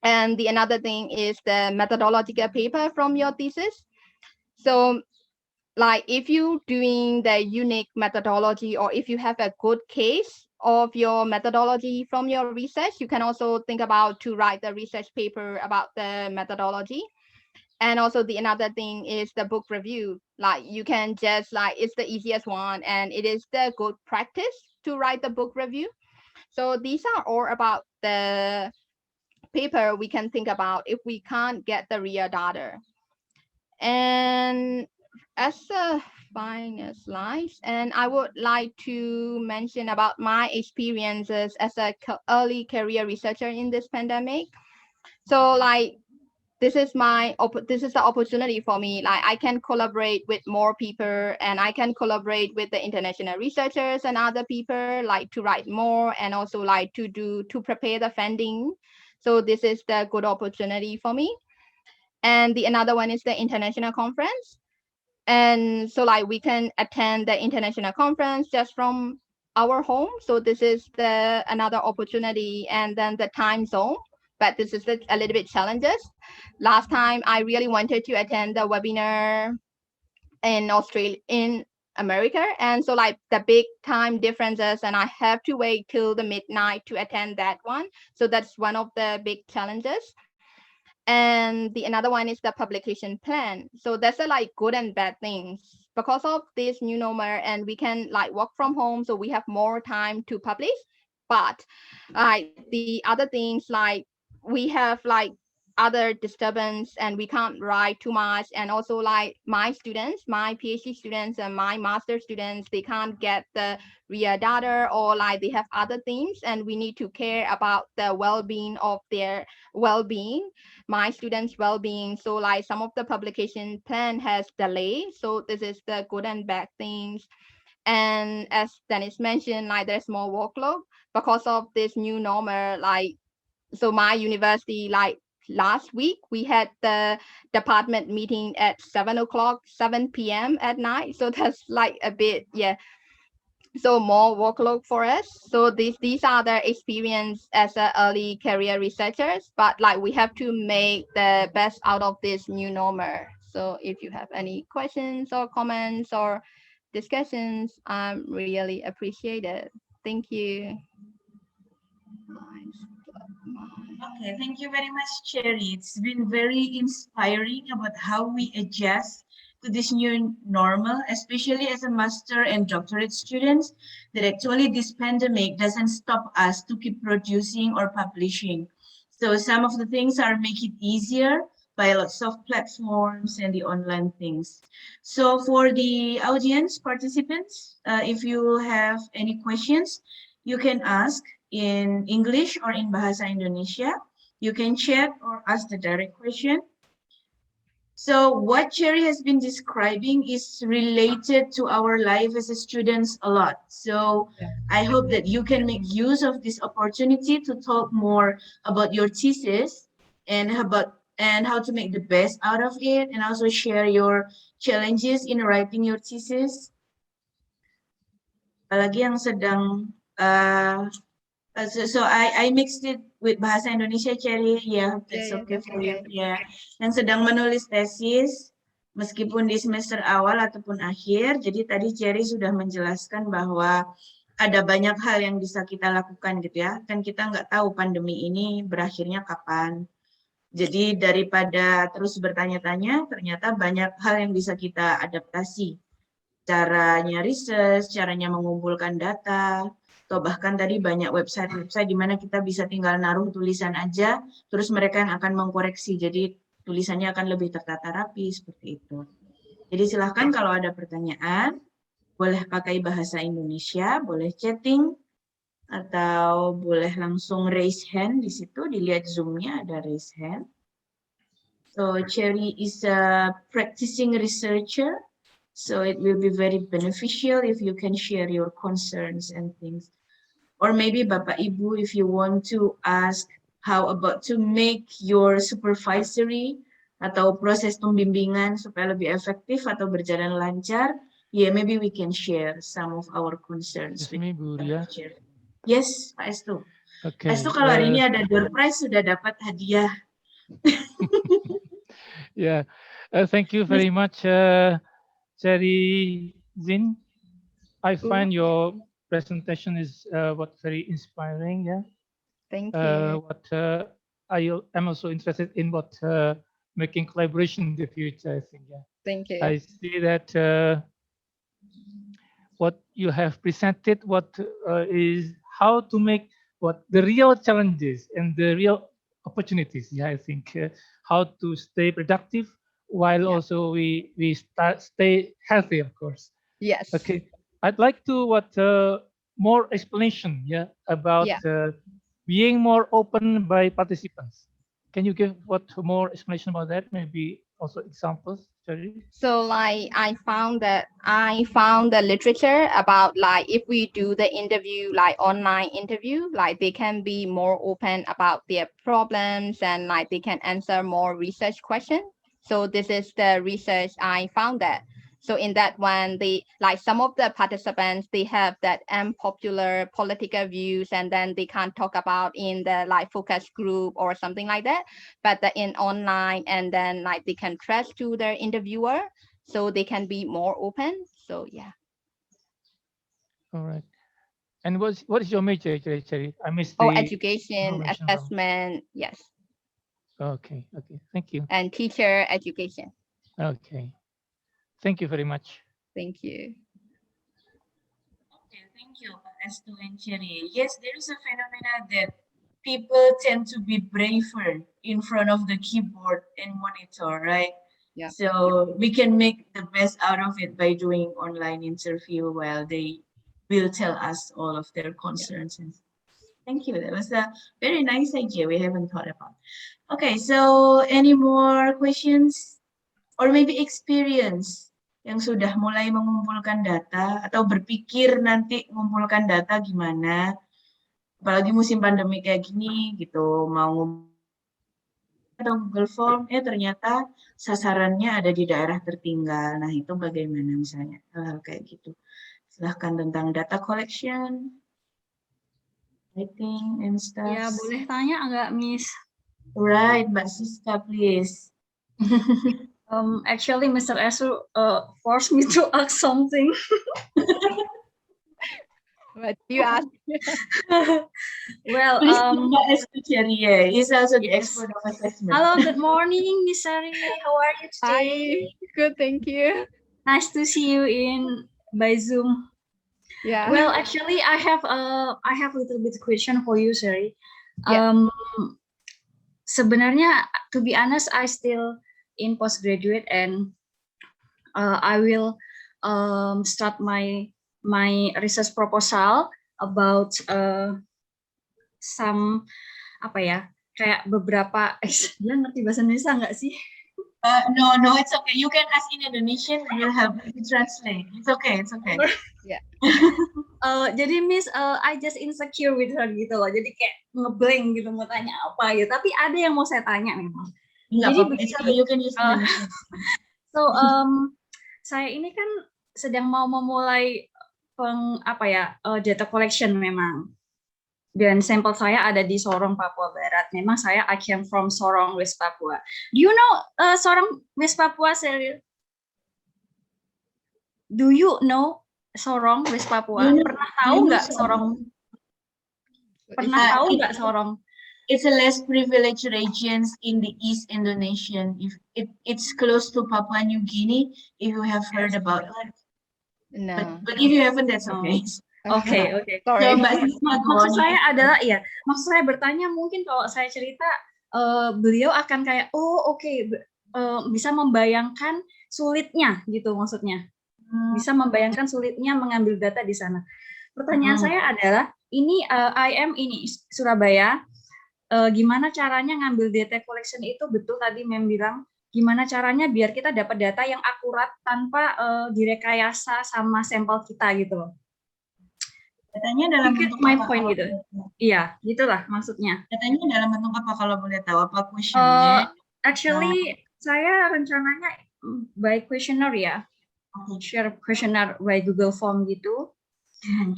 And the another thing is the methodological paper from your thesis. So like if you're doing the unique methodology, or if you have a good case of your methodology from your research, you can also think about to write the research paper about the methodology. And also the another thing is the book review. Like you can just like, it's the easiest one, and it is the good practice to write the book review. So these are all about the paper we can think about if we can't get the real data. And as a final slides, and I would like to mention about my experiences as a early career researcher in this pandemic. So like this is the opportunity for me. Like I can collaborate with more people, and I can collaborate with the international researchers and other people, like to write more, and also like to prepare the funding. So this is the good opportunity for me. And the another one is the international conference. And so like we can attend the international conference just from our home. So this is the another opportunity, and then the time zone. But this is a little bit challenges. Last time I really wanted to attend the webinar in Australia, in America, and so like the big time differences, and I have to wait till the midnight to attend that one. So that's one of the big challenges. And the another one is the publication plan. So that's a like good and bad things because of this new normal, and we can like work from home, so we have more time to publish. But like the other things, like we have like other disturbance and we can't write too much. And also like my students, my PhD students and my master students, they can't get the real data, or like they have other things, and we need to care about the well-being of their well-being, my students' well-being. So like some of the publication plan has delayed. So this is the good and bad things. And as Dennis mentioned, like there's more workload because of this new normal. Like, so my university, like last week, we had the department meeting at 7 p.m. at night. So that's like a bit, yeah. So more workload for us. So these are the experience as a early career researchers, but like we have to make the best out of this new normal. So if you have any questions or comments or discussions, I'm really appreciated. Thank you. Okay, thank you very much, Cherry. It's been very inspiring about how we adjust to this new normal, especially as a master and doctorate students, that actually this pandemic doesn't stop us to keep producing or publishing. So some of the things are make it easier by lots of platforms and the online things. So for the audience participants, if you have any questions, you can ask in English or in Bahasa Indonesia. You can chat or ask the direct question. So what Cherry has been describing is related to our life as a students a lot. So I hope that you can make use of this opportunity to talk more about your thesis and how to make the best out of it, and also share your challenges in writing your thesis. Apalagi yang sedang so I mixed it with Bahasa Indonesia, Cherry. Yeah, that's okay for you. Yeah, yang sedang menulis tesis, meskipun di semester awal ataupun akhir. Jadi tadi Cherry sudah menjelaskan bahwa ada banyak hal yang bisa kita lakukan gitu ya. Kan kita nggak tahu pandemi ini berakhirnya kapan. Jadi daripada terus bertanya-tanya, ternyata banyak hal yang bisa kita adaptasi. Caranya research, caranya mengumpulkan data, atau bahkan tadi banyak website-website di mana kita bisa tinggal naruh tulisan aja, terus mereka yang akan mengkoreksi, jadi tulisannya akan lebih tertata rapi, seperti itu. Jadi silahkan kalau ada pertanyaan, boleh pakai bahasa Indonesia, boleh chatting, atau boleh langsung raise hand di situ, dilihat Zoom-nya ada raise hand. So Cherry is a practicing researcher, so it will be very beneficial if you can share your concerns and things. Or maybe Bapak Ibu, if you want to ask how about to make your supervisory atau proses pembimbingan supaya lebih efektif atau berjalan lancar, yeah, maybe we can share some of our concerns. Yes, me, Bu Ria. Yes, Pak Estu. Okay. Pak Estu, kalau hari ini ada door prize, sudah dapat hadiah. Yeah, thank you very much, Cherry Zin. I find your presentation is very inspiring. Yeah. Thank you. I am also interested in making collaboration in the future. I think. Yeah. Thank you. I see that what you have presented, is how to make the real challenges and the real opportunities. Yeah, I think how to stay productive while also we stay healthy, of course. Yes. Okay. I'd like to more explanation, about being more open by participants. Can you give more explanation about that? Maybe also examples, Cherry? So like I found the literature about like if we do the interview, like online interview, like they can be more open about their problems and like they can answer more research questions. So this is the research I found that. So in that one, they like some of the participants, they have that unpopular political views, and then they can't talk about in the like focus group or something like that. But in online, and then like they can trust to their interviewer, so they can be more open. So yeah. All right. And what is your major, Cherry? I missed Oh, the education, information. assessment, yes, Okay. Thank you. and teacher education. Okay. Thank you very much. Thank you. Okay, thank you, Estu and Cherry. Yes, there is a phenomena that people tend to be braver in front of the keyboard and monitor, right? Yeah. So we can make the best out of it by doing online interview while they will tell us all of their concerns. And thank you. That was a very nice idea we haven't thought about. Okay, so any more questions or maybe experience yang sudah mulai mengumpulkan data atau berpikir nanti mengumpulkan data gimana, apalagi musim pandemi kayak gini gitu, mau atau Google Form, ternyata sasarannya ada di daerah tertinggal. Nah, itu bagaimana misalnya hal-hal kayak gitu. Silahkan tentang data collection, writing and stuff. Ya, boleh tanya nggak, Miss? Right, Mbak Siska, please. Actually, Mr. Esu forced me to ask something. What do you ask? Well, he's also the yes. expert of assessment. Hello, good morning, Miss Sari. How are you today? Hi, good, thank you. Nice to see you by Zoom. Yeah. Well, actually, I have a little bit question for you, Sari. Yeah. Sebenarnya, to be honest, I still in postgraduate, and I will start my research proposal about some kayak beberapa dia ngerti bahasa Indonesia nggak sih? No, it's okay. You can ask in Indonesian and we'll help you translate. It's okay. Yeah. Jadi Miss, I just insecure with her gitu loh. Jadi kayak ngeblank gitu mau tanya apa gitu. Tapi ada yang mau saya tanya memang. Jadi begini, you can use so saya ini kan sedang mau memulai data collection memang. Dan sampel saya ada di Sorong, Papua Barat. Memang saya I came from Sorong, West Papua. Do you know Sorong, West Papua, Cheryl? Do you know Sorong, West Papua? Pernah tahu nggak Sorong? Pernah tahu nggak Sorong? It's a less privileged regions in the East Indonesian. It's close to Papua New Guinea. If you have heard about that. No. But if you haven't, that's okay. Oke. Sorry. So, maksud saya adalah maksud saya bertanya mungkin kalau saya cerita beliau akan kayak bisa membayangkan sulitnya gitu maksudnya. Bisa membayangkan sulitnya mengambil data di sana. Pertanyaan saya adalah ini IM ini Surabaya, gimana caranya ngambil data collection itu, betul tadi Mem bilang gimana caranya biar kita dapat data yang akurat tanpa direkayasa sama sampel kita gitu loh. Datanya dalam bentuk my apa? point gitu. Iya, gitulah maksudnya. Datanya dalam bentuk apa kalau boleh tahu? Apa questionnaire? Actually, saya rencananya by questionnaire ya. Share questionnaire by Google Form gitu.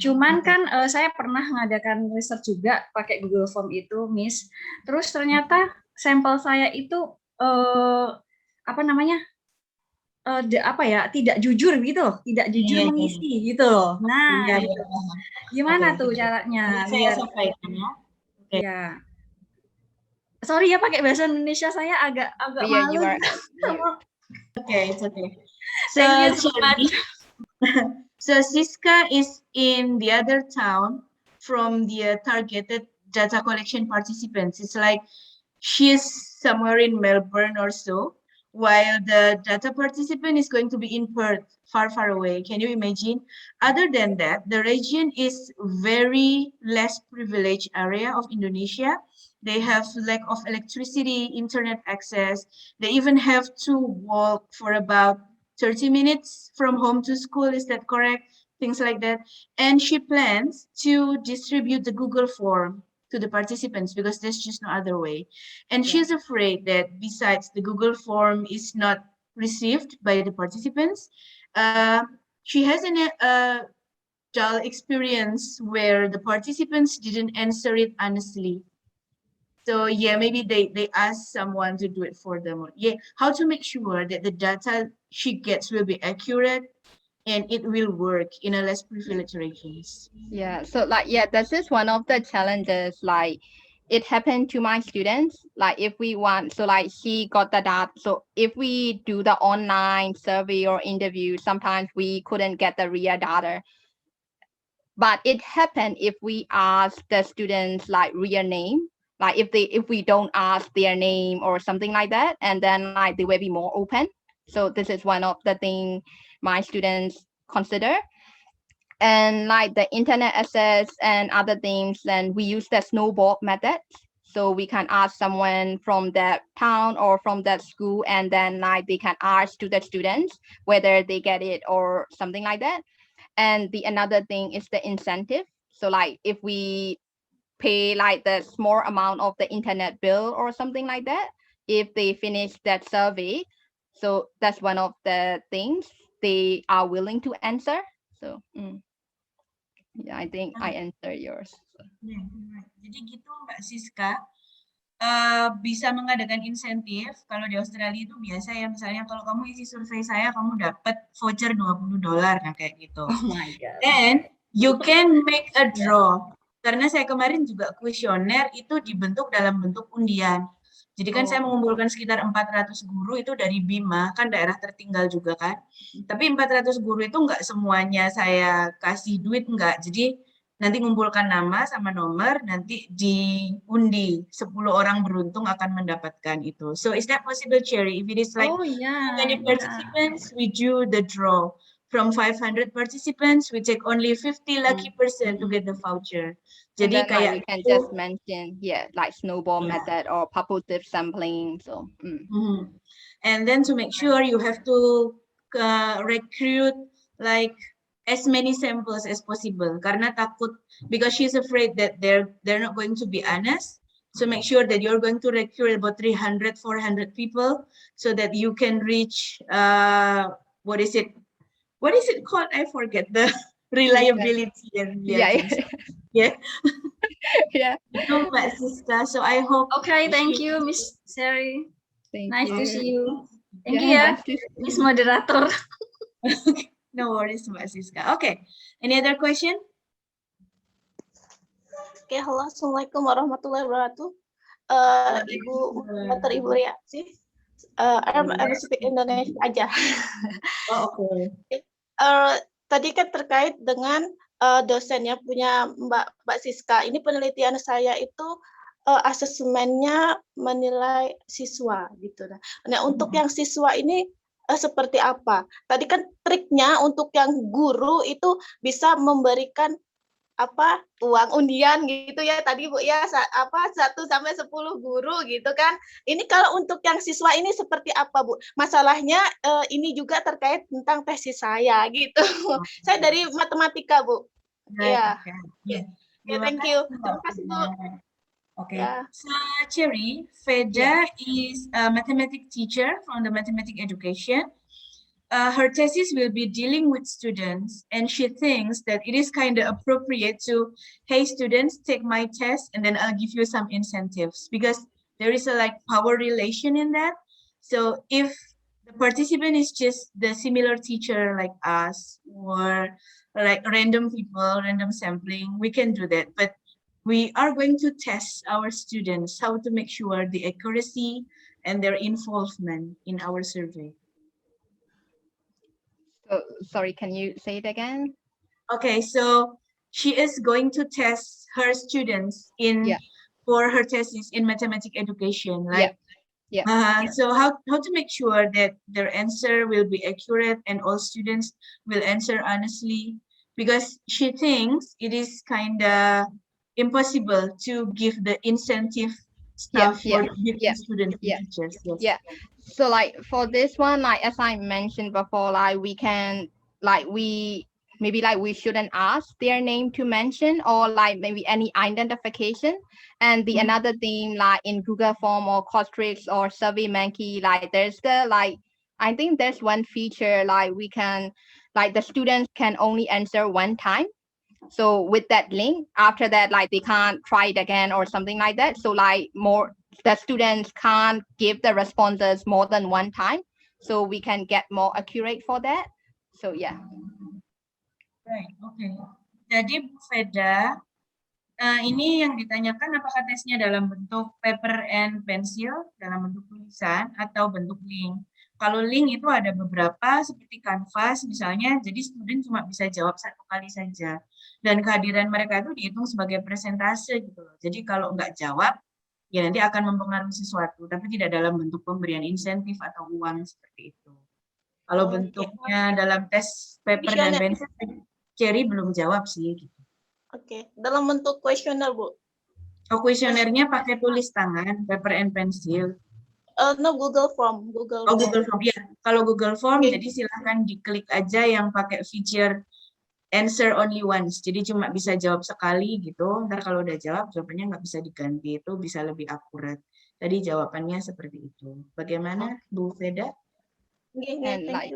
Cuman kan saya pernah mengadakan research juga pakai Google Form itu, Miss. Terus ternyata sampel saya itu tidak jujur gitu loh, tidak jujur mengisi gitu loh. Nah, gimana tuh caranya? Saya sampaikan ya. Ya. Sorry ya pakai bahasa Indonesia saya agak malu. Okay, it's okay. Thank you so much. So Siska is in the other town from the targeted data collection participants. It's like she's somewhere in Melbourne or so, while the data participant is going to be in Perth, far away. Can you imagine? Other than that, the region is very less privileged area of Indonesia. they have lack of electricity, internet access. They even have to walk for about 30 minutes from home to school. Is that correct? Things like that. And she plans to distribute the Google form to the participants because there's just no other way. And she's afraid that besides the Google form is not received by the participants, she has a dull experience where the participants didn't answer it honestly. So yeah, maybe they ask someone to do it for them. Yeah, how to make sure that the data she gets will be accurate and it will work in a less privileged regions. Yeah, so like, yeah, this is one of the challenges. Like, it happened to my students. Like, if we want, so like she got the data. So if we do the online survey or interview, sometimes we couldn't get the real data. But it happened if we ask the students like real name, like if we don't ask their name or something like that, and then like they will be more open. So this is one of the things my students consider. And like the internet access and other things, then we use the snowball method. So we can ask someone from that town or from that school, and then like they can ask to the students whether they get it or something like that. And the another thing is the incentive. So like if we pay like the small amount of the internet bill or something like that, if they finish that survey, so that's one of the things they are willing to answer. So yeah, I think I answer yours. Yeah, right. Jadi gitu Mbak Siska, bisa mengadakan insentif. Kalau di Australia itu biasa ya, misalnya kalau kamu isi survei saya, kamu dapat voucher $20, nah kayak gitu. Oh my God. And you can make a draw. Karena saya kemarin juga kuesioner itu dibentuk dalam bentuk undian. Jadi kan saya mengumpulkan sekitar 400 guru itu dari Bima, kan daerah tertinggal juga kan. Tapi 400 guru itu enggak semuanya saya kasih duit, enggak. Jadi nanti ngumpulkan nama sama nomor, nanti diundi 10 orang beruntung akan mendapatkan itu. So is that possible, Cherry? If it is like many participants, we do the draw. From 500 participants, we take only 50 lucky person to get the voucher. Jadi then, kayak like, we can just mention, like snowball method or populative sampling. So. And then to make sure you have to recruit like as many samples as possible. Karena takut, because she's afraid that they're not going to be honest. So make sure that you're going to recruit about 300, 400 people so that you can reach what is it called? I forget the reliability and yeah. Itu Mbak Siska. So I hope. Okay, thank you, Miss Sherry. Nice to see you. Thank you Yeah, ya, Miss Moderator. No worries, Mbak Siska. Okay. Any other question? Oke, halo, assalamualaikum warahmatullahi wabarakatuh. Ibu Dr. Ibu Ria sih. I'm speak Indonesia aja. Oh, okay. Tadi kan terkait dengan dosennya punya Mbak Siska. Ini penelitian saya itu asesmennya menilai siswa gitu. Nah, untuk yang siswa ini seperti apa? Tadi kan triknya untuk yang guru itu bisa memberikan uang undian gitu ya tadi Bu ya, 1 sampai 10 guru gitu kan. Ini kalau untuk yang siswa ini seperti apa Bu? Masalahnya ini juga terkait tentang tesis saya gitu. Saya dari matematika Bu. Ya. Thank you. Terima kasih Bu. Okay. So Cherry, Feda is a mathematics teacher from the mathematics education. Her thesis will be dealing with students, and she thinks that it is kind of appropriate to, hey students, take my test and then I'll give you some incentives, because there is a like power relation in that. So if the participant is just the similar teacher like us, or like random people, random sampling, we can do that. But we are going to test our students how to make sure the accuracy and their involvement in our survey. Sorry, can you say it again? Okay, so she is going to test her students for her thesis in mathematics education. Like, so how to make sure that their answer will be accurate and all students will answer honestly, because she thinks it is kind of impossible to give the incentive stuff yeah, for yeah, students and yeah, teachers. Yes. yeah. So like for this one, like as I mentioned before, like we can like we maybe like we shouldn't ask their name to mention or like maybe any identification. And the another thing like in Google Form or Qualtrics or SurveyMonkey, like there's the like I think there's one feature like we can like the students can only answer one time. So with that link, after that, like they can't try it again or something like that. So like more the students can't give the responses more than one time. So we can get more accurate for that. So yeah. Right, okay. Jadi Bu Veda, ini yang ditanyakan apakah tesnya dalam bentuk paper and pencil, dalam bentuk tulisan, atau bentuk link. Kalau link itu ada beberapa seperti Canvas misalnya, jadi student cuma bisa jawab satu kali saja. Dan kehadiran mereka itu dihitung sebagai persentase gitu loh. Jadi kalau nggak jawab, ya nanti akan mempengaruhi sesuatu, tapi tidak dalam bentuk pemberian insentif atau uang seperti itu. Kalau bentuknya dalam tes paper dan pencil, Cherry belum jawab sih. Gitu. Oke, dalam bentuk kuesioner, Bu. Oh, kuesionernya pakai tulis tangan, paper and pencil. No, Google Form. Google Form, ya. Kalau Google Form, jadi silahkan diklik aja yang pakai feature answer only once. Jadi cuma bisa jawab sekali gitu. Ntar kalau udah jawab, jawabannya nggak bisa diganti. Itu bisa lebih akurat. Tadi jawabannya seperti itu. Bagaimana, Bu Veda? And like,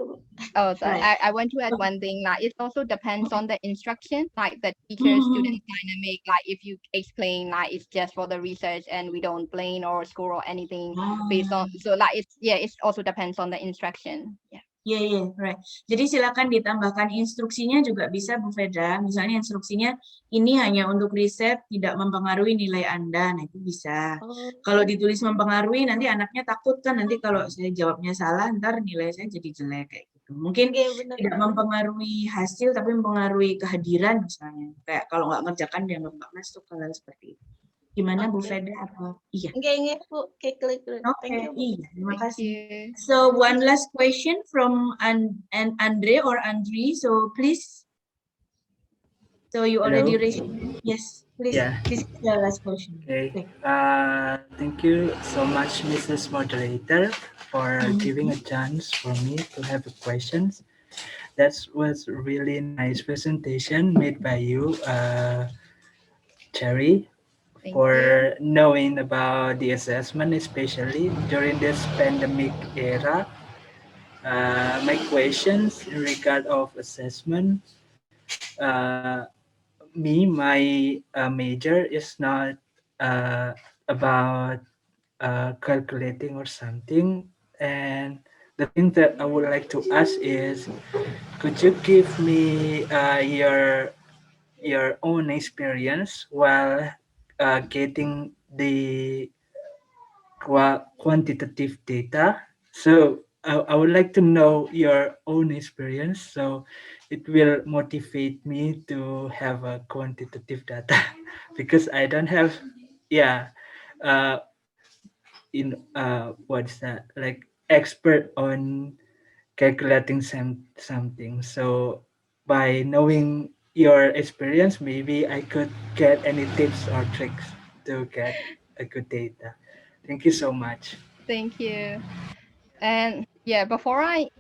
oh, sorry, I want to add one thing. Like, it also depends on the instruction, like the teacher-student dynamic. Like, if you explain, like, it's just for the research and we don't blame or score or anything based on. So, like, it also depends on the instruction. Yeah. Iya, right. Jadi silakan ditambahkan instruksinya juga bisa Bu Veda. Misalnya instruksinya ini hanya untuk riset, tidak mempengaruhi nilai Anda. Nah, itu bisa. Kalau ditulis mempengaruhi, nanti anaknya takut kan nanti kalau saya jawabnya salah, ntar nilai saya jadi jelek kayak gitu. Mungkin tidak mempengaruhi hasil, tapi mempengaruhi kehadiran misalnya. Kayak kalau nggak ngerjakan, dia nggak masuk, hal seperti itu. Gimana Bu Veda? Apa? Iya. Enggak, Bu. Klik. Okay, iya, terima kasih. So one last question from Andre or Andri. So please. So you already raised. Yes, please. Yeah. This is the last question. Okay. Thank you so much, Mrs. Moderator, for giving a chance for me to have questions. That was a really nice presentation made by you, Cherry. For knowing about the assessment, especially during this pandemic era. My questions in regard of assessment, my major is not about calculating or something, and the thing that I would like to ask is, could you give me your own experience while getting the quantitative data? So I would like to know your own experience, so it will motivate me to have a quantitative data because I don't have, what's that, like expert on calculating something. So by knowing your experience, maybe I could get any tips or tricks to get a good data. Thank you so much. Thank you. And yeah, before I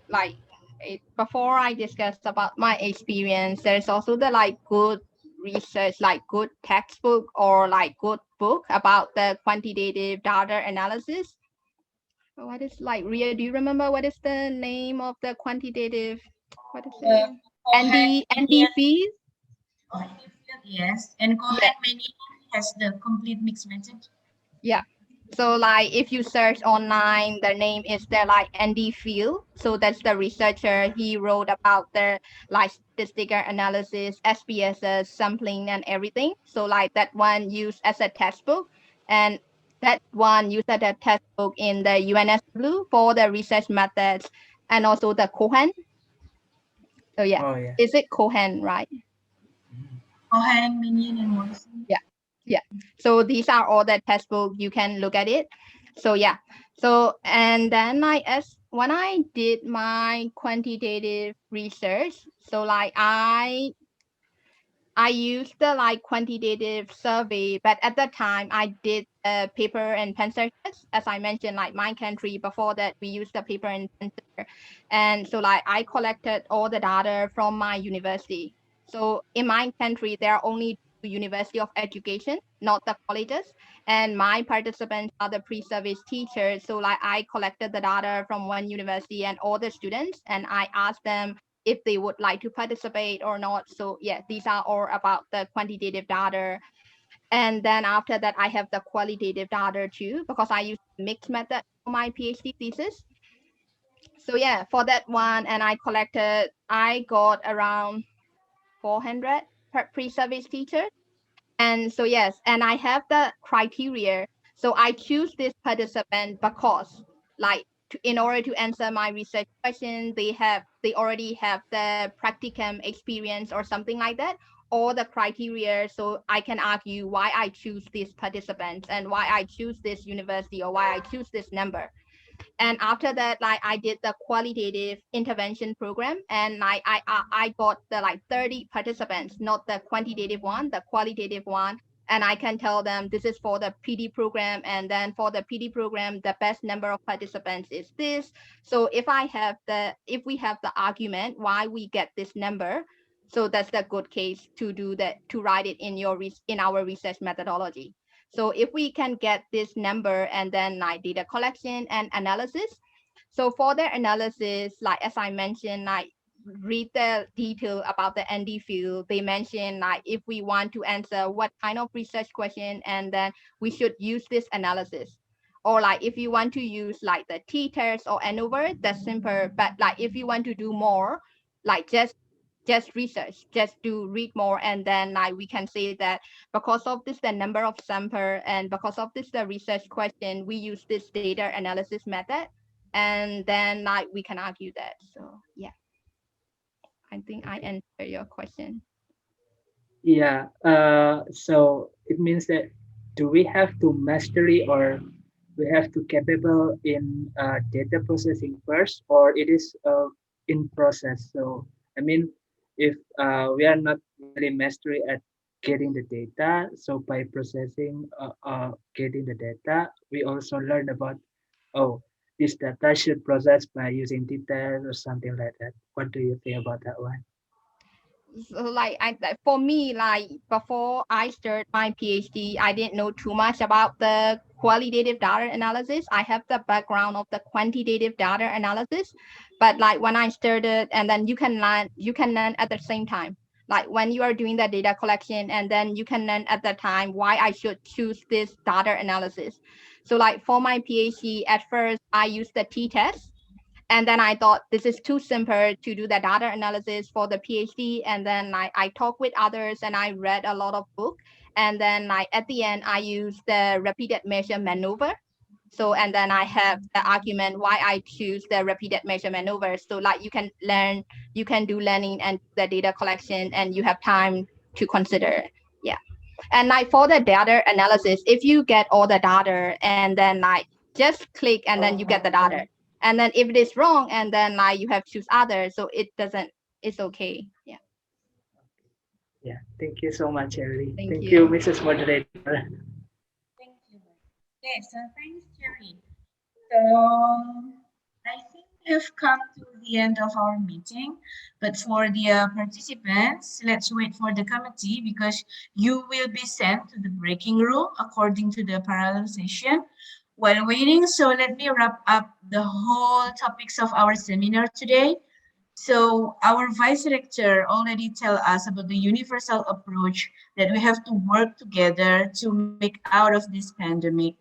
discuss about my experience, there's also the like good research, like good textbook or like good book about the quantitative data analysis. What is like, Ria, do you remember what is the name of the quantitative, what is it? ND fees? Yes, and Cohen many has the complete mixed message. Yeah. So like if you search online, the name is there like Andy Field. So that's the researcher. He wrote about the like statistical analysis, SPSS, sampling and everything. So like that one used as a textbook, and that one used as a textbook in the UNSW for the research methods, and also the Cohen. So yeah. Is it Cohen, right? Cohen, Minion, and Morrison. Yeah. So these are all the textbook. You can look at it. So yeah. So and then when I did my quantitative research, so like I I used the like quantitative survey, but at that time I did paper and pencil test. As I mentioned, like my country before that we used the paper and pencil, and so like I collected all the data from my university. So in my country there are only two University of Education, not the colleges, and my participants are the pre-service teachers. So like I collected the data from one university and all the students, and I asked them if they would like to participate or not. So yeah, these are all about the quantitative data. And then after that, I have the qualitative data too, because I use mixed method for my PhD thesis. So yeah, for that one, and I got around 400 per pre-service teacher. And so yes, and I have the criteria. So I choose this participant because like in order to answer my research question, they already have the practicum experience or something like that, or the criteria. So I can argue why I choose these participants and why I choose this university or why I choose this number. And after that, like I did the qualitative intervention program, and I got the like 30 participants, not the quantitative one, the qualitative one. And I can tell them this is for the PD program, and then for the PD program, the best number of participants is this. So if we have the argument why we get this number, so that's the good case to do that, to write it in our research methodology. So if we can get this number and then like data collection and analysis. So for the analysis, like as I mentioned, like read the detail about the ND field. They mention like if we want to answer what kind of research question, and then we should use this analysis. Or like if you want to use like the t-test or ANOVA, that's simple. But like if you want to do more, like just research, just do read more, and then like we can say that because of this the number of sample, and because of this the research question, we use this data analysis method, and then like we can argue that. So yeah, I think I answer your question. Yeah. So it means that do we have to mastery or we have to capable in data processing first, or it is in process? So I mean, if we are not really mastery at getting the data, so by processing getting the data, we also learn about, oh, this data should process by using t-test or something like that. What do you think about that one? So like for me, like before I started my PhD, I didn't know too much about the qualitative data analysis. I have the background of the quantitative data analysis, but like when I started, and then you can learn at the same time. Like when you are doing the data collection, and then you can learn at the time why I should choose this data analysis. So like for my PhD, at first I used the t-test. And then I thought this is too simple to do the data analysis for the PhD. And then I talked with others and I read a lot of books. And then at the end, I used the repeated measure maneuver. So, and then I have the argument why I choose the repeated measure maneuver. So like you can learn, you can do learning and the data collection, and you have time to consider. Yeah. And like for the data analysis, if you get all the data and then like just click and then you get the data. And then if it is wrong, and then like you have choose other, so it's okay. Yeah. Yeah, thank you so much, Ellie. Thank you, you. Mrs. Moderator. Thank you. Okay, so thanks, Jerry. So I think we've come to the end of our meeting, but for the participants, let's wait for the committee because you will be sent to the breaking room according to the parallel session. While waiting, so let me wrap up the whole topics of our seminar today. So our vice rector already tell us about the universal approach that we have to work together to make out of this pandemic.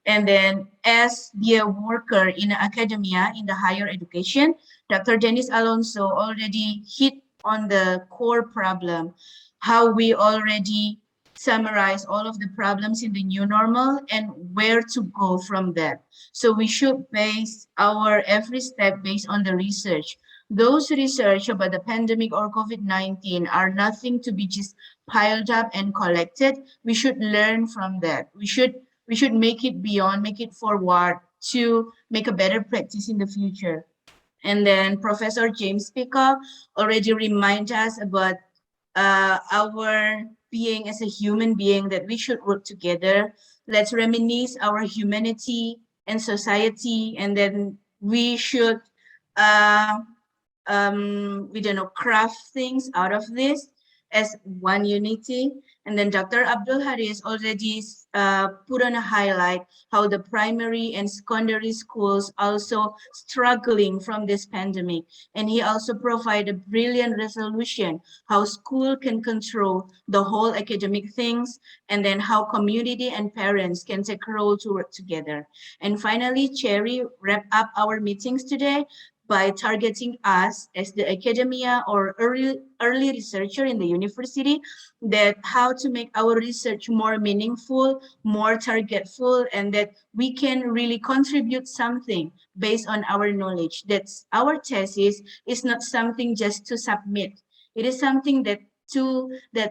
And then as the worker in academia, in the higher education, Dr. Dennis Alonso already hit on the core problem, how we already summarize all of the problems in the new normal and where to go from that. So we should base our every step based on the research. Those research about the pandemic or COVID-19 are nothing to be just piled up and collected. We should learn from that. We should make it beyond, make it forward to make a better practice in the future. And then Professor James Peacock already reminded us about our being as a human being, that we should work together. Let's reminisce our humanity and society, and then we should we don't know, craft things out of this as one unity. And then Dr. Abdul Haris already put on a highlight how the primary and secondary schools also struggling from this pandemic. And he also provided a brilliant resolution how school can control the whole academic things, and then how community and parents can take a role to work together. And finally, Cherry wrap up our meetings today by targeting us as the academia or early researcher in the university, that how to make our research more meaningful, more targetful, and that we can really contribute something based on our knowledge. That's our thesis is not something just to submit. It is something that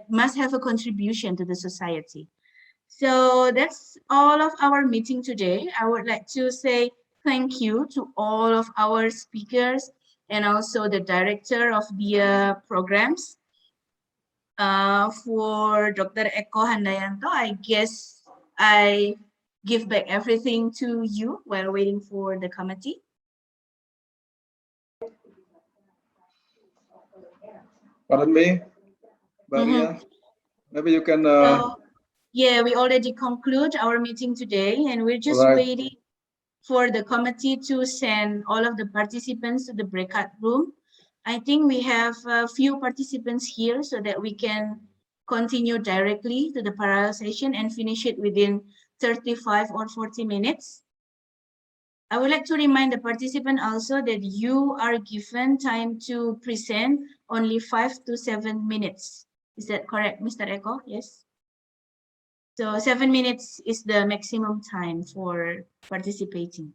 must have a contribution to the society. So that's all of our meeting today. I would like to say thank you to all of our speakers and also the director of the programs. For Dr. Eko Handayanto, I guess I give back everything to you while waiting for the committee. Pardon me, Maria. Maybe you can. Yeah, we already conclude our meeting today, and we're just waiting for the committee to send all of the participants to the breakout room. I think we have a few participants here so that we can continue directly to the parallel session and finish it within 35 or 40 minutes. I would like to remind the participant also that you are given time to present only 5 to 7 minutes. Is that correct, Mr. Eko? Yes. So 7 minutes is the maximum time for participating.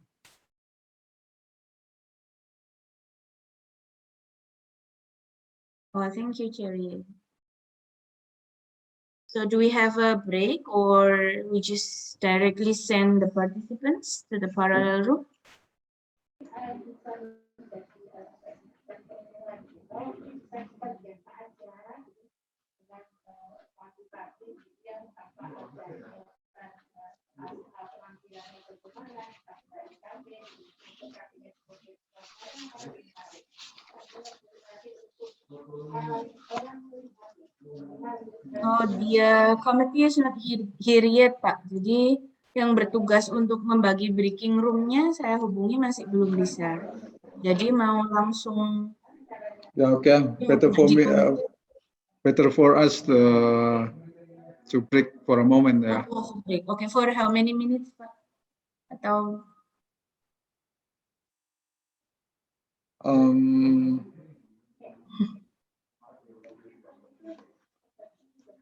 Oh, thank you, Cherry. So do we have a break, or we just directly send the participants to the parallel room? Oh, the committee is not here yet, Pak. Jadi yang bertugas untuk membagi breaking room-nya saya hubungi masih belum bisa. Jadi mau langsung. Yeah, okay. Better for me. Better for us to break for a moment. Yeah. Oh, break. Okay, for how many minutes, Pak? Atau?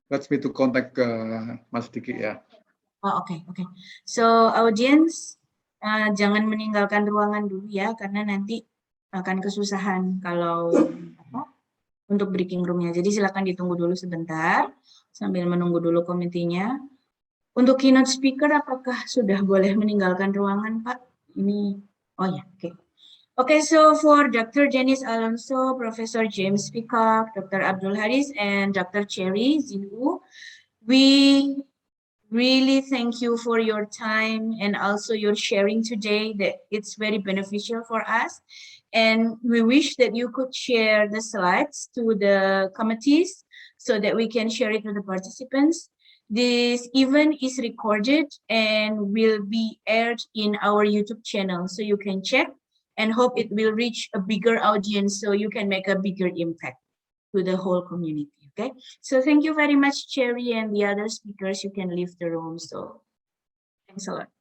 Let's me to contact Mas Diki ya. Oh, okay. So audience, jangan meninggalkan ruangan dulu ya, karena nanti akan kesusahan kalau untuk breaking room-nya. Jadi silakan ditunggu dulu sebentar sambil menunggu dulu komitinya. Untuk keynote speaker, apakah sudah boleh meninggalkan ruangan, Pak? Ini, oh ya, oke. Okay, so for Dr. Janice Alonso, Professor James Peacock, Dr. Abdul Haris, and Dr. Cherry Zinhu, we really thank you for your time and also your sharing today. That it's very beneficial for us. And we wish that you could share the slides to the committees so that we can share it with the participants. This event is recorded and will be aired in our YouTube channel, so you can check, and hope it will reach a bigger audience so you can make a bigger impact to the whole community. Okay, so thank you very much, Cherry, and the other speakers. You can leave the room. So thanks a lot.